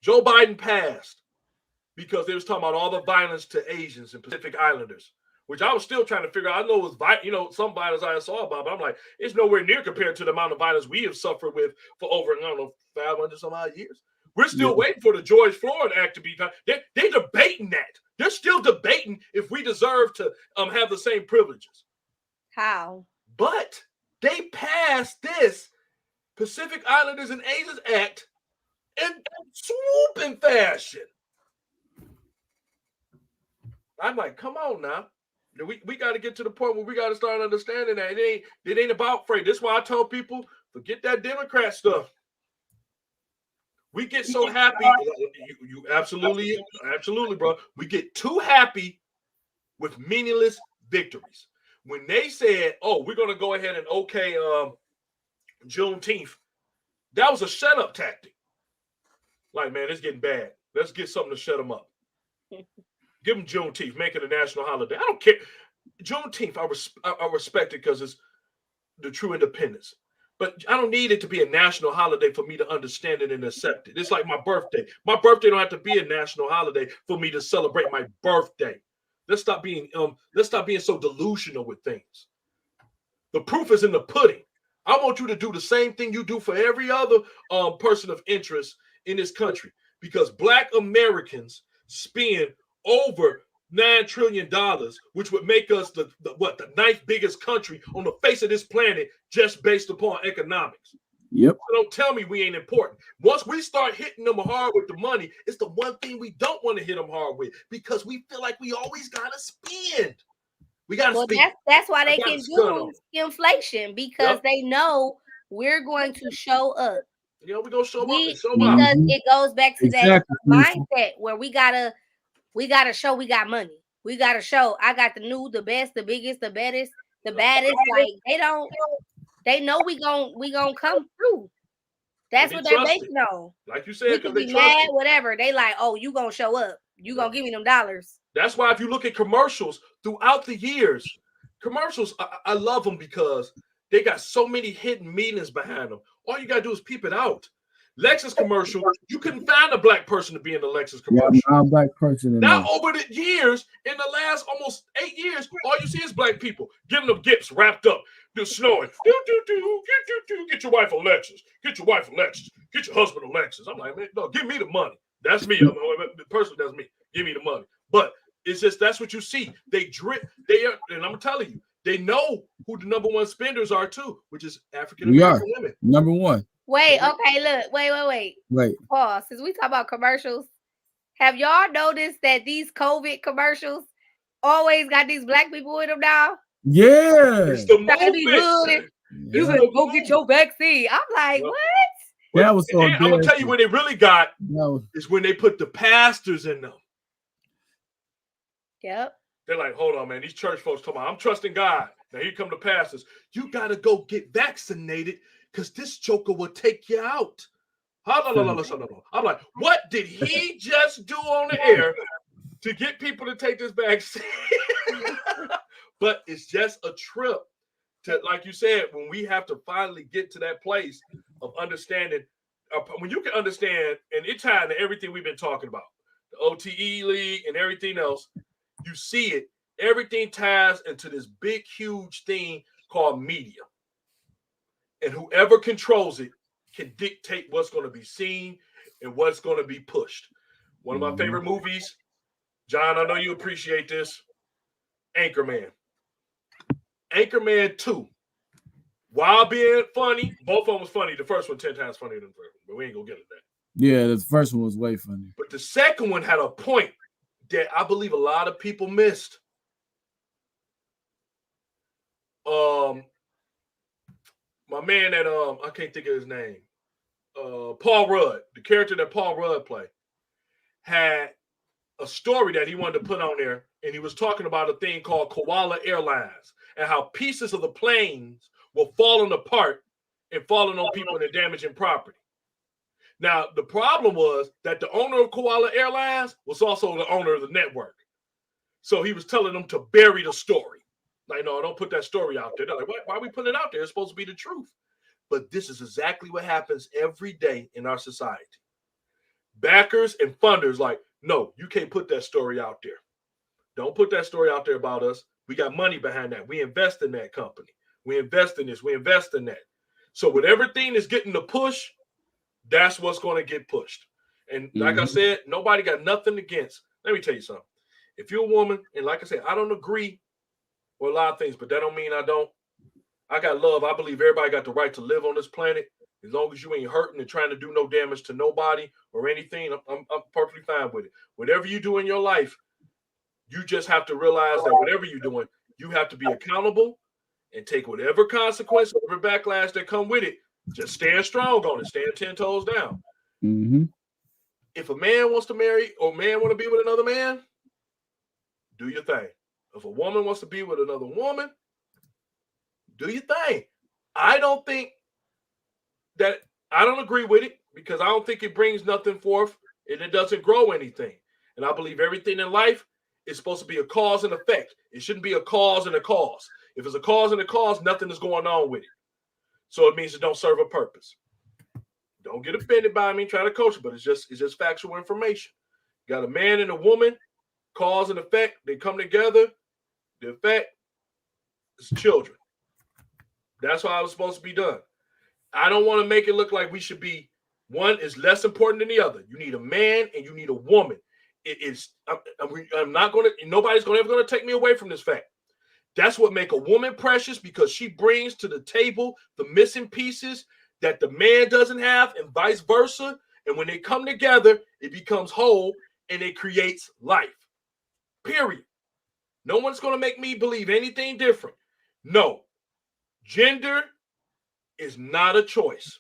Speaker 2: Joe Biden passed because they was talking about all the violence to Asians and Pacific Islanders, which I was still trying to figure out. I know it was, some violence I saw about, but I'm like, it's nowhere near compared to the amount of violence we have suffered with for over, 500 some odd years. We're still waiting for the George Floyd Act to be done. They're debating that. They're still debating if we deserve to have the same privileges.
Speaker 4: How?
Speaker 2: But they passed this Pacific Islanders and Asians Act in swooping fashion. I'm like, come on now. We got to get to the point where we got to start understanding that it ain't about freight. That's why I told people, forget that Democrat stuff. We get so happy. You absolutely, bro. We get too happy with meaningless victories. When they said, "Oh, we're gonna go ahead and okay Juneteenth," that was a shut up tactic. Like, man, it's getting bad. Let's get something to shut them up. Give them Juneteenth, make it a national holiday. I don't care. Juneteenth, I respect it because it's the true independence. But I don't need it to be a national holiday for me to understand it and accept it. It's like my birthday. My birthday don't have to be a national holiday for me to celebrate my birthday. Let's stop being so delusional with things. The proof is in the pudding. I want you to do the same thing you do for every other person of interest in this country, because Black Americans spend over $9 trillion, which would make us the ninth biggest country on the face of this planet just based upon economics.
Speaker 3: Yep.
Speaker 2: So don't tell me we ain't important. Once we start hitting them hard with the money, it's the one thing we don't want to hit them hard with, because we feel like we always gotta spend. We gotta spend.
Speaker 4: That's why they can do inflation, because they know we're going to show up.
Speaker 2: You know, we're gonna show up and show
Speaker 4: because
Speaker 2: out.
Speaker 4: it goes back to that mindset where we gotta show we got money. We gotta show I got the new, the best, the biggest, the baddest. Like they know we gonna come through. That's what they're basing on.
Speaker 2: Like you said,
Speaker 4: we can be mad, whatever. They like, oh, you gonna show up. You gonna give me them dollars.
Speaker 2: That's why if you look at commercials throughout the years, commercials, I love them because they got so many hidden meanings behind them. All you gotta do is peep it out. Lexus commercial, you couldn't find a Black person to be in the Lexus commercial.
Speaker 3: Yeah, I'm a Black person.
Speaker 2: Now, over the years, in the last almost 8 years, all you see is Black people giving them gifts wrapped up, just snowing. Get your wife a Lexus. Get your wife a Lexus. Get your husband a Lexus. I'm like, man, no, give me the money. That's me. The person, that's me. Give me the money. But it's just, that's what you see. They drip. They are, and I'm telling you, they know who the number one spenders are too, which is African American women.
Speaker 3: Number one.
Speaker 4: Wait, okay, look, wait. Pause. Since we talk about commercials, have y'all noticed that these COVID commercials always got these Black people in them now?
Speaker 2: Yeah. It's the movement.
Speaker 4: You better go get your vaccine. I'm like, what?
Speaker 3: That was so
Speaker 2: I'm gonna tell you when they really got is when they put the pastors in them.
Speaker 4: Yep.
Speaker 2: They're like, hold on, man. These church folks talking about, I'm trusting God. Now here come the pastors. You gotta go get vaccinated, because this joker will take you out. I'm like, what did he just do on the air to get people to take this vaccine? But it's just a trip to, like you said, when we have to finally get to that place of understanding, when you can understand, and it ties into everything we've been talking about, the OTE league and everything else, you see it, everything ties into this big, huge thing called media. And whoever controls it can dictate what's going to be seen and what's going to be pushed. One of my favorite movies, John, I know you appreciate this, Anchorman. Anchorman 2. While being funny, both of them was funny. The first one 10 times funnier than the first one, but we ain't going to get into that.
Speaker 3: Yeah, the first one was way funny.
Speaker 2: But the second one had a point that I believe a lot of people missed. My man that I can't think of his name. Paul Rudd, the character that Paul Rudd played, had a story that he wanted to put on there, and he was talking about a thing called Koala Airlines and how pieces of the planes were falling apart and falling on people and damaging property. Now, the problem was that the owner of Koala Airlines was also the owner of the network. So he was telling them to bury the story. Like, no, don't put that story out there. They're like, why are we putting it out there? It's supposed to be the truth. But this is exactly what happens every day in our society. Backers and funders like, no, you can't put that story out there. Don't put that story out there about us. We got money behind that. We invest in that company. We invest in this. We invest in that. So with everything that's getting the push, that's what's going to get pushed. And like I said, nobody got nothing against. Let me tell you something. If you're a woman, and like I said, I don't agree with a lot of things, but that don't mean I don't. I got love. I believe everybody got the right to live on this planet. As long as you ain't hurting and trying to do no damage to nobody or anything, I'm perfectly fine with it. Whatever you do in your life, you just have to realize that whatever you're doing, you have to be accountable and take whatever consequence, whatever backlash that come with it. Just stand strong on it. Stand 10 toes down. If a man wants to marry or a man want to be with another man, do your thing. If a woman wants to be with another woman, do your thing. I don't agree with it because I don't think it brings nothing forth and it doesn't grow anything. And I believe everything in life is supposed to be a cause and effect. It shouldn't be a cause and a cause. If it's a cause and a cause, nothing is going on with it. So it means it don't serve a purpose. Don't get offended by me, try to coach it, but it's just factual information. You got a man and a woman, cause and effect, they come together. The effect is children. That's how it was supposed to be done. I don't want to make it look like we should be one is less important than the other. You need a man and you need a woman. I'm not going to, nobody's ever going to take me away from this fact. That's what make a woman precious because she brings to the table the missing pieces that the man doesn't have and vice versa. And when they come together, it becomes whole and it creates life. Period. No one's going to make me believe anything different. No. Gender is not a choice.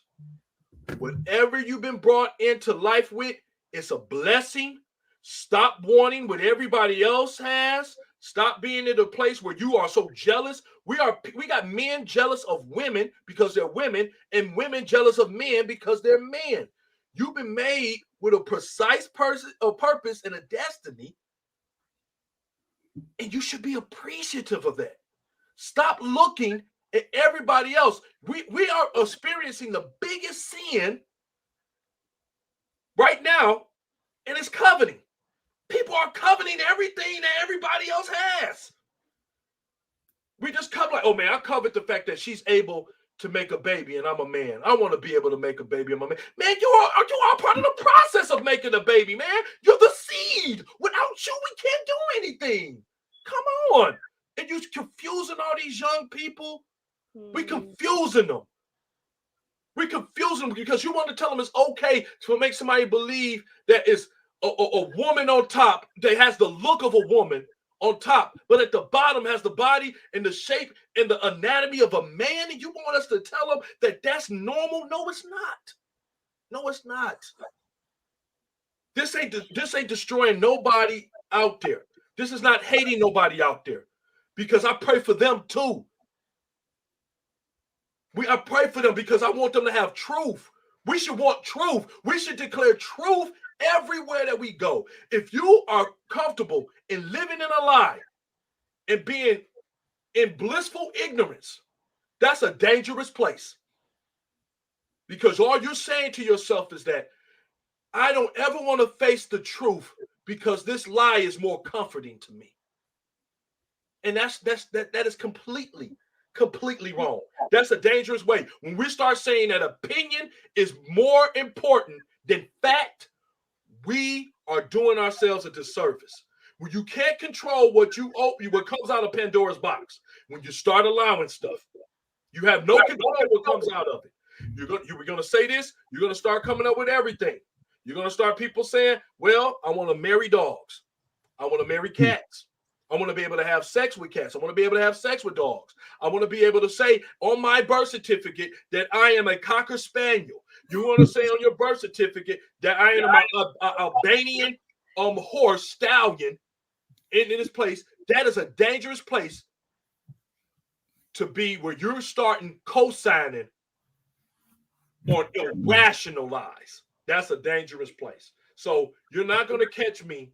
Speaker 2: Whatever you've been brought into life with, it's a blessing. Stop wanting what everybody else has. Stop being in a place where you are so jealous. We got men jealous of women because they're women, and women jealous of men because they're men. You've been made with a precise purpose and a destiny, and you should be appreciative of that. Stop looking at everybody else. We are experiencing the biggest sin right now, and it's coveting. People are coveting everything that everybody else has. We just cover like, oh man, I covet the fact that she's able to make a baby and I'm a man. I want to be able to make a baby. I'm a man. Man, you are part of the process of making a baby, man. You're the seed. Without you, we can't do anything. Come on. And you're confusing all these young people. We confusing them. We confusing them because you want to tell them it's okay to make somebody believe that it's a woman on top that has the look of a woman on top, but at the bottom has the body and the shape and the anatomy of a man, and you want us to tell them that that's normal? No, it's not. No, it's not. This ain't destroying nobody out there. This is not hating nobody out there because I pray for them too. I pray for them because I want them to have truth. We should want truth. We should declare truth everywhere that we go. If you are comfortable in living in a lie and being in blissful ignorance, that's a dangerous place. Because all you're saying to yourself is that I don't ever want to face the truth because this lie is more comforting to me. And that is completely wrong. That's a dangerous way. When we start saying that opinion is more important than fact, we are doing ourselves a disservice. When you can't control what comes out of Pandora's box, when you start allowing stuff, you have no control what comes out of it. You're going to say this, you're going to start coming up with everything. You're going to start people saying, well, I want to marry dogs. I want to marry cats. I want to be able to have sex with cats. I want to be able to have sex with dogs. I want to be able to say on my birth certificate that I am a Cocker Spaniel. You want to say on your birth certificate that I am an Albanian horse stallion in this place. That is a dangerous place to be where you're starting co-signing on irrational lies. That's a dangerous place. So you're not going to catch me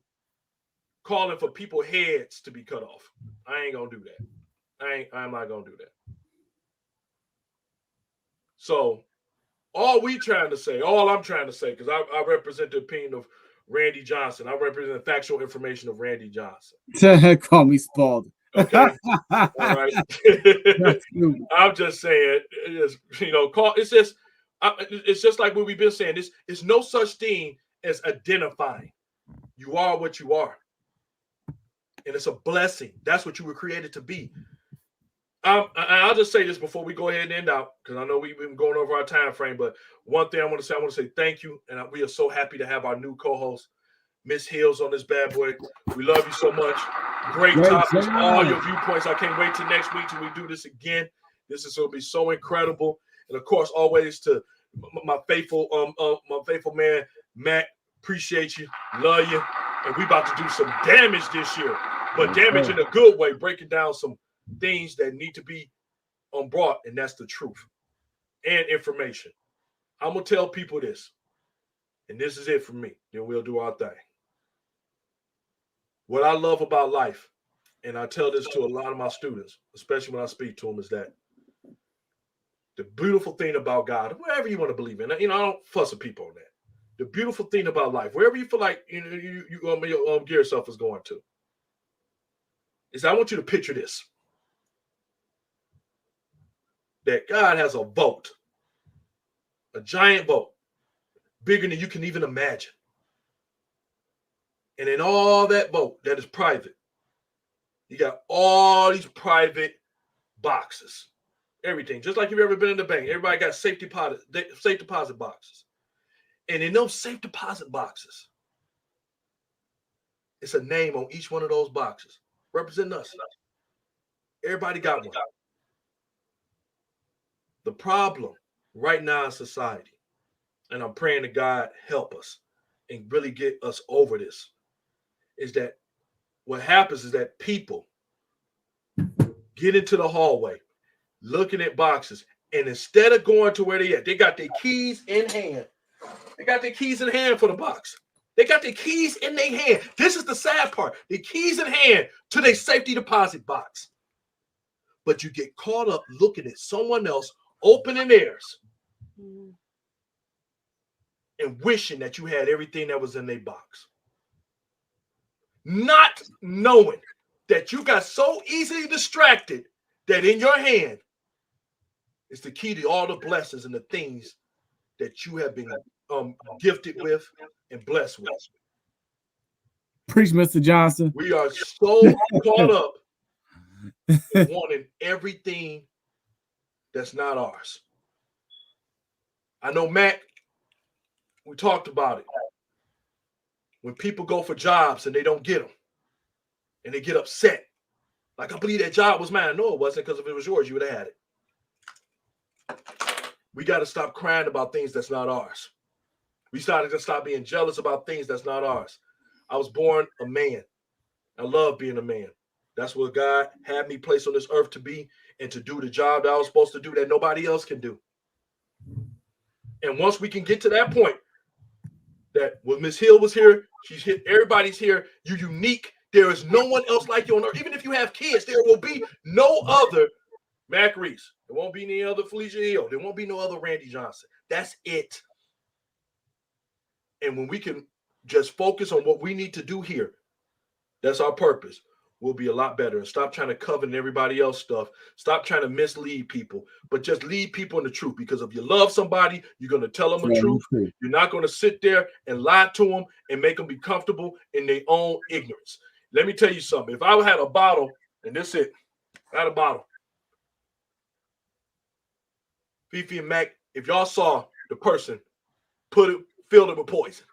Speaker 2: calling for people's heads to be cut off. I ain't gonna do that. I'm not gonna do that. So all I'm trying to say, because I represent the opinion of Randy Johnson. I represent the factual information of Randy Johnson.
Speaker 3: Call me Spalding.
Speaker 2: Okay. All right. I'm just saying, it's just like what we've been saying. It's no such thing as identifying. You are what you are. And it's a blessing. That's what you were created to be. I'll just say this before we go ahead and end out, because I know we've been going over our time frame. But one thing I want to say thank you. And we are so happy to have our new co-host, Miss Hills, on this bad boy. We love you so much. Great topics, all your viewpoints. I can't wait till next week till we do this again. This is going to be so incredible. And of course, always to my faithful man, Matt. Appreciate you, love you, and we about to do some damage this year, but damage in a good way, breaking down some things that need to be brought, and that's the truth and information. I'm gonna tell people this, and this is it for me. Then we'll do our thing. What I love about life, and I tell this to a lot of my students, especially when I speak to them, is that the beautiful thing about God, wherever you want to believe in, I don't fuss with people on that. The beautiful thing about life, wherever you feel like your gear self is going to, is I want you to picture this. That God has a vote, a giant vote, bigger than you can even imagine. And in all that vote that is private, you got all these private boxes, everything. Just like you've ever been in the bank, everybody got safe deposit boxes. And in those safe deposit boxes, it's a name on each one of those boxes representing us. Everybody got one. The problem right now in society, and I'm praying to God help us and really get us over this, is that what happens is that people get into the hallway looking at boxes, and instead of going to where they at, they got their keys in hand. They got their keys in hand for the box. They got their keys in their hand. This is the sad part. The keys in hand to their safety deposit box. But you get caught up looking at someone else opening theirs and wishing that you had everything that was in their box. Not knowing that you got so easily distracted that in your hand is the key to all the blessings and the things that you have been gifted with and blessed with.
Speaker 3: Preach, Mr. Johnson.
Speaker 2: We are so caught up in wanting everything that's not ours. I know, Matt, we talked about it. When people go for jobs and they don't get them, and they get upset. Like, I believe that job was mine. No, it wasn't, because if it was yours, you would have had it. We got to stop crying about things that's not ours. We started to stop being jealous about things that's not ours. I was born a man. I love being a man. That's what God had me placed on this earth to be and to do the job that I was supposed to do that nobody else can do. And once we can get to that point, that when Miss Hill was here, she's hit, everybody's here, you're unique. There is no one else like you on earth. Even if you have kids, there will be no other Mac Reese. There won't be any other Felicia Hill. There won't be no other Randy Johnson. That's it. And when we can just focus on what we need to do here, that's our purpose, we'll be a lot better. And stop trying to covet everybody else's stuff. Stop trying to mislead people, but just lead people in the truth. Because if you love somebody, you're going to tell them the truth. You're not going to sit there and lie to them and make them be comfortable in their own ignorance. Let me tell you something. If I had a bottle, and this is it, I had a bottle. Fifi and Mac, if y'all saw the person filled it with poison,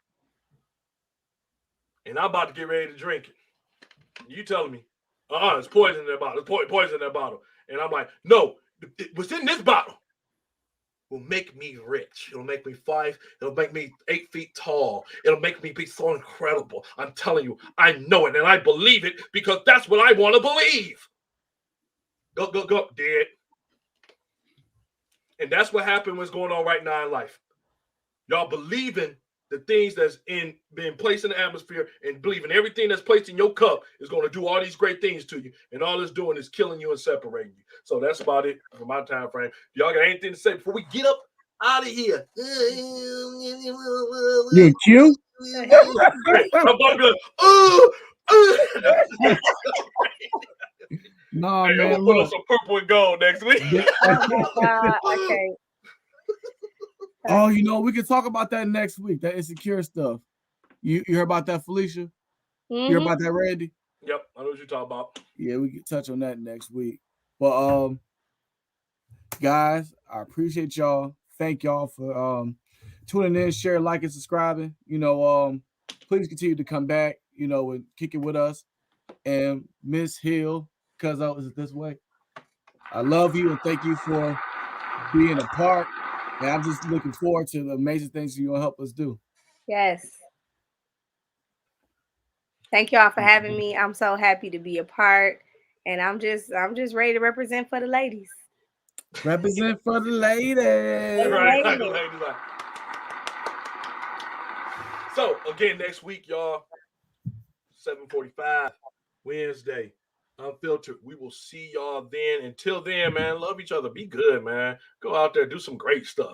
Speaker 2: and I'm about to get ready to drink it, you telling me, it's poison in that bottle. It's poison in that bottle. And I'm like, no, what's in this bottle will make me rich. It'll make me 5. It'll make me 8 feet tall. It'll make me be so incredible. I'm telling you, I know it and I believe it because that's what I want to believe. Go, dead. And that's what happened, what's going on right now in life. Y'all believing the things that's being placed in the atmosphere and believing everything that's placed in your cup is going to do all these great things to you. And all it's doing is killing you and separating you. So that's about it for my time frame. Y'all got anything to say before we get up out of here?
Speaker 3: You cute?
Speaker 2: I'm about to be like,
Speaker 3: No,
Speaker 2: hey,
Speaker 3: man.
Speaker 2: I'm gonna put on some purple and gold next week.
Speaker 4: Okay.
Speaker 3: Oh, we can talk about that next week. That insecure stuff. You heard about that, Felicia? You heard about that, Randy?
Speaker 2: Yep, I know what you're talking about.
Speaker 3: Yeah, we can touch on that next week. But guys, I appreciate y'all. Thank y'all for tuning in, sharing, liking, subscribing. Please continue to come back, and kick it with us. And Miss Hill, cuz is it this way? I love you and thank you for being a part. And I'm just looking forward to the amazing things you're gonna help us do.
Speaker 4: Yes. Thank y'all for having me. I'm so happy to be a part. And I'm just ready to represent for the ladies.
Speaker 3: Represent for the ladies.
Speaker 2: Right, like the ladies. Like. So again, next week, y'all, 7:45 Wednesday, Unfiltered. We will see y'all then. Until then, man, love each other. Be good, man. Go out there, do some great stuff.